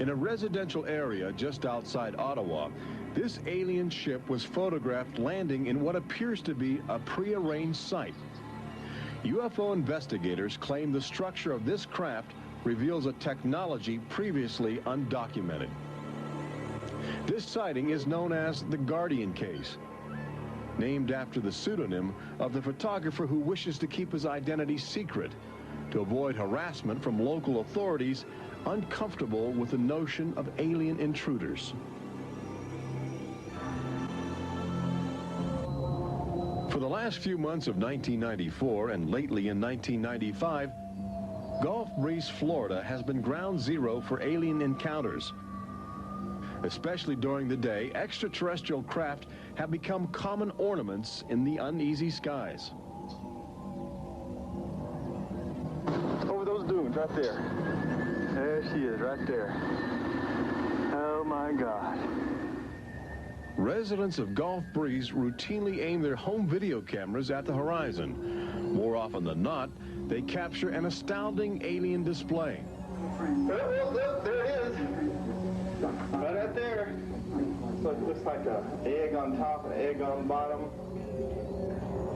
In a residential area just outside Ottawa, this alien ship was photographed landing in what appears to be a prearranged site. UFO investigators claim the structure of this craft reveals a technology previously undocumented. This sighting is known as the Guardian case, named after the pseudonym of the photographer who wishes to keep his identity secret to avoid harassment from local authorities uncomfortable with the notion of alien intruders. For the last few months of 1994 and lately in 1995, Gulf Breeze, Florida has been ground zero for alien encounters. Especially during the day, extraterrestrial craft have become common ornaments in the uneasy skies. Over those dunes right there. There she is right there. Oh my God. Residents of Gulf Breeze routinely aim their home video cameras at the horizon. More often than not, they capture an astounding alien display. Look, there it is. Right out there. Looks like an egg on top and an egg on bottom.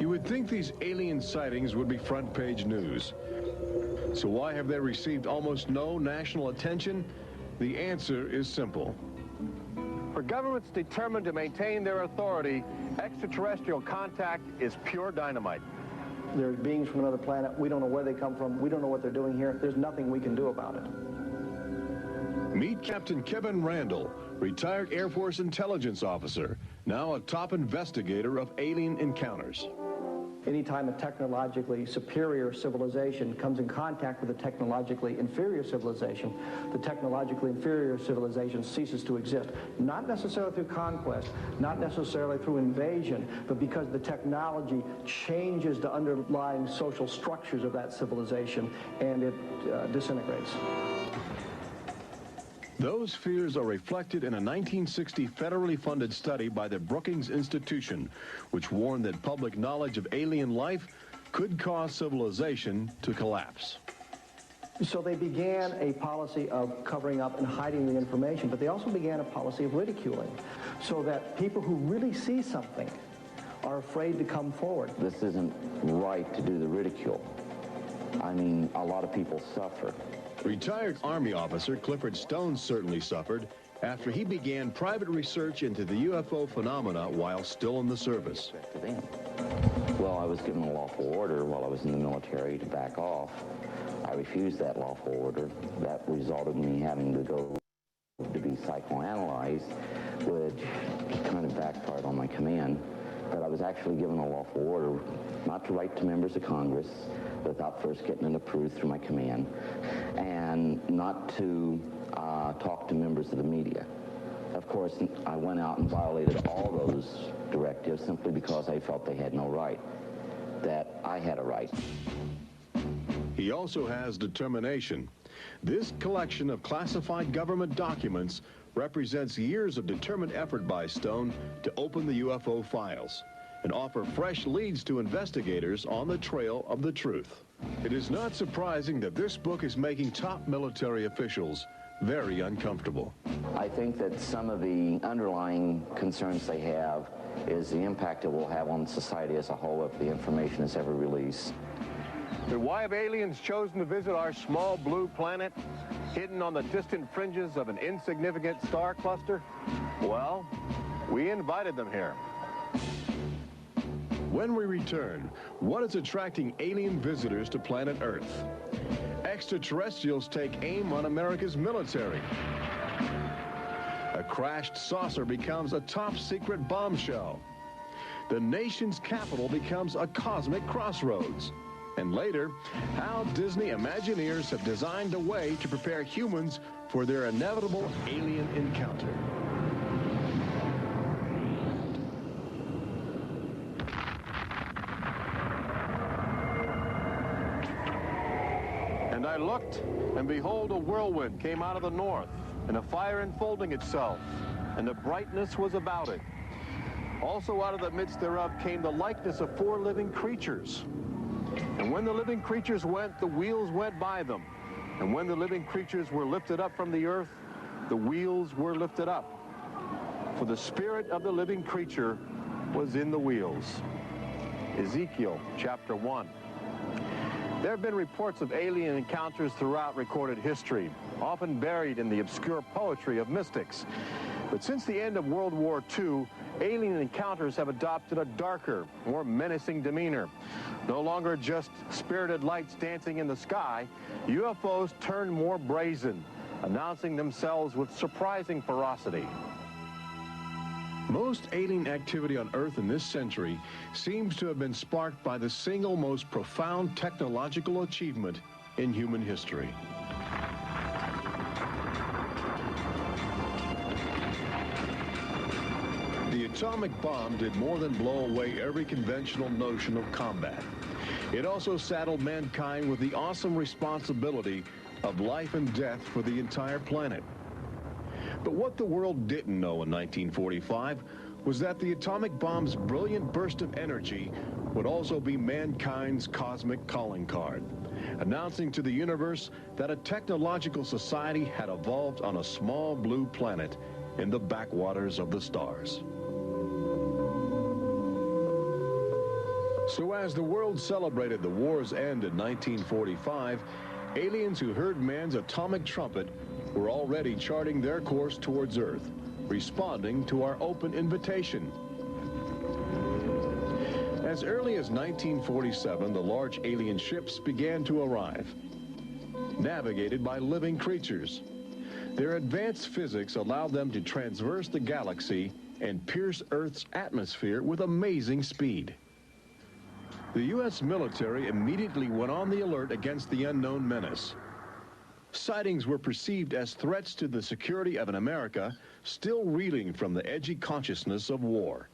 You would think these alien sightings would be front page news. So why have they received almost no national attention? The answer is simple. For governments determined to maintain their authority, extraterrestrial contact is pure dynamite. There's beings from another planet. We don't know where they come from. We don't know what they're doing here. There's nothing we can do about it. Meet Captain Kevin Randall, retired Air Force intelligence officer, now a top investigator of alien encounters. Anytime a technologically superior civilization comes in contact with a technologically inferior civilization, the technologically inferior civilization ceases to exist. Not necessarily through conquest, not necessarily through invasion, but because the technology changes the underlying social structures of that civilization and it disintegrates. Those fears are reflected in a 1960 federally funded study by the Brookings Institution, which warned that public knowledge of alien life could cause civilization to collapse. So they began a policy of covering up and hiding the information, but they also began a policy of ridiculing, so that people who really see something are afraid to come forward. This isn't right to do the ridicule. I mean, a lot of people suffer. Retired Army officer Clifford Stone certainly suffered after he began private research into the UFO phenomena while still in the service. Well, I was given a lawful order while I was in the military to back off. I refused that lawful order. That resulted in me having to go to be psychoanalyzed, which kind of backfired on my command. But I was actually given a lawful order not to write to members of Congress without first getting it approved through my command, and not to talk to members of the media. Of course, I went out and violated all those directives simply because I felt they had no right, that I had a right. He also has determination. This collection of classified government documents represents years of determined effort by Stone to open the UFO files. and offer fresh leads to investigators on the trail of the truth. It is not surprising that this book is making top military officials very uncomfortable. I think that some of the underlying concerns they have is the impact it will have on society as a whole if the information is ever released. But why have aliens chosen to visit our small blue planet, hidden on the distant fringes of an insignificant star cluster? Well, we invited them here. When we return, what is attracting alien visitors to planet Earth? Extraterrestrials take aim on America's military. A crashed saucer becomes a top-secret bombshell. The nation's capital becomes a cosmic crossroads. And later, how Disney Imagineers have designed a way to prepare humans for their inevitable alien encounter. And I looked, and behold, a whirlwind came out of the north, and a fire enfolding itself, and the brightness was about it. Also out of the midst thereof came the likeness of 4 living creatures. And when the living creatures went, the wheels went by them. And when the living creatures were lifted up from the earth, the wheels were lifted up. For the spirit of the living creature was in the wheels. Ezekiel chapter 1. There have been reports of alien encounters throughout recorded history, often buried in the obscure poetry of mystics. But since the end of World War II, alien encounters have adopted a darker, more menacing demeanor. No longer just spirited lights dancing in the sky, UFOs turn more brazen, announcing themselves with surprising ferocity. Most alien activity on Earth in this century seems to have been sparked by the single most profound technological achievement in human history. The atomic bomb did more than blow away every conventional notion of combat. It also saddled mankind with the awesome responsibility of life and death for the entire planet. But what the world didn't know in 1945 was that the atomic bomb's brilliant burst of energy would also be mankind's cosmic calling card, announcing to the universe that a technological society had evolved on a small blue planet in the backwaters of the stars. So as the world celebrated the war's end in 1945, aliens who heard man's atomic trumpet were already charting their course towards Earth, responding to our open invitation. As early as 1947, the large alien ships began to arrive, navigated by living creatures. Their advanced physics allowed them to traverse the galaxy and pierce Earth's atmosphere with amazing speed. The U.S. military immediately went on the alert against the unknown menace. Sightings were perceived as threats to the security of an America still reeling from the edgy consciousness of war.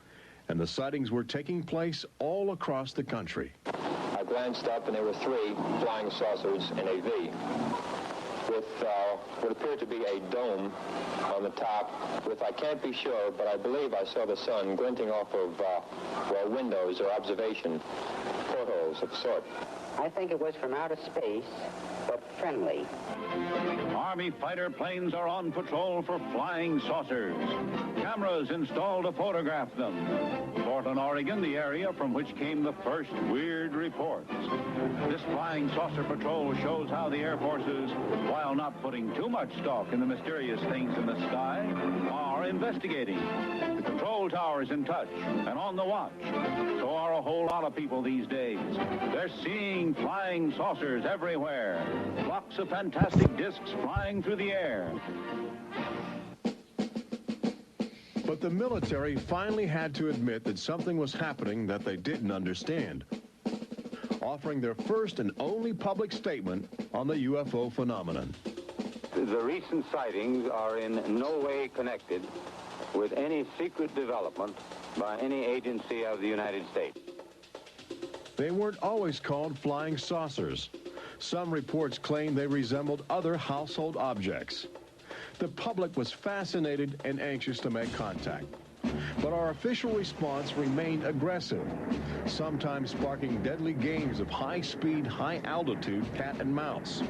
And the sightings were taking place all across the country. I glanced up and there were 3 flying saucers in a V with what appeared to be a dome on the top with, I can't be sure, but I believe I saw the sun glinting off of windows or observation portholes of sort. I think it was from outer space, but friendly. Army fighter planes are on patrol for flying saucers. Cameras installed to photograph them. Portland, Oregon, the area from which came the first weird reports. This flying saucer patrol shows how the Air Forces, while not putting too much stock in the mysterious things in the sky, are investigating. The control tower is in touch and on the watch. So are a whole lot of people these days. They're seeing flying saucers everywhere. Blocks of fantastic discs flying through the air. But the military finally had to admit that something was happening that they didn't understand, offering their first and only public statement on the UFO phenomenon. The recent sightings are in no way connected with any secret development by any agency of the United States. They weren't always called flying saucers. Some reports claim they resembled other household objects. The public was fascinated and anxious to make contact. But our official response remained aggressive, sometimes sparking deadly games of high-speed, high-altitude cat and mouse.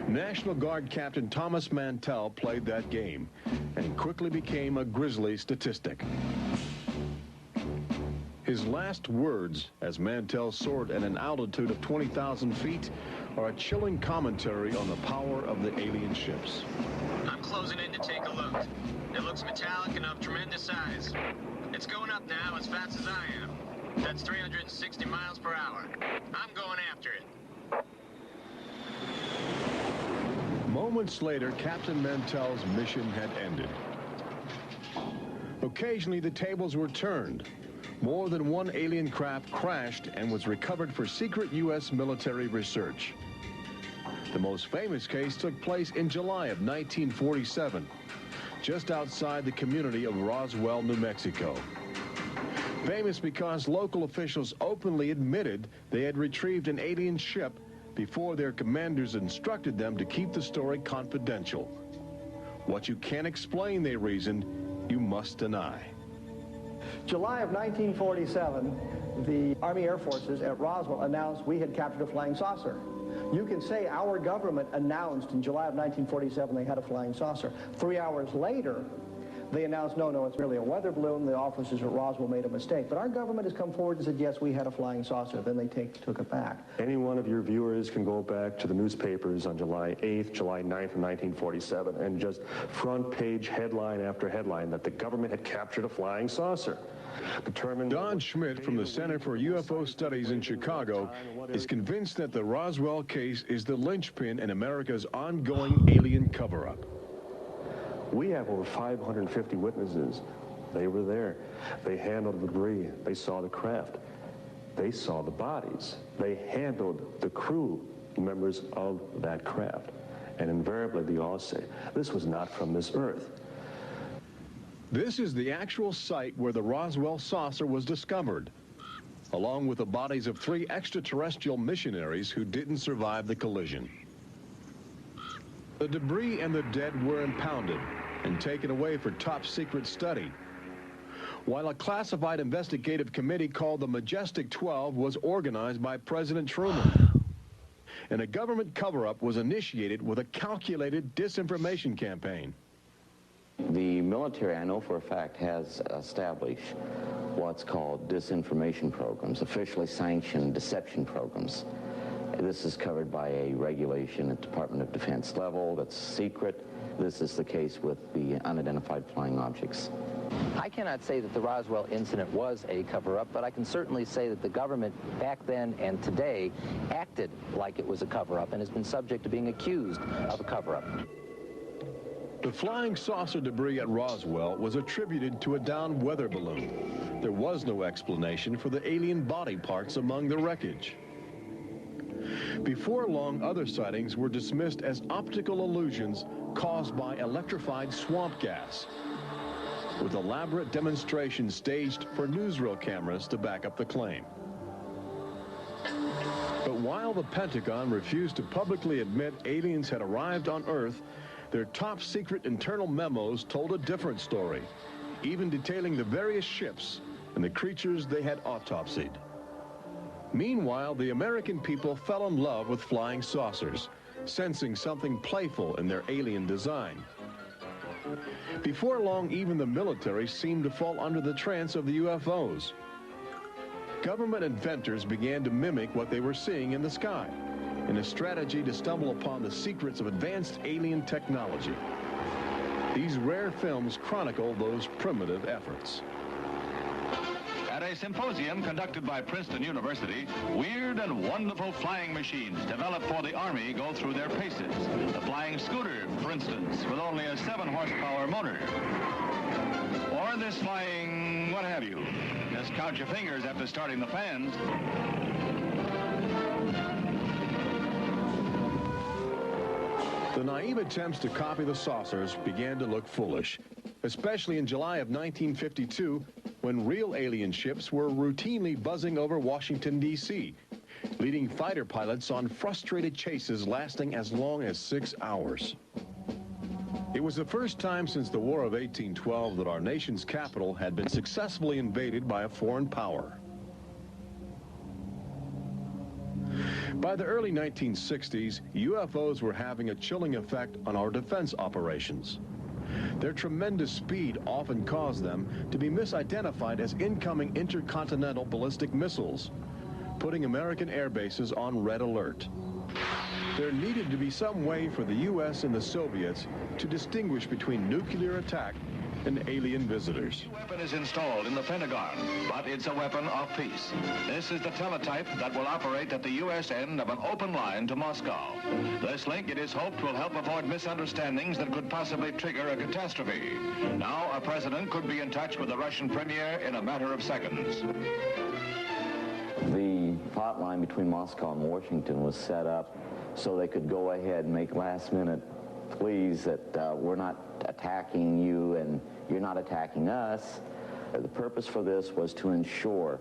National Guard Captain Thomas Mantell played that game and quickly became a grisly statistic. His last words, as Mantell soared at an altitude of 20,000 feet, are a chilling commentary on the power of the alien ships. I'm closing in to take a look. It looks metallic and of tremendous size. It's going up now as fast as I am. That's 360 miles per hour. I'm going after it. Moments later, Captain Mantell's mission had ended. Occasionally, the tables were turned. More than one alien craft crashed and was recovered for secret U.S. military research. The most famous case took place in July of 1947, just outside the community of Roswell, New Mexico. Famous because local officials openly admitted they had retrieved an alien ship before their commanders instructed them to keep the story confidential. What you can't explain, they reasoned, you must deny. July of 1947, the Army Air Forces at Roswell announced we had captured a flying saucer. You can say our government announced in July of 1947 they had a flying saucer. 3 hours later, they announced, no, it's merely a weather balloon. The officers at Roswell made a mistake. But our government has come forward and said, yes, we had a flying saucer. Then they took it back. Any one of your viewers can go back to the newspapers on July 8th, July 9th of 1947, and just front page headline after headline that the government had captured a flying saucer. Don Schmidt from the Center for UFO Studies in Chicago is convinced that the Roswell case is the linchpin in America's ongoing alien cover-up. We have over 550 witnesses. They were there. They handled the debris. They saw the craft. They saw the bodies. They handled the crew members of that craft. And invariably, they all say, this was not from this earth. This is the actual site where the Roswell saucer was discovered, along with the bodies of 3 extraterrestrial missionaries who didn't survive the collision. The debris and the dead were impounded and taken away for top-secret study, while a classified investigative committee called the Majestic 12 was organized by President Truman. And a government cover-up was initiated with a calculated disinformation campaign. The military, I know for a fact, has established what's called disinformation programs, officially sanctioned deception programs. This is covered by a regulation at Department of Defense level that's secret. This is the case with the unidentified flying objects. I cannot say that the Roswell incident was a cover-up, but I can certainly say that the government back then and today acted like it was a cover-up and has been subject to being accused of a cover-up. The flying saucer debris at Roswell was attributed to a downed weather balloon. There was no explanation for the alien body parts among the wreckage. Before long, other sightings were dismissed as optical illusions caused by electrified swamp gas, with elaborate demonstrations staged for newsreel cameras to back up the claim. But while the Pentagon refused to publicly admit aliens had arrived on Earth, their top-secret internal memos told a different story, even detailing the various ships and the creatures they had autopsied. Meanwhile, the American people fell in love with flying saucers, sensing something playful in their alien design. Before long, even the military seemed to fall under the trance of the UFOs. Government inventors began to mimic what they were seeing in the sky, in a strategy to stumble upon the secrets of advanced alien technology. These rare films chronicle those primitive efforts. At a symposium conducted by Princeton University, weird and wonderful flying machines developed for the Army go through their paces. The flying scooter, for instance, with only a 7-horsepower motor. Or this flying what have you. Just count your fingers after starting the fans. The naive attempts to copy the saucers began to look foolish, especially in July of 1952, when real alien ships were routinely buzzing over Washington, D.C., leading fighter pilots on frustrated chases lasting as long as 6 hours. It was the first time since the War of 1812 that our nation's capital had been successfully invaded by a foreign power. By the early 1960s, UFOs were having a chilling effect on our defense operations. Their tremendous speed often caused them to be misidentified as incoming intercontinental ballistic missiles, putting American air bases on red alert. There needed to be some way for the U.S. and the Soviets to distinguish between nuclear attack and alien visitors. A weapon is installed in the Pentagon, but it's a weapon of peace. This is the teletype that will operate at the U.S. end of an open line to Moscow. This link, it is hoped, will help avoid misunderstandings that could possibly trigger a catastrophe. Now, a president could be in touch with the Russian premier in a matter of seconds. The hotline between Moscow and Washington was set up so they could go ahead and make last-minute pleas that we're not attacking you and you're not attacking us. The purpose for this was to ensure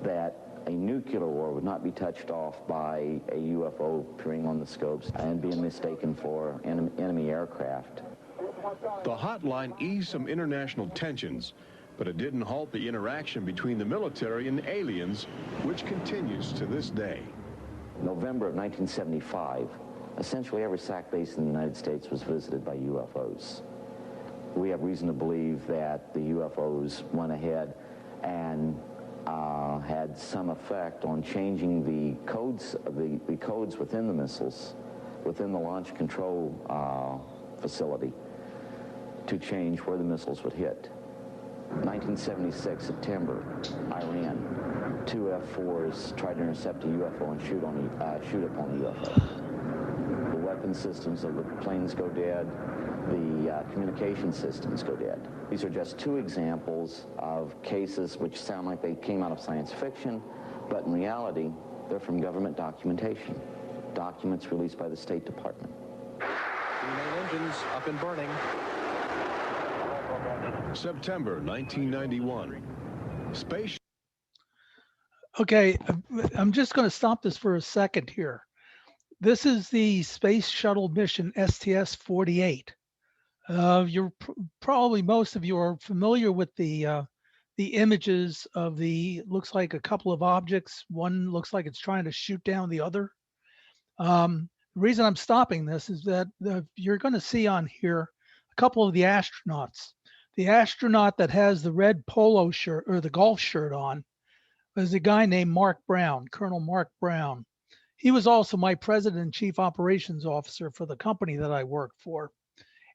that a nuclear war would not be touched off by a UFO appearing on the scopes and being mistaken for enemy aircraft. The hotline eased some international tensions, but it didn't halt the interaction between the military and aliens, which continues to this day. November of 1975, essentially every SAC base in the United States was visited by UFOs. We have reason to believe that the UFOs went ahead and had some effect on changing the codes within the missiles, within the launch control facility, to change where the missiles would hit. 1976, September, Iran. 2 F-4s tried to intercept a UFO and shoot upon the UFO. The weapon systems of the planes go dead. The communication systems go dead. These are just 2 examples of cases which sound like they came out of science fiction, but in reality, they're from government documentation. Documents released by the State Department. The main engines up and burning. September 1991. Space. Okay, I'm just going to stop this for a second here. This is the Space Shuttle mission STS-48. Probably most of you are familiar with the images of looks like a couple of objects. One looks like it's trying to shoot down the other. The reason I'm stopping this is that you're going to see on here a couple of the astronauts. The astronaut that has the red polo shirt or the golf shirt on is a guy named Mark Brown, Colonel Mark Brown. He was also my president and chief operations officer for the company that I worked for.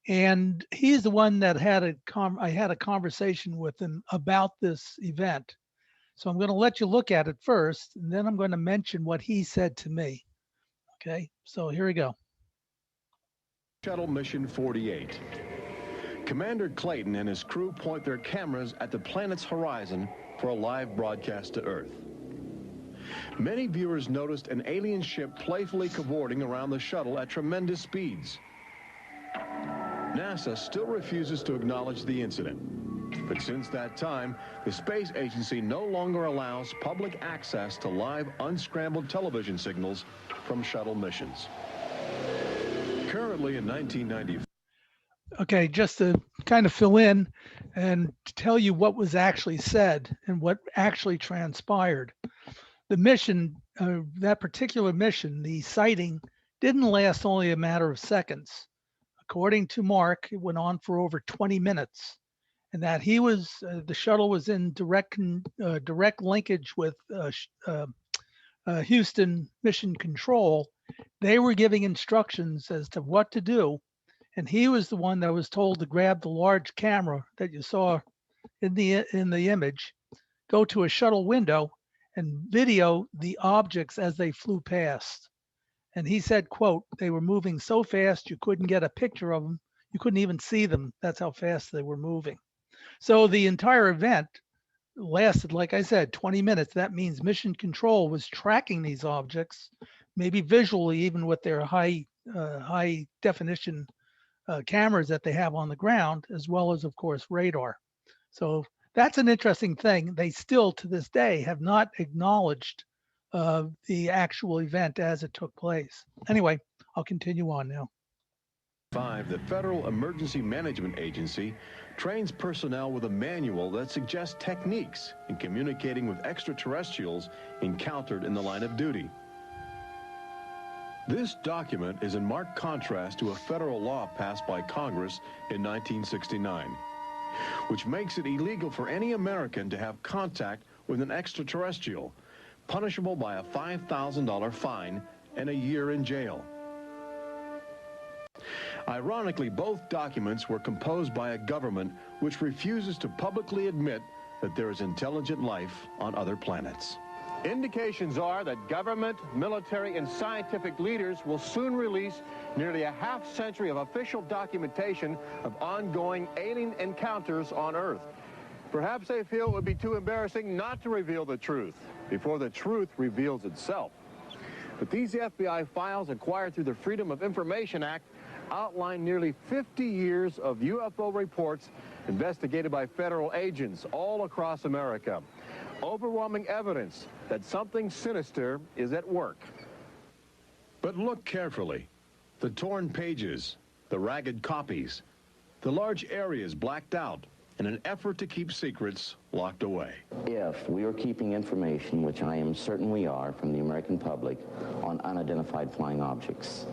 And he's the one that I had a conversation with him about this event. So I'm going to let you look at it first, and then I'm going to mention what he said to me. Okay, so here we go. Shuttle Mission 48. Commander Clayton and his crew point their cameras at the planet's horizon for a live broadcast to Earth. Many viewers noticed an alien ship playfully cavorting around the shuttle at tremendous speeds. NASA still refuses to acknowledge the incident. But since that time, the space agency no longer allows public access to live unscrambled television signals from shuttle missions. Currently in 1994. Okay, just to kind of fill in and tell you what was actually said and what actually transpired. The mission, that particular mission, the sighting didn't last only a matter of seconds. According to Mark, it went on for over 20 minutes, and that the shuttle was in direct linkage with Houston Mission Control. They were giving instructions as to what to do, and he was the one that was told to grab the large camera that you saw in the image, go to a shuttle window, and video the objects as they flew past. And he said, quote, they were moving so fast you couldn't get a picture of them. You couldn't even see them. That's how fast they were moving. So the entire event lasted, like I said, 20 minutes. That means Mission Control was tracking these objects, maybe visually, even with their high definition cameras that they have on the ground, as well as, of course, radar. So that's an interesting thing. They still, to this day, have not acknowledged the actual event as it took place. Anyway, I'll continue on now. 1995, the Federal Emergency Management Agency trains personnel with a manual that suggests techniques in communicating with extraterrestrials encountered in the line of duty. This document is in marked contrast to a federal law passed by Congress in 1969, which makes it illegal for any American to have contact with an extraterrestrial, punishable by a $5,000 fine and a year in jail. Ironically, both documents were composed by a government which refuses to publicly admit that there is intelligent life on other planets. Indications are that government, military, and scientific leaders will soon release nearly a half-century of official documentation of ongoing alien encounters on Earth. Perhaps they feel it would be too embarrassing not to reveal the truth before the truth reveals itself. But these FBI files acquired through the Freedom of Information Act outline nearly 50 years of UFO reports investigated by federal agents all across America. Overwhelming evidence that something sinister is at work. But look carefully. The torn pages, the ragged copies, the large areas blacked out in an effort to keep secrets locked away. If we are keeping information, which I am certain we are, from the American public on unidentified flying objects,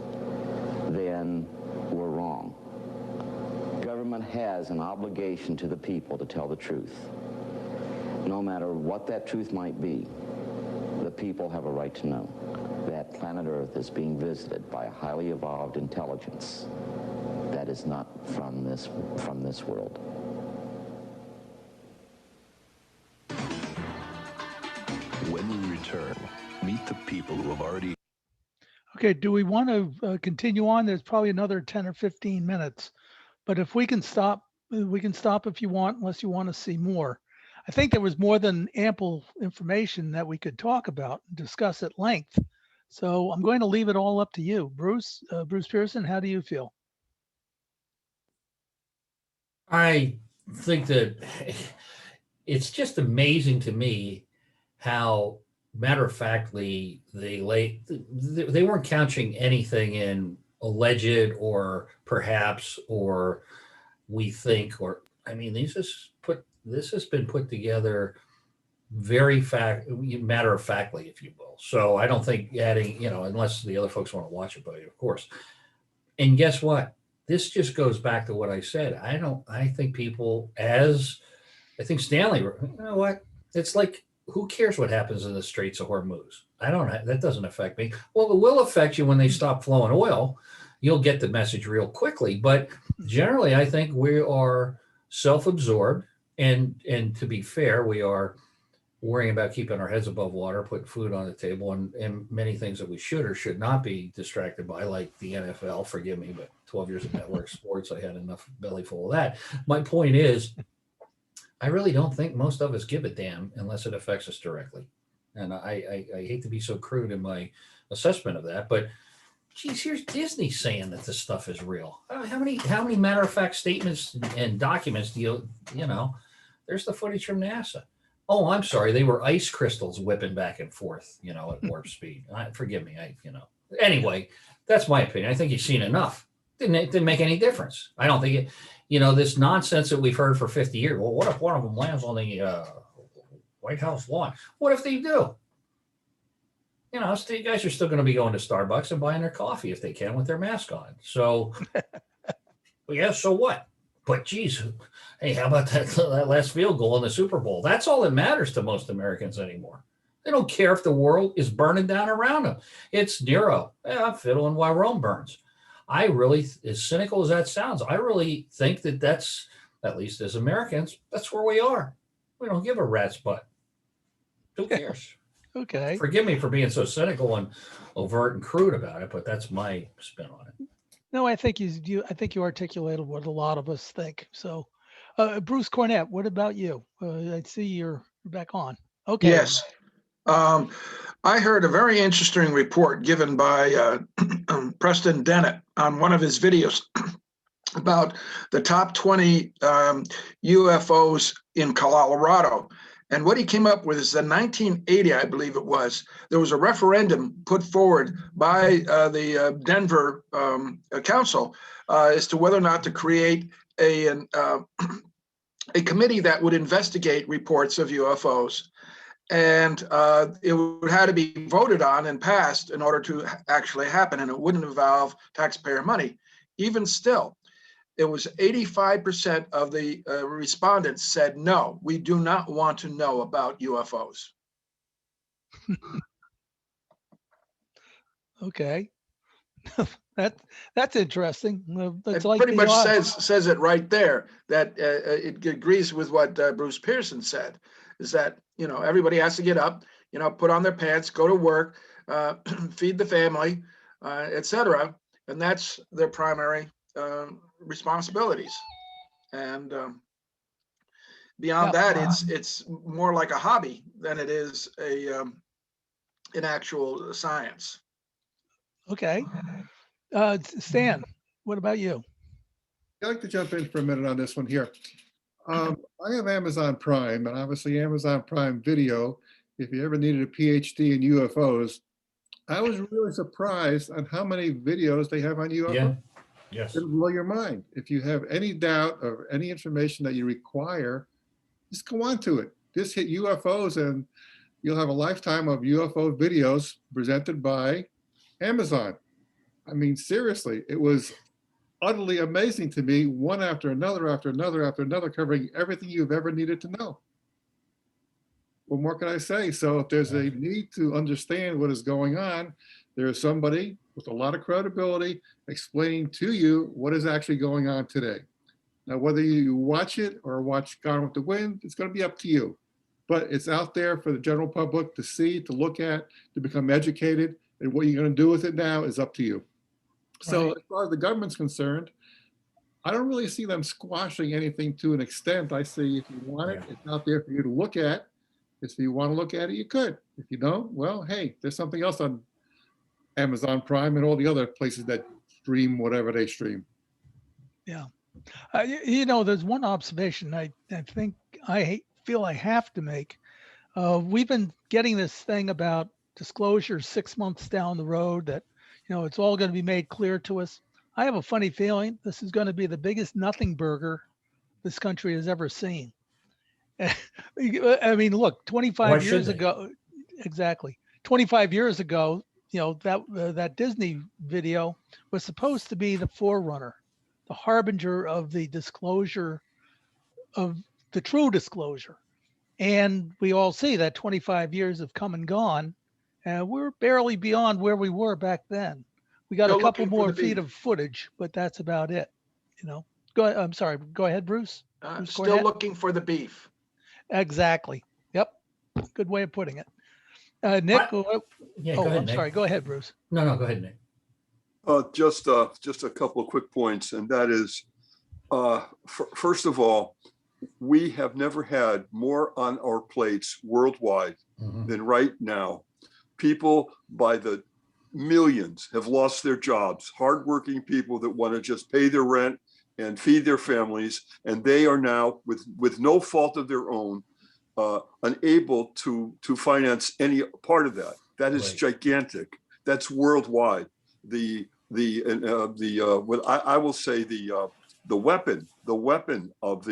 then we're wrong. Government has an obligation to the people to tell the truth. No matter what that truth might be, the people have a right to know that planet Earth is being visited by a highly evolved intelligence that is not from this world. When we return, meet the people who have already... Okay, do we want to continue on? There's probably another 10 or 15 minutes, but if we can stop if you want, unless you want to see more. I think there was more than ample information that we could talk about and discuss at length. So I'm going to leave it all up to you. Bruce Pearson, how do you feel? I think that it's just amazing to me how matter-of-factly they weren't couching anything in alleged or perhaps or we think, or I mean, this has been put together very matter-of-factly, if you will. So I don't think adding, unless the other folks want to watch it, but of course. And guess what? This just goes back to what I said. I think people, as I think Stanley, you know what? It's like, who cares what happens in the Straits of Hormuz? That doesn't affect me. Well, it will affect you when they stop flowing oil. You'll get the message real quickly. But generally, I think we are self-absorbed. And to be fair, we are worrying about keeping our heads above water, putting food on the table, and many things that we should or should not be distracted by, like the NFL. Forgive me, but 12 years of network sports, I had enough belly full of that. My point is, I really don't think most of us give a damn unless it affects us directly. And I hate to be so crude in my assessment of that, but geez, here's Disney saying that this stuff is real. How many matter-of-fact statements and documents do you know? There's the footage from NASA. Oh, I'm sorry. They were ice crystals whipping back and forth, at warp speed. Forgive me. Anyway, that's my opinion. I think you've seen enough. Didn't make any difference. I don't think it, this nonsense that we've heard for 50 years. Well, what if one of them lands on the White House lawn? What if they do? You guys are still going to be going to Starbucks and buying their coffee if they can with their mask on. So, yeah, so what? But geez, hey, how about that last field goal in the Super Bowl? That's all that matters to most Americans anymore. They don't care if the world is burning down around them. It's Nero. I'm fiddling while Rome burns. I really, as cynical as that sounds, I really think that that's, at least as Americans, that's where we are. We don't give a rat's butt. Who cares? Okay. Forgive me for being so cynical and overt and crude about it, but that's my spin on it. No, I think you articulated what a lot of us think. So, Bruce Cornett, what about you? I see you're back on. Okay. Yes. I heard a very interesting report given by Preston Dennett on one of his videos about the top 20 UFOs in Colorado. And what he came up with is in 1980, I believe it was, there was a referendum put forward by the Denver Council as to whether or not to create a committee that would investigate reports of UFOs. And it would have to be voted on and passed in order to actually happen, and it wouldn't involve taxpayer money. Even still, it was 85% of the respondents said, no, we do not want to know about UFOs. Okay. That's interesting. It's It like pretty the much says it right there, that it agrees with what Bruce Pearson said, is that, you know, everybody has to get up, you know, put on their pants, go to work, feed the family, etc. And that's their primary responsibilities. And beyond that, it's more like a hobby than it is an actual science. Okay. Stan, what about you? I'd like to jump in for a minute on this one here. I have Amazon Prime, and obviously Amazon Prime Video. If you ever needed a PhD in UFOs, I was really surprised on how many videos they have on UFOs. Yeah. Yes. It'll blow your mind. If you have any doubt or any information that you require, just go on to it. Just hit UFOs and you'll have a lifetime of UFO videos presented by Amazon. I mean, seriously, it was utterly amazing to me, one after another, after another, after another, covering everything you've ever needed to know. What more can I say? So if there's a need to understand what is going on, there is somebody with a lot of credibility explaining to you what is actually going on today. Now, whether you watch it or watch Gone with the Wind, it's going to be up to you. But it's out there for the general public to see, to look at, to become educated. And what you're going to do with it now is up to you. So as far as the government's concerned, I don't really see them squashing anything to an extent. I see if you want it, it's out there for you to look at. If you want to look at it, you could. If you don't, well, hey, there's something else on Amazon Prime and all the other places that stream whatever they stream. Yeah. You know, there's one observation I think I feel I have to make. We've been getting this thing about disclosure 6 months down the road that, you know, it's all going to be made clear to us. I have a funny feeling this is going to be the biggest nothing burger this country has ever seen. I mean, look, 25 years ago, exactly. 25 years ago, you know, that Disney video was supposed to be the forerunner, the harbinger of the disclosure of the true disclosure. And we all see that 25 years have come and gone, and we're barely beyond where we were back then. We got a couple more feet of footage, but that's about it. You know, go ahead. I'm sorry. Go ahead, Bruce. Still looking for the beef. Exactly. Yep. Good way of putting it. Nick. Yeah, go ahead, I'm Nick. sorry. Go ahead, Bruce. No, go ahead, Nick. Just a couple of quick points, and that is, first of all, we have never had more on our plates worldwide than right now. People by the millions have lost their jobs, hardworking people that want to just pay their rent and feed their families, and they are now, with no fault of their own, unable to finance any part of that. That is gigantic. That's worldwide. What I will say, the weapon of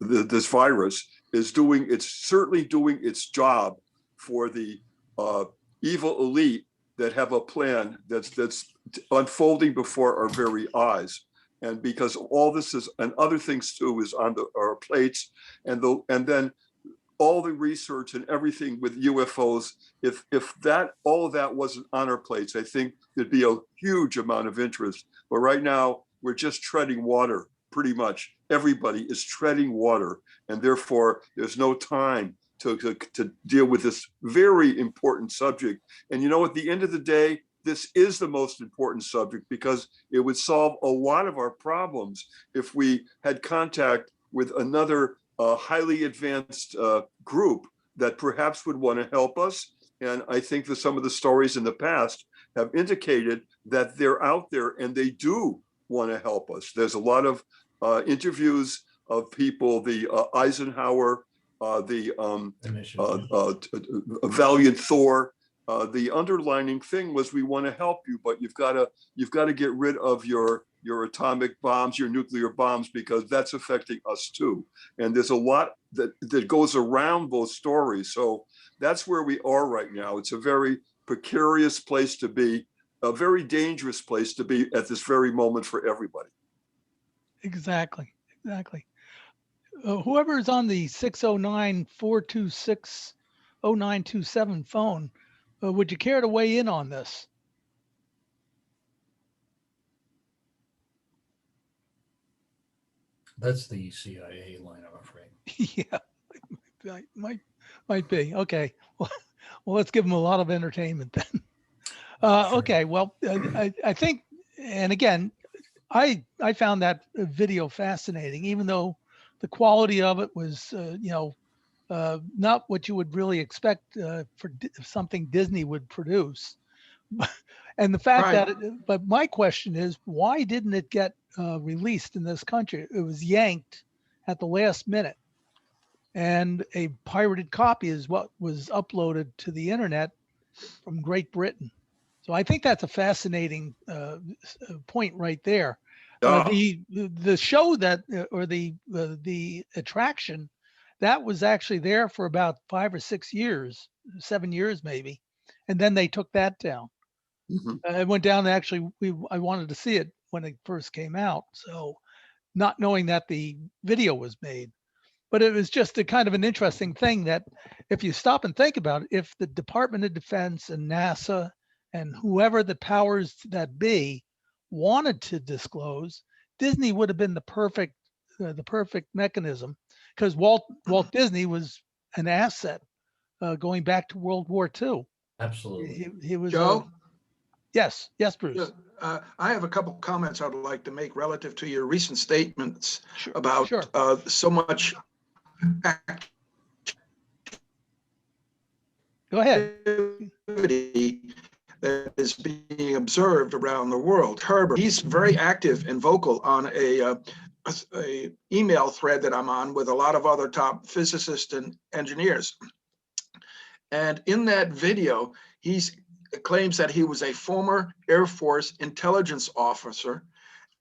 this virus is certainly doing its job for the evil elite that have a plan that's unfolding before our very eyes. And because all this is, and other things too, is on our plates, and then all the research and everything with UFOs, if all of that wasn't on our plates, I think there'd be a huge amount of interest. But right now, we're just treading water, pretty much. Everybody is treading water, and therefore there's no time to deal with this very important subject. And you know, at the end of the day, this is the most important subject because it would solve a lot of our problems if we had contact with another highly advanced group that perhaps would want to help us. And I think that some of the stories in the past have indicated that they're out there and they do want to help us. There's a lot of interviews of people, the Eisenhower Valiant Thor. The underlining thing was we want to help you, but you've got to get rid of your atomic bombs, your nuclear bombs, because that's affecting us too. And there's a lot that goes around those stories. So that's where we are right now. It's a very precarious place to be, a very dangerous place to be at this very moment for everybody. Exactly. Whoever is on the 609-426-0927 phone, would you care to weigh in on this? That's the CIA line, I'm afraid. Yeah, might be. Okay. Well, let's give them a lot of entertainment then. Sure. Okay. Well, I think, and again, I found that video fascinating, even though the quality of it was, not what you would really expect for something Disney would produce. And the fact Right. that, but my question is, why didn't it get released in this country? It was yanked at the last minute, and a pirated copy is what was uploaded to the internet from Great Britain. So I think that's a fascinating point right there. The show that or the attraction that was actually there for about 5 or 6 years, 7 years maybe, and then they took that down. I went down and actually I wanted to see it when it first came out, so not knowing that the video was made. But it was just a kind of an interesting thing that if you stop and think about it, if the Department of Defense and NASA and whoever the powers that be wanted to disclose, Disney would have been the perfect mechanism, because Walt Disney was an asset going back to World War II. Absolutely. He was Joe? Yes, Bruce. I have a couple comments I'd like to make relative to your recent statements about Sure. so much Go ahead. activity that is being observed around the world. Herbert, he's very active and vocal on a email thread that I'm on with a lot of other top physicists and engineers. And in that video, he claims that he was a former Air Force intelligence officer.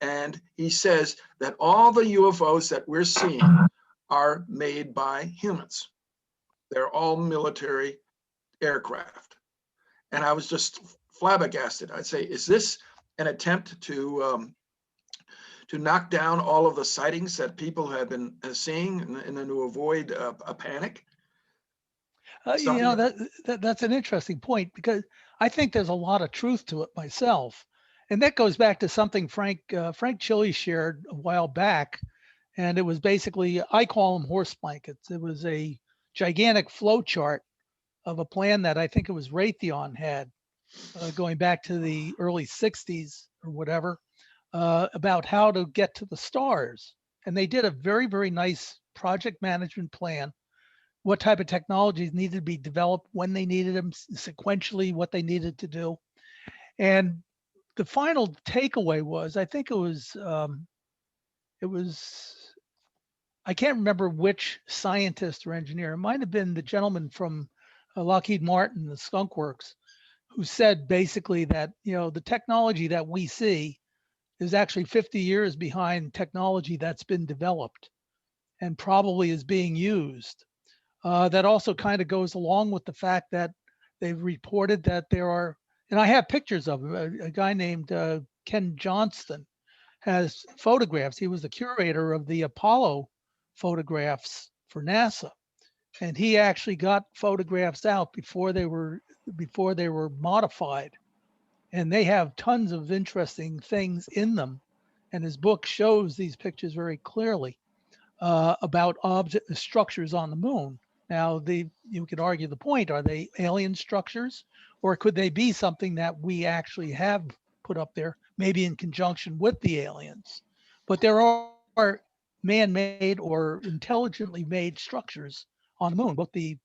And he says that all the UFOs that we're seeing are made by humans. They're all military aircraft. And I was just flabbergasted. I'd say, is this an attempt to knock down all of the sightings that people have been seeing and then to avoid a panic? That's an interesting point, because I think there's a lot of truth to it myself. And that goes back to something Frank Chili shared a while back. And it was basically, I call them horse blankets. It was a gigantic flow chart of a plan that I think it was Raytheon had going back to the early 60s or whatever, about how to get to the stars. And they did a very, very nice project management plan, what type of technologies needed to be developed, when they needed them, sequentially, what they needed to do. And the final takeaway was, I think it was, I can't remember which scientist or engineer, it might have been the gentleman from Lockheed Martin, the Skunk Works, who said basically that, the technology that we see is actually 50 years behind technology that's been developed and probably is being used. That also kind of goes along with the fact that they've reported that there are, and I have pictures of him, a guy named Ken Johnston has photographs. He was the curator of the Apollo photographs for NASA. And he actually got photographs out before they were modified. And they have tons of interesting things in them. And his book shows these pictures very clearly about structures on the moon. Now, you could argue the point, are they alien structures, or could they be something that we actually have put up there, maybe in conjunction with the aliens? But there are man-made or intelligently made structures on the moon, both the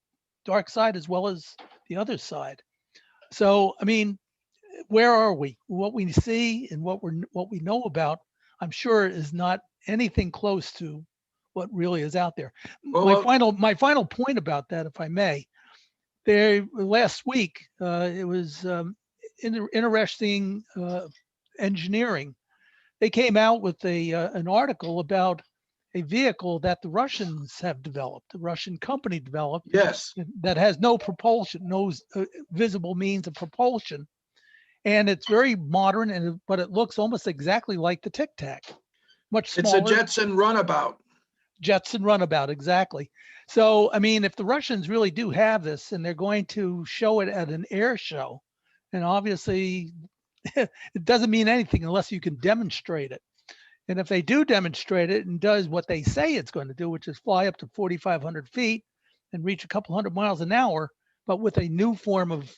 dark side as well as the other side. So, I mean, where are we? What we see and what we know about, I'm sure, is not anything close to what really is out there. Well, My final point about that, if I may, there last week, it was interesting engineering. They came out with an article about a vehicle that the Russians have developed, the Russian company developed. Yes. That has no propulsion, no visible means of propulsion. And it's very modern, but it looks almost exactly like the Tic Tac, much smaller. It's a Jetson runabout. Jetson runabout, exactly. So, I mean, if the Russians really do have this and they're going to show it at an air show, and obviously it doesn't mean anything unless you can demonstrate it. And if they do demonstrate it and does what they say it's going to do, which is fly up to 4,500 feet and reach a couple hundred miles an hour, but with a new form of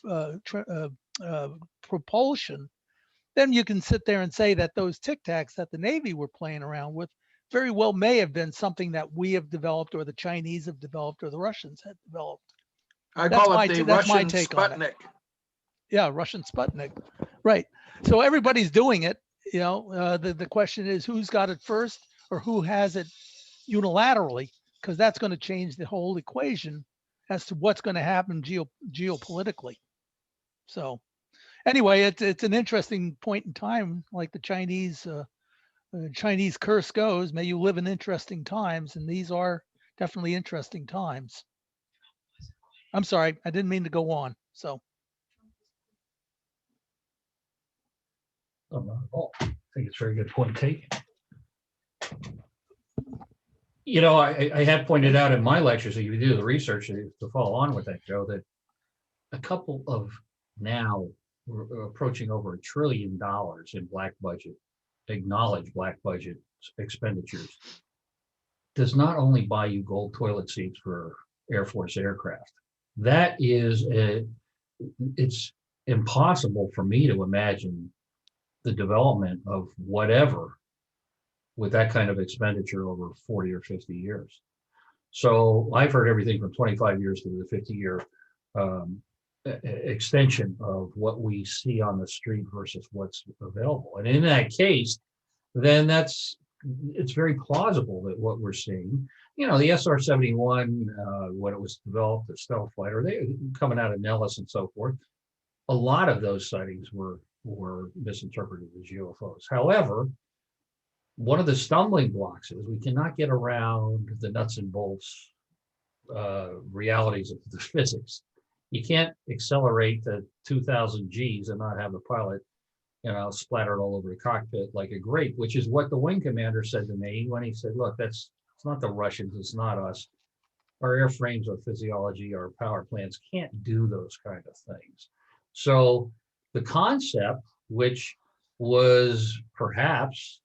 propulsion, then you can sit there and say that those Tic Tacs that the Navy were playing around with very well may have been something that we have developed, or the Chinese have developed, or the Russians had developed. I call it the Russian take on Sputnik. it. Yeah, Russian Sputnik. Right. So everybody's doing it. You know, the question is who's got it first, or who has it unilaterally, because that's going to change the whole equation as to what's going to happen geopolitically. So anyway, it's an interesting point in time, like the Chinese curse goes, may you live in interesting times, and these are definitely interesting times. I'm sorry, I didn't mean to go on. So. Oh, not at all. I think it's a very good point taken. You know, I have pointed out in my lectures, if you do the research to follow on with that, Joe, that a couple of now we're approaching over $1 trillion in black budget, acknowledged black budget expenditures, does not only buy you gold toilet seats for Air Force aircraft. That is, it's impossible for me to imagine the development of whatever with that kind of expenditure over 40 or 50 years. So I've heard everything from 25 years to the 50-year extension of what we see on the street versus what's available. And in that case, then it's very plausible that what we're seeing, you know, the SR-71, when it was developed, the stealth fighter, they coming out of Nellis and so forth, a lot of those sightings were misinterpreted as UFOs. However, one of the stumbling blocks is we cannot get around the nuts and bolts realities of the physics. You can't accelerate to 2,000 Gs and not have the pilot, you know, splattered all over the cockpit like a grape, which is what the wing commander said to me when he said, look, it's not the Russians, it's not us. Our airframes, our physiology, our power plants can't do those kind of things. So the concept, which was perhaps,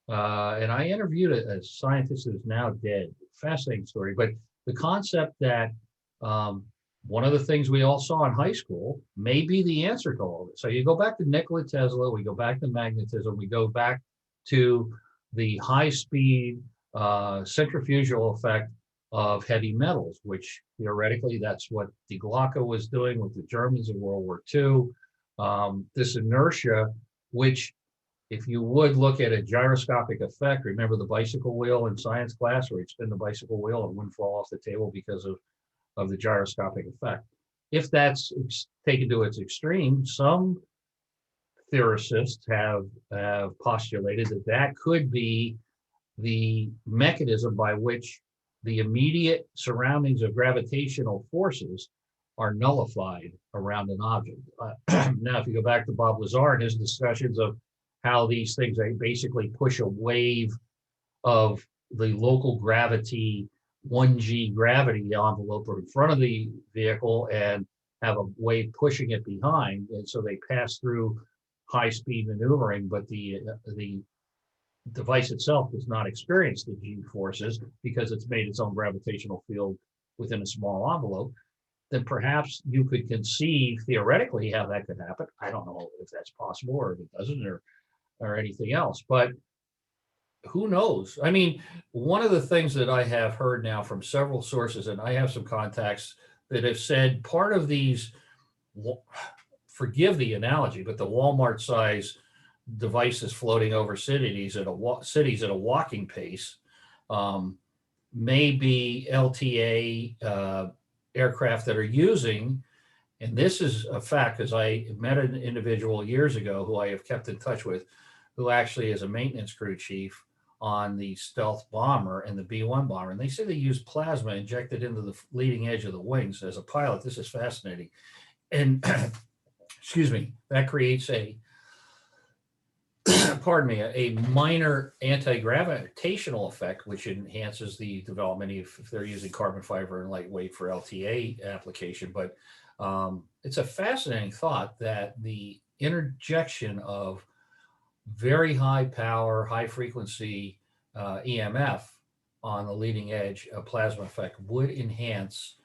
and I interviewed a scientist who's now dead, fascinating story, but the concept that one of the things we all saw in high school may be the answer to all of it. So you go back to Nikola Tesla, we go back to magnetism, we go back to the high-speed centrifugal effect of heavy metals, which theoretically that's what Die Glocke was doing with the Germans in World War II. This inertia, which if you would look at a gyroscopic effect, remember the bicycle wheel in science class where you'd spin the bicycle wheel and wouldn't fall off the table because of the gyroscopic effect. If that's taken to its extreme, some theorists have postulated that could be the mechanism by which the immediate surroundings of gravitational forces are nullified around an object. Now, if you go back to Bob Lazar and his discussions of how these things basically push a wave of the local gravity, 1G gravity envelope in front of the vehicle and have a wave pushing it behind. And so they pass through high-speed maneuvering, but the device itself does not experience the G forces because it's made its own gravitational field within a small envelope. Then perhaps you could conceive theoretically how that could happen. I don't know if that's possible or if it doesn't or anything else, but who knows? I mean, one of the things that I have heard now from several sources, and I have some contacts that have said part of these, forgive the analogy, but the Walmart size devices floating over cities at a walking pace may be LTA aircraft that are using, and this is a fact because I met an individual years ago who I have kept in touch with, who actually is a maintenance crew chief on the stealth bomber and the B-1 bomber. And they say they use plasma injected into the leading edge of the wings. As a pilot, this is fascinating. And excuse me, that creates a, pardon me, a minor anti-gravitational effect, which enhances the development if they're using carbon fiber and lightweight for LTA application. But it's a fascinating thought that the interjection of very high power, high frequency EMF on the leading edge, a plasma effect would enhance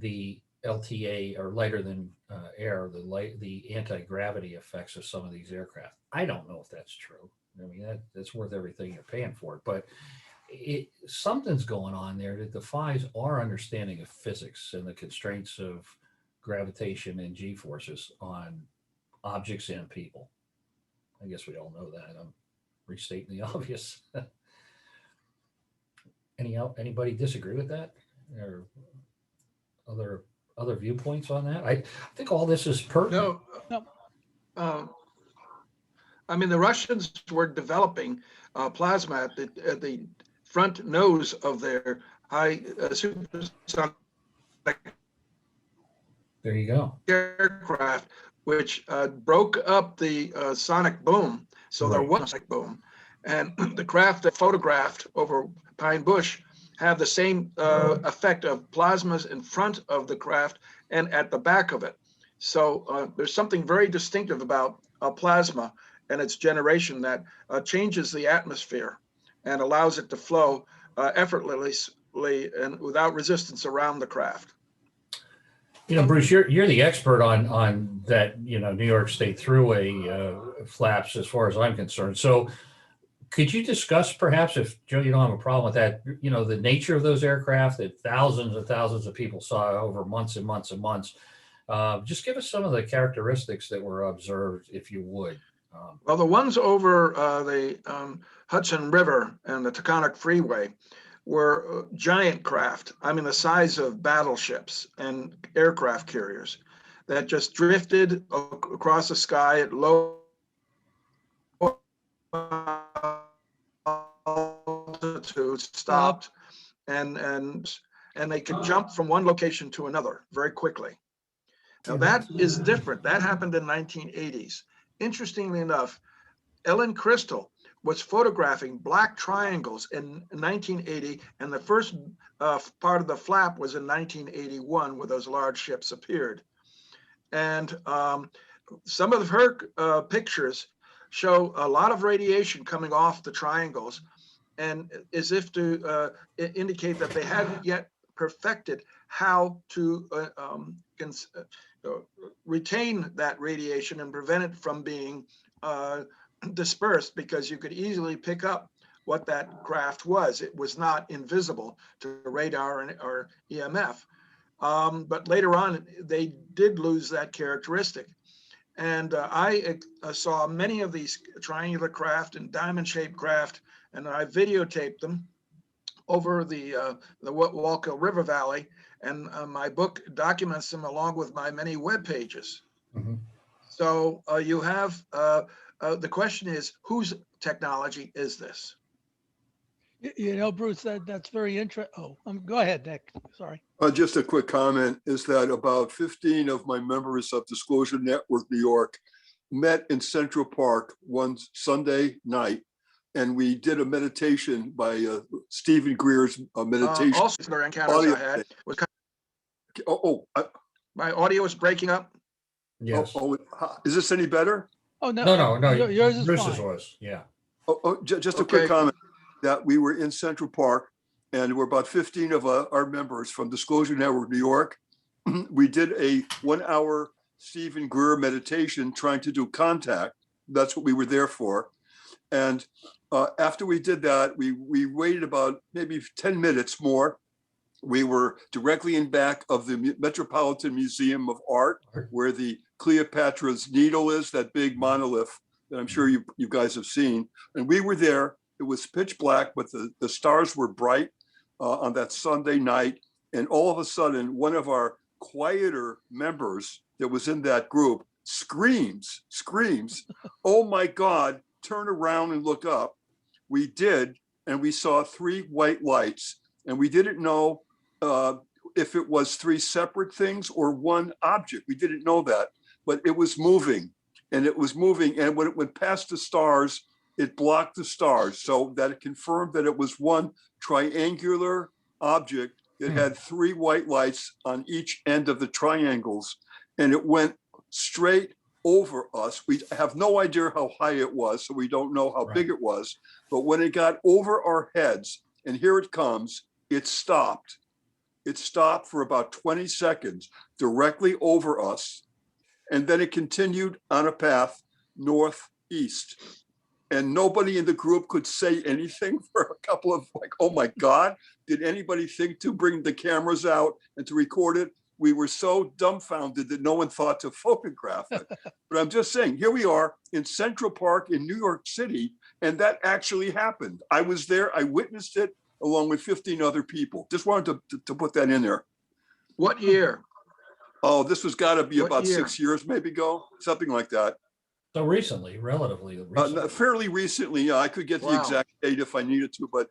the LTA, or lighter than air, the anti-gravity effects of some of these aircraft. I don't know if that's true. I mean, that's worth everything you're paying for it, but something's going on there that defies our understanding of physics and the constraints of gravitation and G forces on objects and people. I guess we all know that. I'm restating the obvious. Anybody disagree with that, or other viewpoints on that? I think all this is pertinent. No. I mean, the Russians were developing plasma at the front nose of their high supersonic There you go. aircraft, which broke up the sonic boom. So there was a sonic boom. And the craft that photographed over Pine Bush have the same effect of plasmas in front of the craft and at the back of it. So there's something very distinctive about plasma and its generation that changes the atmosphere and allows it to flow effortlessly and without resistance around the craft. You know, Bruce, you're the expert on that, New York State Thruway flaps, as far as I'm concerned. So could you discuss, perhaps, if Joe, you don't have a problem with that, the nature of those aircraft that thousands and thousands of people saw over months and months and months? Just give us some of the characteristics that were observed, if you would. Well, the ones over the Hudson River and the Taconic Freeway were giant craft. I mean, the size of battleships and aircraft carriers that just drifted across the sky at low altitude, stopped, and they could jump from one location to another very quickly. Now that is different. That happened in the 1980s. Interestingly enough, Ellen Crystal was photographing black triangles in 1980, and the first part of the flap was in 1981, where those large ships appeared. And some of her pictures show a lot of radiation coming off the triangles, and as if to indicate that they hadn't yet perfected how to retain that radiation and prevent it from being dispersed, because you could easily pick up what that craft was. It was not invisible to radar or EMF. But later on, they did lose that characteristic. And I saw many of these triangular craft and diamond-shaped craft, and I videotaped them over the Walker River Valley, and my book documents them along with my many web pages. Mm-hmm. So you have, the question is, whose technology is this? Bruce, that's very interesting. Go ahead, Nick. Sorry. Just a quick comment is that about 15 of my members of Disclosure Network New York met in Central Park one Sunday night, and we did a meditation by Stephen Greer's meditation. Also, the encounters I had was my audio is breaking up. Yes. Is this any better? Oh, no. Yours is Bruce's fine. was, yeah. Just a quick comment that we were in Central Park, and we're about 15 of our members from Disclosure Network New York. We did a 1-hour Stephen Greer meditation trying to do contact. That's what we were there for. And after we did that, we waited about maybe 10 minutes more. We were directly in back of the Metropolitan Museum of Art, where the Cleopatra's Needle is, that big monolith that I'm sure you guys have seen. And we were there. It was pitch black, but the stars were bright. on that Sunday night. And all of a sudden, one of our quieter members that was in that group screams, "Oh my God, turn around and look up." We did, and we saw 3 white lights, and we didn't know if it was 3 separate things or one object. We didn't know that, but it was moving, and it was moving. And when it went past the stars, it blocked the stars, so that it confirmed that it was one triangular object that had 3 white lights on each end of the triangles, and it went straight over us. We have no idea how high it was, so we don't know how big it was. But when it got over our heads, and here it comes, it stopped. It stopped for about 20 seconds directly over us. And then it continued on a path northeast. And nobody in the group could say anything for a couple of oh my God, did anybody think to bring the cameras out and to record it? We were so dumbfounded that no one thought to photograph it. But I'm just saying, here we are in Central Park in New York City, and that actually happened. I was there, I witnessed it along with 15 other people. Just wanted to put that in there. What year? Oh, this was gotta be What about year? 6 years maybe ago, something like that. So recently, relatively recently. Fairly recently, yeah, I could get the exact date if I needed to, but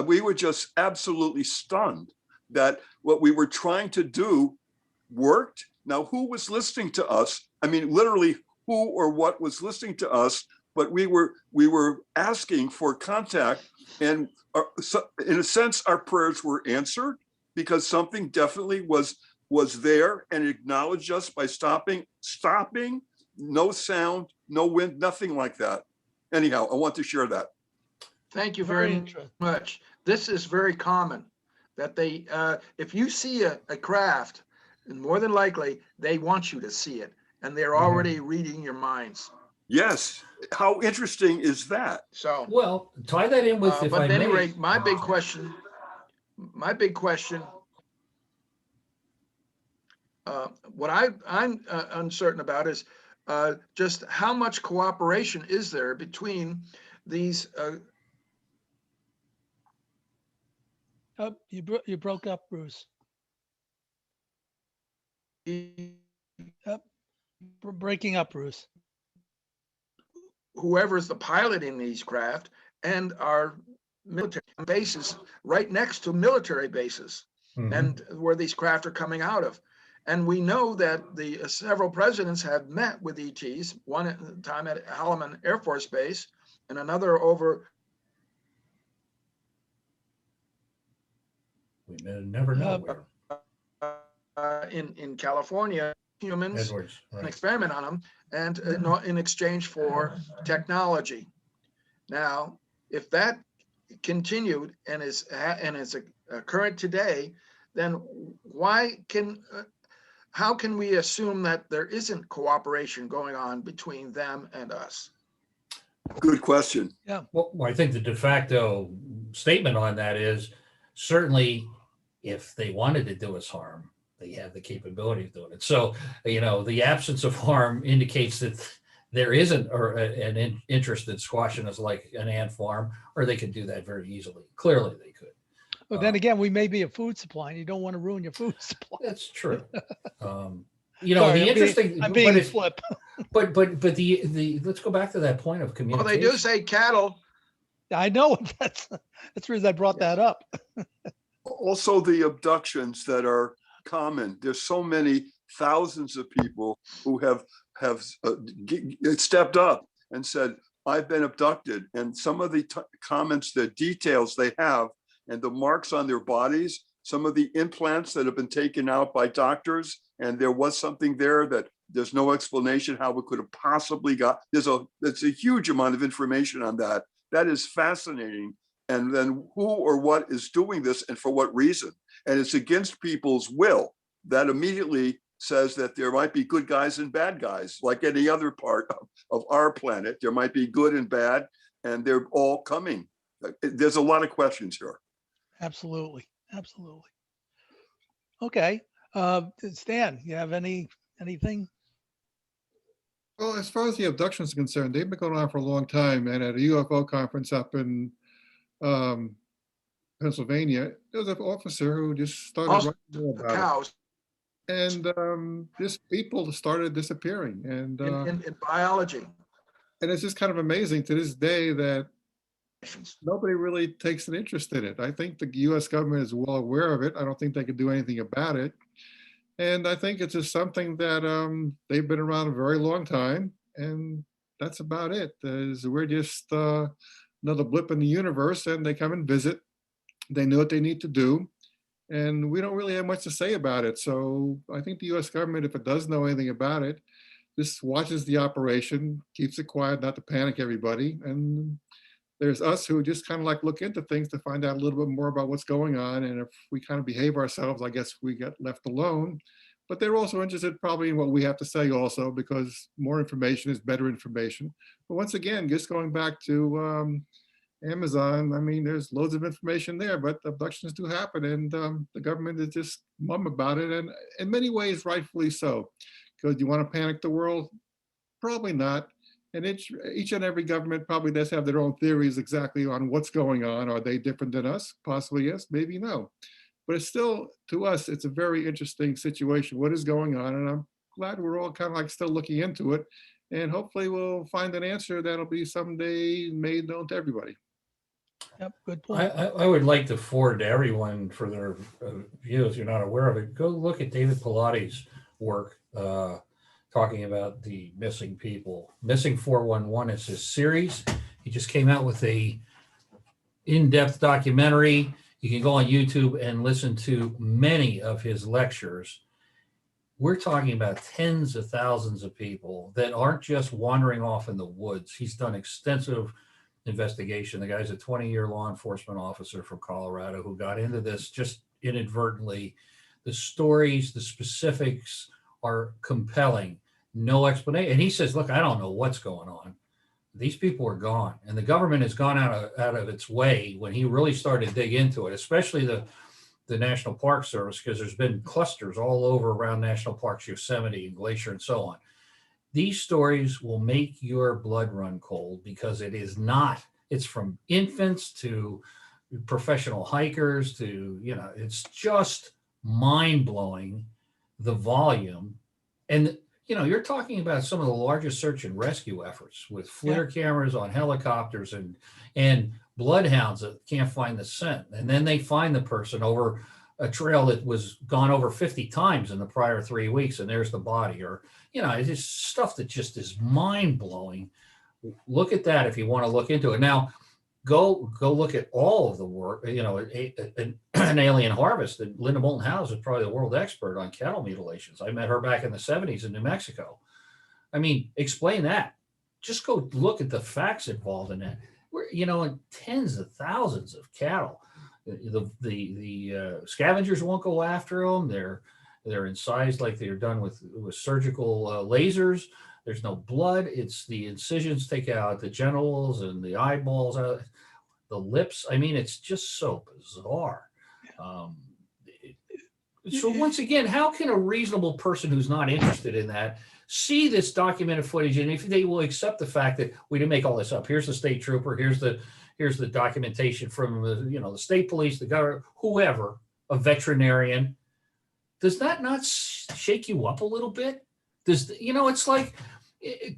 we were just absolutely stunned that what we were trying to do worked. Now, who was listening to us? I mean, literally who or what was listening to us, but we were asking for contact, and so in a sense, our prayers were answered because something definitely was there and acknowledged us by stopping, no sound, no wind, nothing like that. Anyhow, I want to share that. Thank you very much. This is very common that they, if you see a craft, more than likely they want you to see it, and they're already reading your minds. Yes. How interesting is that? So, well, tie that in with, if but I at any may. rate, my big question, what I'm uncertain about is just how much cooperation is there between these Oh, you broke up, Bruce. Breaking up, Bruce. whoever's the pilot in these craft and our military bases right next to military bases and where these craft are coming out of. And we know that the several presidents have met with ETs, one at the time at Holloman Air Force Base and another over. We never know where. In California, humans, Edwards, and experiment on them, and in exchange for technology. Now, if that continued and is current today, then how can we assume that there isn't cooperation going on between them and us? Good question. Yeah. Well, I think the de facto statement on that is certainly if they wanted to do us harm, they have the capability of doing it. So, the absence of harm indicates that there isn't an interest in squashing us like an ant farm, or they could do that very easily. Clearly they could. But then again, we may be a food supply, and you don't want to ruin your food supply. That's true. Sorry, the interesting, I'm being flip. But the let's go back to that point of communication. Well, they do say cattle. I know that's the reason I brought that up. Also, the abductions that are common. There's so many thousands of people who have stepped up and said, "I've been abducted," and some of the comments, the details they have, and the marks on their bodies, some of the implants that have been taken out by doctors, and there was something there that there's no explanation how it could have possibly got. There's a huge amount of information on that. That is fascinating. And then who or what is doing this and for what reason? And it's against people's will. That immediately says that there might be good guys and bad guys, like any other part of our planet. There might be good and bad, and they're all coming. There's a lot of questions here. Absolutely. Okay. Stan, you have anything? Well, as far as the abductions are concerned, they've been going on for a long time. And at a UFO conference up in Pennsylvania, there was an officer who just started Also, writing more the about it. cows And just people started disappearing. in biology. And it's just kind of amazing to this day that nobody really takes an interest in it. I think the US government is well aware of it. I don't think they could do anything about it. And I think it's just something that they've been around a very long time. And that's about it. We're just another blip in the universe, and they come and visit. They know what they need to do. And we don't really have much to say about it. So I think the US government, if it does know anything about it, just watches the operation, keeps it quiet, not to panic everybody. And there's us who just kind of like look into things to find out a little bit more about what's going on. And if we kind of behave ourselves, I guess we get left alone. But they're also interested probably in what we have to say also, because more information is better information. But once again, just going back to Amazon, I mean, there's loads of information there, but abductions do happen, and the government is just mum about it, and in many ways, rightfully so. Because you want to panic the world? Probably not. And each and every government probably does have their own theories exactly on what's going on. Are they different than us? Possibly yes, maybe no. But it's still, to us, it's a very interesting situation. What is going on? And I'm glad we're all kind of like still looking into it. And hopefully we'll find an answer that'll be someday made known to everybody. Yep, good point. I would like to forward to everyone for their view, if you're not aware of it, go look at David Pilati's work talking about the missing people. Missing 411 is his series. He just came out with a in-depth documentary. You can go on YouTube and listen to many of his lectures. We're talking about tens of thousands of people that aren't just wandering off in the woods. He's done extensive investigation. The guy's a 20-year law enforcement officer from Colorado who got into this just inadvertently. The stories, the specifics are compelling. No explanation. And he says, look, I don't know what's going on. These people are gone. And the government has gone out of its way when he really started to dig into it, especially the National Park Service, because there's been clusters all over around national parks, Yosemite and Glacier and so on. These stories will make your blood run cold because it is not, it's from infants to professional hikers to, it's just mind blowing, the volume. And, you're talking about some of the largest search and rescue efforts with FLIR cameras on helicopters and bloodhounds that can't find the scent. And then they find the person over a trail that was gone over 50 times in the prior 3 weeks, and there's the body. Or, it's just stuff that just is mind blowing. Look at that if you want to look into it. Now, go look at all of the work. An Alien Harvest. And Linda Moulton Howe is probably the world expert on cattle mutilations. I met her back in the 70s in New Mexico. I mean, explain that. Just go look at the facts involved in that. We're, in tens of thousands of cattle. The scavengers won't go after them. They're incised like they're done with surgical lasers. There's no blood. It's the incisions take out the genitals and the eyeballs, the lips. I mean, it's just so bizarre. So once again, how can a reasonable person who's not interested in that see this documented footage, and if they will accept the fact that we didn't make all this up? Here's the state trooper. Here's the documentation from the state police, the government, whoever, a veterinarian. Does that not shake you up a little bit? It's like,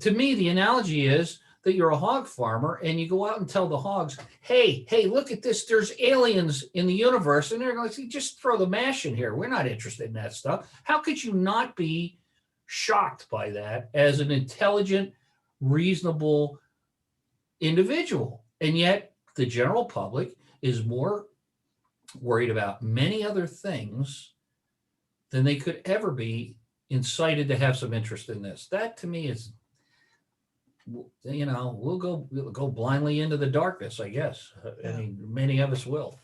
to me, the analogy is that you're a hog farmer and you go out and tell the hogs, hey, look at this. There's aliens in the universe. And they're going to just throw the mash in here. We're not interested in that stuff. How could you not be shocked by that as an intelligent, reasonable individual? And yet the general public is more worried about many other things than they could ever be incited to have some interest in this. That to me is, we'll go blindly into the darkness, I guess. I mean, many of us will.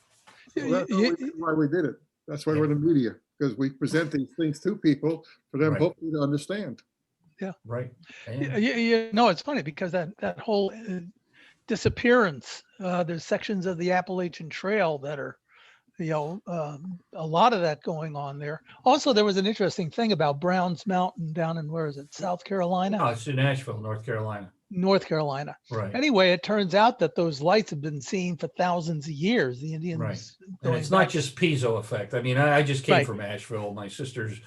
Well, that's why we did it. That's why we're in the media, because we present these things to people for them hopefully to understand. Yeah. Right. It's funny because that whole disappearance, there's sections of the Appalachian Trail that are, a lot of that going on there. Also, there was an interesting thing about Browns Mountain down in, where is it, South Carolina? No, it's in Asheville, North Carolina. North Carolina. Right. Anyway, it turns out that those lights have been seen for thousands of years. The Indians. Right. And going it's not back- just piezo effect. I mean, I just came Right. from Asheville. My sisters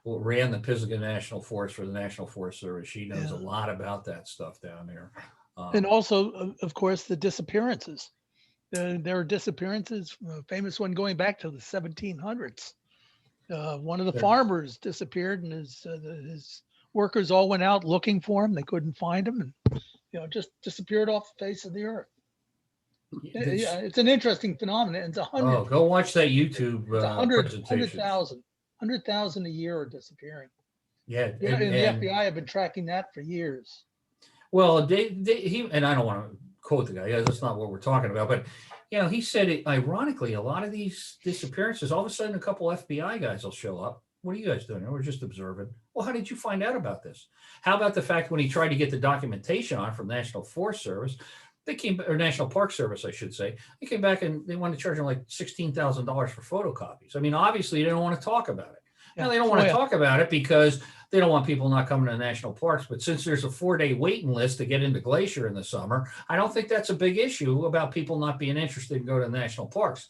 ran the Pisgah National Forest for the National Forest Service. She knows Yeah. a lot about that stuff down there. And also, of course, the disappearances. There are disappearances, a famous one going back to the 1700s. One of the There- farmers disappeared, and his workers all went out looking for him. They couldn't find him, and just disappeared off the face of the earth. Yeah, it's an interesting phenomenon. It's Oh, go watch that YouTube it's presentation. 100,000 a year are disappearing. Yeah, Yeah, and the and- FBI have been tracking that for years. Well, he and I don't want to quote the guy. Yeah, that's not what we're talking about. But he said it ironically. A lot of these disappearances, all of a sudden, a couple FBI guys will show up. What are you guys doing? We're just observing. Well, how did you find out about this? How about the fact when he tried to get the documentation on from National Forest Service, or National Park Service, I should say, they came back and they wanted to charge him like $16,000 for photocopies. I mean, obviously, they don't want to talk about it. Now, they don't want to talk about it because they don't want people not coming to national parks. But since there's a 4-day waiting list to get into Glacier in the summer, I don't think that's a big issue about people not being interested in going to national parks.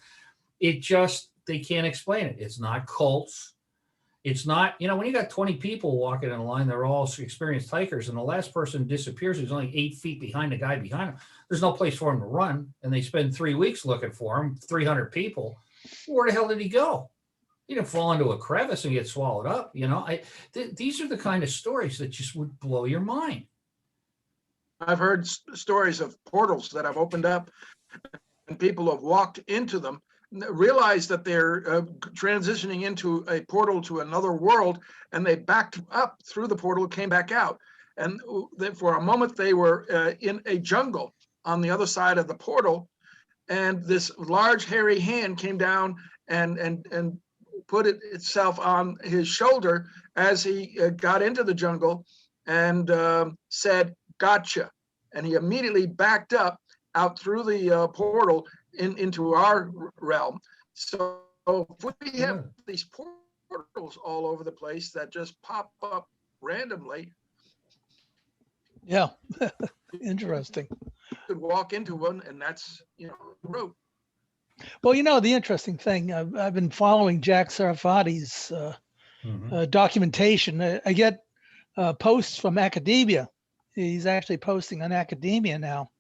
It just, they can't explain it. It's not cults. It's not, when you got 20 people walking in a line, they're all experienced hikers, and the last person disappears who's only 8 feet behind the guy behind him. There's no place for him to run, and they spend 3 weeks looking for him, 300 people. Where the hell did he go? He didn't fall into a crevice and get swallowed up. These are the kind of stories that just would blow your mind. I've heard stories of portals that have opened up and people have walked into them, realized that they're transitioning into a portal to another world, and they backed up through the portal, came back out. And for a moment, they were in a jungle on the other side of the portal. And this large hairy hand came down and put itself on his shoulder as he got into the jungle and said, "Gotcha." And he immediately backed up out through the portal into our realm. So if we have these portals all over the place that just pop up randomly. Yeah, interesting. You could walk into one, and that's the route. Well, the interesting thing, I've been following Jack Sarfati's documentation. I get posts from academia. He's actually posting on academia now.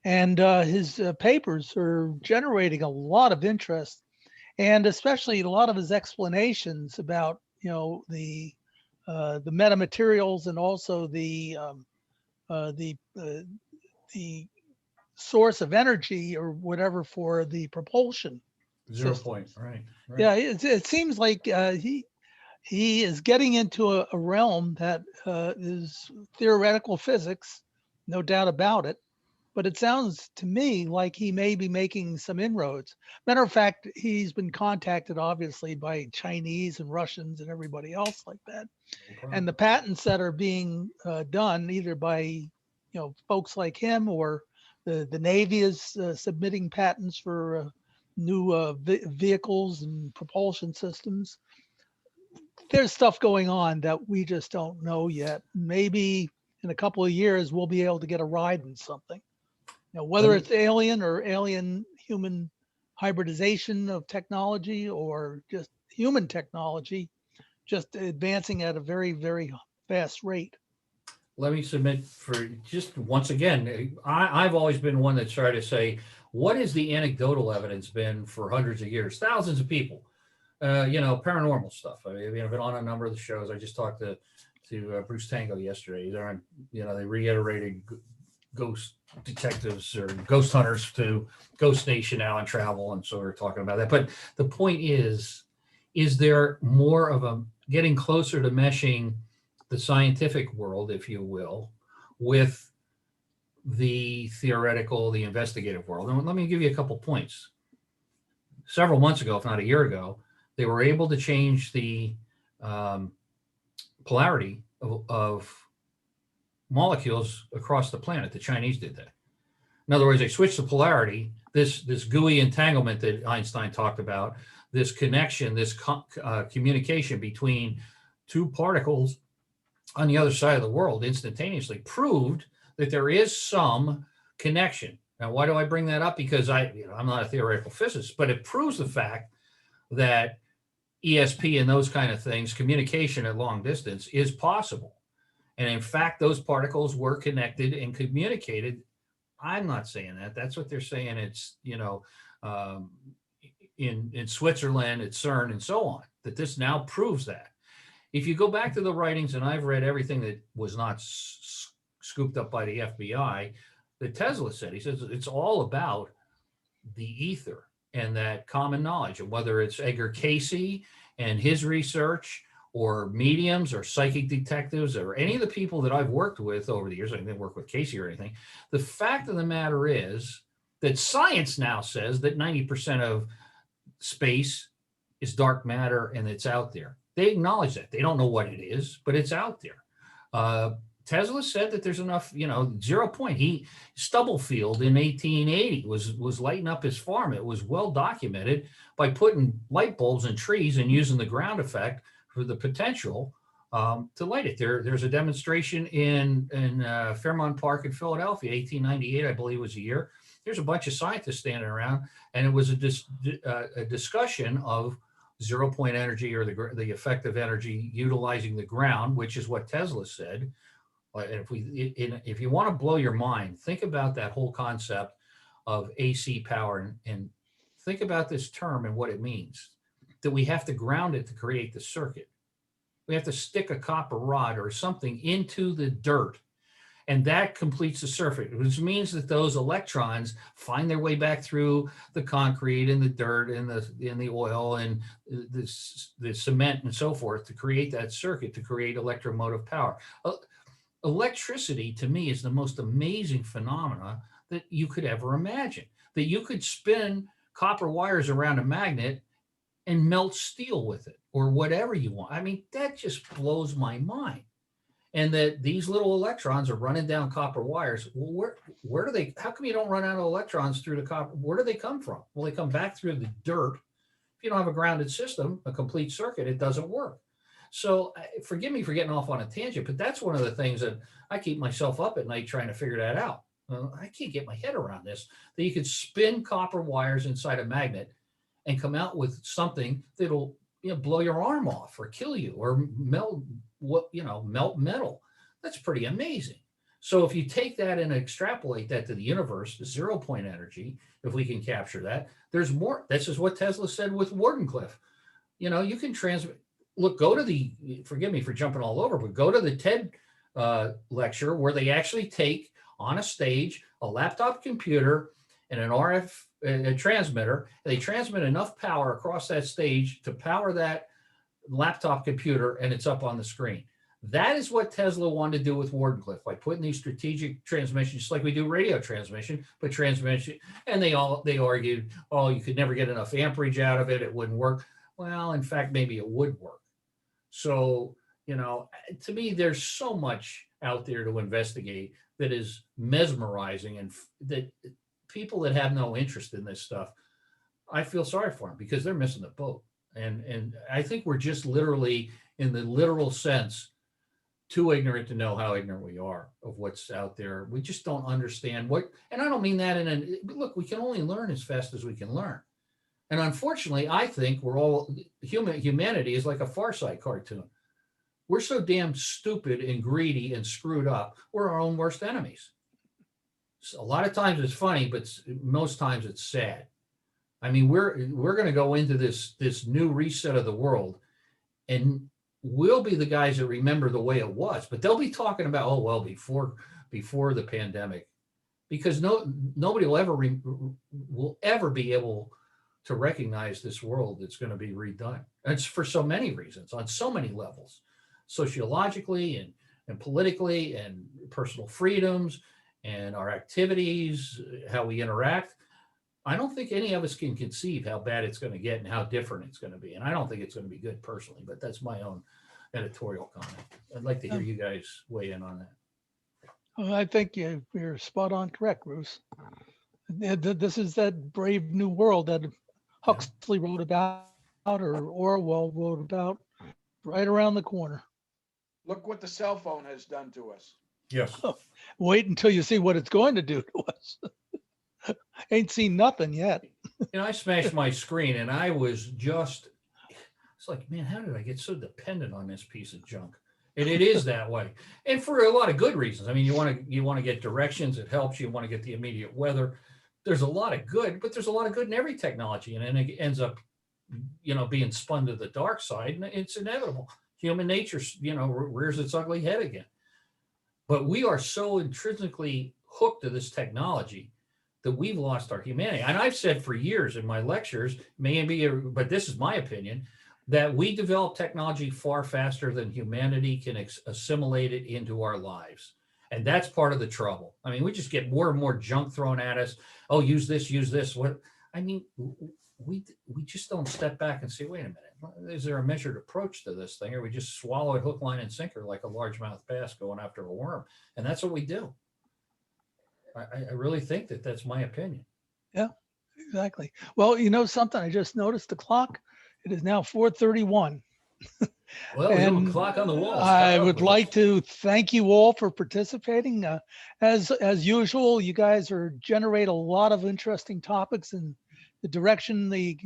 And his papers are generating a lot of interest, and especially a lot of his explanations about, the metamaterials and also the source of energy or whatever for the propulsion. 0 point, right. Yeah, it seems like he is getting into a realm that is theoretical physics, no doubt about it. But it sounds to me like he may be making some inroads. Matter of fact, he's been contacted obviously by Chinese and Russians and everybody else like that. And the patents that are being done either by folks like him or the Navy is submitting patents for new vehicles and propulsion systems. There's stuff going on that we just don't know yet. Maybe in a couple of years we'll be able to get a ride in something. Whether it's alien or alien human hybridization of technology or just human technology, just advancing at a very, very fast rate. Let me submit for just once again, I've always been one that tried to say, what has the anecdotal evidence been for hundreds of years, thousands of people, paranormal stuff. I mean, I've been on a number of the shows. I just talked to Bruce Tango yesterday. They're on, they reiterated ghost detectives or ghost hunters to Ghost Nation now on travel, and so we're talking about that. But the point is there more of a getting closer to meshing the scientific world, if you will, with the theoretical, the investigative world? And let me give you a couple points. Several months ago, if not a year ago, they were able to change the polarity of molecules across the planet. The Chinese did that. In other words, they switched the polarity, this gooey entanglement that Einstein talked about, this connection, this communication between two particles on the other side of the world instantaneously proved that there is some connection. Now, why do I bring that up? Because I'm not a theoretical physicist, but it proves the fact that ESP and those kind of things, communication at long distance, is possible. And in fact, those particles were connected and communicated. I'm not saying that. That's what they're saying. It's, in Switzerland, at CERN, and so on, that this now proves that. If you go back to the writings, and I've read everything that was not scooped up by the FBI, that Tesla said, he says it's all about the ether and that common knowledge. And whether it's Edgar Casey and his research, or mediums or psychic detectives, or any of the people that I've worked with over the years, I didn't work with Casey or anything. The fact of the matter is that science now says that 90% of space is dark matter and it's out there. They acknowledge that. They don't know what it is, but it's out there. Tesla said that there's enough, 0 point. Stubblefield in 1880 was lighting up his farm. It was well documented by putting light bulbs in trees and using the ground effect for the potential to light it. There's a demonstration in Fairmount Park in Philadelphia, 1898, I believe was the year. There's a bunch of scientists standing around, and it was a discussion of 0 point energy, or the effective energy utilizing the ground, which is what Tesla said. If you want to blow your mind, think about that whole concept of AC power, and think about this term and what it means. That we have to ground it to create the circuit. We have to stick a copper rod or something into the dirt, and that completes the circuit, which means that those electrons find their way back through the concrete and the dirt and the oil and the cement and so forth to create that circuit, to create electromotive power. Electricity, to me, is the most amazing phenomena that you could ever imagine. That you could spin copper wires around a magnet and melt steel with it, or whatever you want. I mean, that just blows my mind. And that these little electrons are running down copper wires. Well, where do they, how come you don't run out of electrons through the copper? Where do they come from? Well, they come back through the dirt. If you don't have a grounded system, a complete circuit, it doesn't work. So forgive me for getting off on a tangent, but that's one of the things that I keep myself up at night trying to figure that out. I can't get my head around this, that you could spin copper wires inside a magnet and come out with something that'll blow your arm off or kill you or melt metal. That's pretty amazing. So if you take that and extrapolate that to the universe, the 0 point energy, if we can capture that, there's more. This is what Tesla said with Wardenclyffe. You can transmit. Look, forgive me for jumping all over, but go to the TED lecture where they actually take on a stage a laptop computer and an RF transmitter. They transmit enough power across that stage to power that laptop computer, and it's up on the screen. That is what Tesla wanted to do with Wardenclyffe by putting these strategic transmissions, just like we do radio transmission, but transmission. And they argued, oh, you could never get enough amperage out of it. It wouldn't work. Well, in fact, maybe it would work. So, to me, there's so much out there to investigate that is mesmerizing, and that people that have no interest in this stuff, I feel sorry for them because they're missing the boat. And I think we're just literally, in the literal sense, too ignorant to know how ignorant we are of what's out there. We just don't understand what, and I don't mean that look, we can only learn as fast as we can learn. And unfortunately, I think we're all, humanity is like a Far Side cartoon. We're so damn stupid and greedy and screwed up. We're our own worst enemies. So a lot of times it's funny, but most times it's sad. I mean, we're going to go into this new reset of the world, and we'll be the guys that remember the way it was. But they'll be talking about, oh well, before the pandemic, because nobody will ever be able to recognize this world that's going to be redone. And it's for so many reasons, on so many levels, sociologically and politically, and personal freedoms and our activities, how we interact. I don't think any of us can conceive how bad it's going to get and how different it's going to be. And I don't think it's going to be good personally, but that's my own editorial comment. I'd like to hear you guys weigh in on that. Well, I think you're spot on correct, Bruce. This is that brave new world that Huxley wrote about, or Orwell wrote about, right around the corner. Look what the cell phone has done to us. Yes. Wait until you see what it's going to do to us. Ain't seen nothing yet. I smashed my screen and I was just, it's like, man, how did I get so dependent on this piece of junk? And it is that way. And for a lot of good reasons. I mean, you want to get directions. It helps you. You want to get the immediate weather. There's a lot of good, but there's a lot of good in every technology. And then it ends up, being spun to the dark side, and it's inevitable. Human nature, rears its ugly head again. But we are so intrinsically hooked to this technology that we've lost our humanity. And I've said for years in my lectures, but this is my opinion, that we develop technology far faster than humanity can assimilate it into our lives. And that's part of the trouble. I mean, we just get more and more junk thrown at us. Oh, use this. What? I mean, we just don't step back and say, wait a minute, is there a measured approach to this thing? Or we just swallow it hook, line, and sinker like a largemouth bass going after a worm. And that's what we do. I really think that's my opinion. Yeah, exactly. Well, something, I just noticed the clock. It is now 4:31. Well, we have a clock on the wall. I would like to thank you all for participating. As usual, you guys generate a lot of interesting topics, and the direction the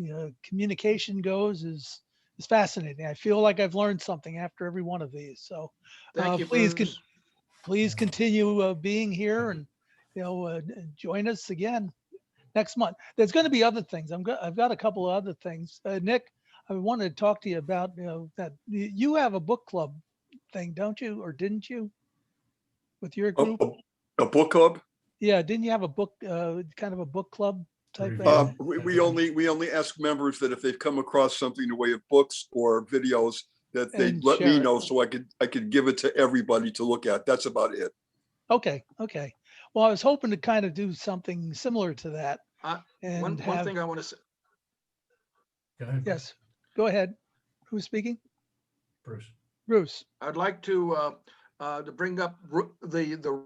communication goes is fascinating. I feel like I've learned something after every one of these. So Thank you, please continue being here, and join us again next month. There's going to be other things. I've got a couple of other things. Nick, I wanted to talk to you about that you have a book club thing, don't you? Or didn't you? With your group? A book club? Yeah, didn't you have a book kind of a book club type thing? We only ask members that if they've come across something in the way of books or videos that they let me know so I could give it to everybody to look at. That's about it. Okay. Well, I was hoping to kind of do something similar to that. One thing I want to say. Go ahead. Yes, go ahead. Who's speaking? Bruce. I'd like to bring up the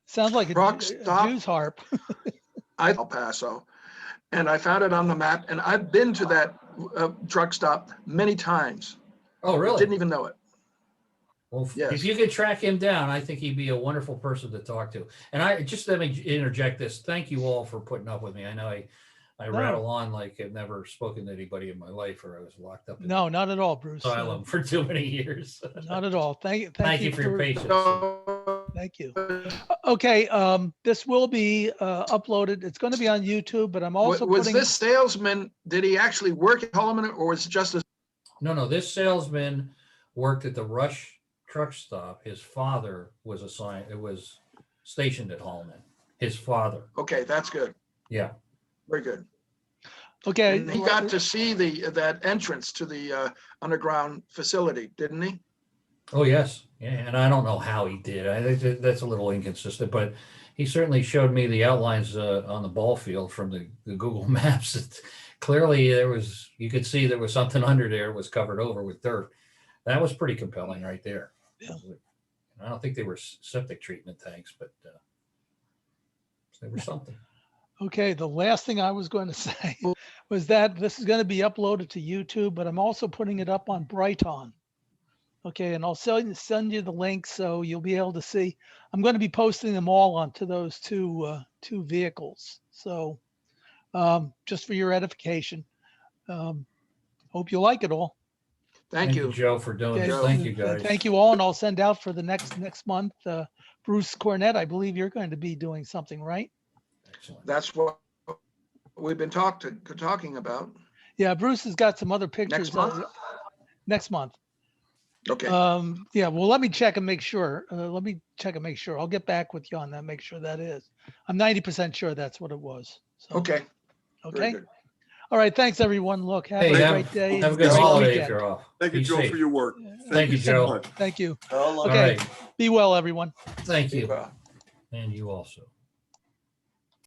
sounds like a Jew's harp. El Paso, and I found it on the map, and I've been to that truck stop many times. Oh, really? I didn't even know it. Well, yes. If you could track him down, I think he'd be a wonderful person to talk to. And let me interject this. Thank you all for putting up with me. I know I rattle on like I've never spoken to anybody in my life, or I was locked up. No, not at all, Bruce. Asylum for too many years. Not at all. Thank you for your patience. Thank you. Okay, this will be uploaded. It's going to be on YouTube, but I'm also was this salesman? Did he actually work at Holloman, or was it just a? No. This salesman worked at the Rush truck stop. His father was stationed at Holloman. His father. Okay, that's good. Yeah. Very good. Okay. And he got to see that entrance to the underground facility, didn't he? Oh, yes. Yeah, and I don't know how he did. I think that's a little inconsistent, but he certainly showed me the outlines on the ball field from the Google Maps. Clearly, you could see there was something under there. It was covered over with dirt. That was pretty compelling right there. Yeah. I don't think they were septic treatment tanks, but they were something. Okay, the last thing I was going to say was that this is going to be uploaded to YouTube, but I'm also putting it up on Brighton. Okay, and I'll send you the link so you'll be able to see. I'm going to be posting them all onto those two vehicles. So just for your edification, hope you like it all. Thank you, Joe, for doing this. Thank you, guys. Thank you all, and I'll send out for the next month. Bruce Cornett, I believe you're going to be doing something, right? Excellent. That's what we've been talking about. Yeah, Bruce has got some other pictures. Next month. Okay. Yeah, well, let me check and make sure. I'll get back with you on that, make sure that is. I'm 90% sure that's what it was. So, okay. Okay. All right. Thanks, everyone. Look, have a great day. Have a good holiday if you're off. Thank you, Joe, for your work. Thank you, Joe. Thank you. Okay. Be well, everyone. Thank you. And you also.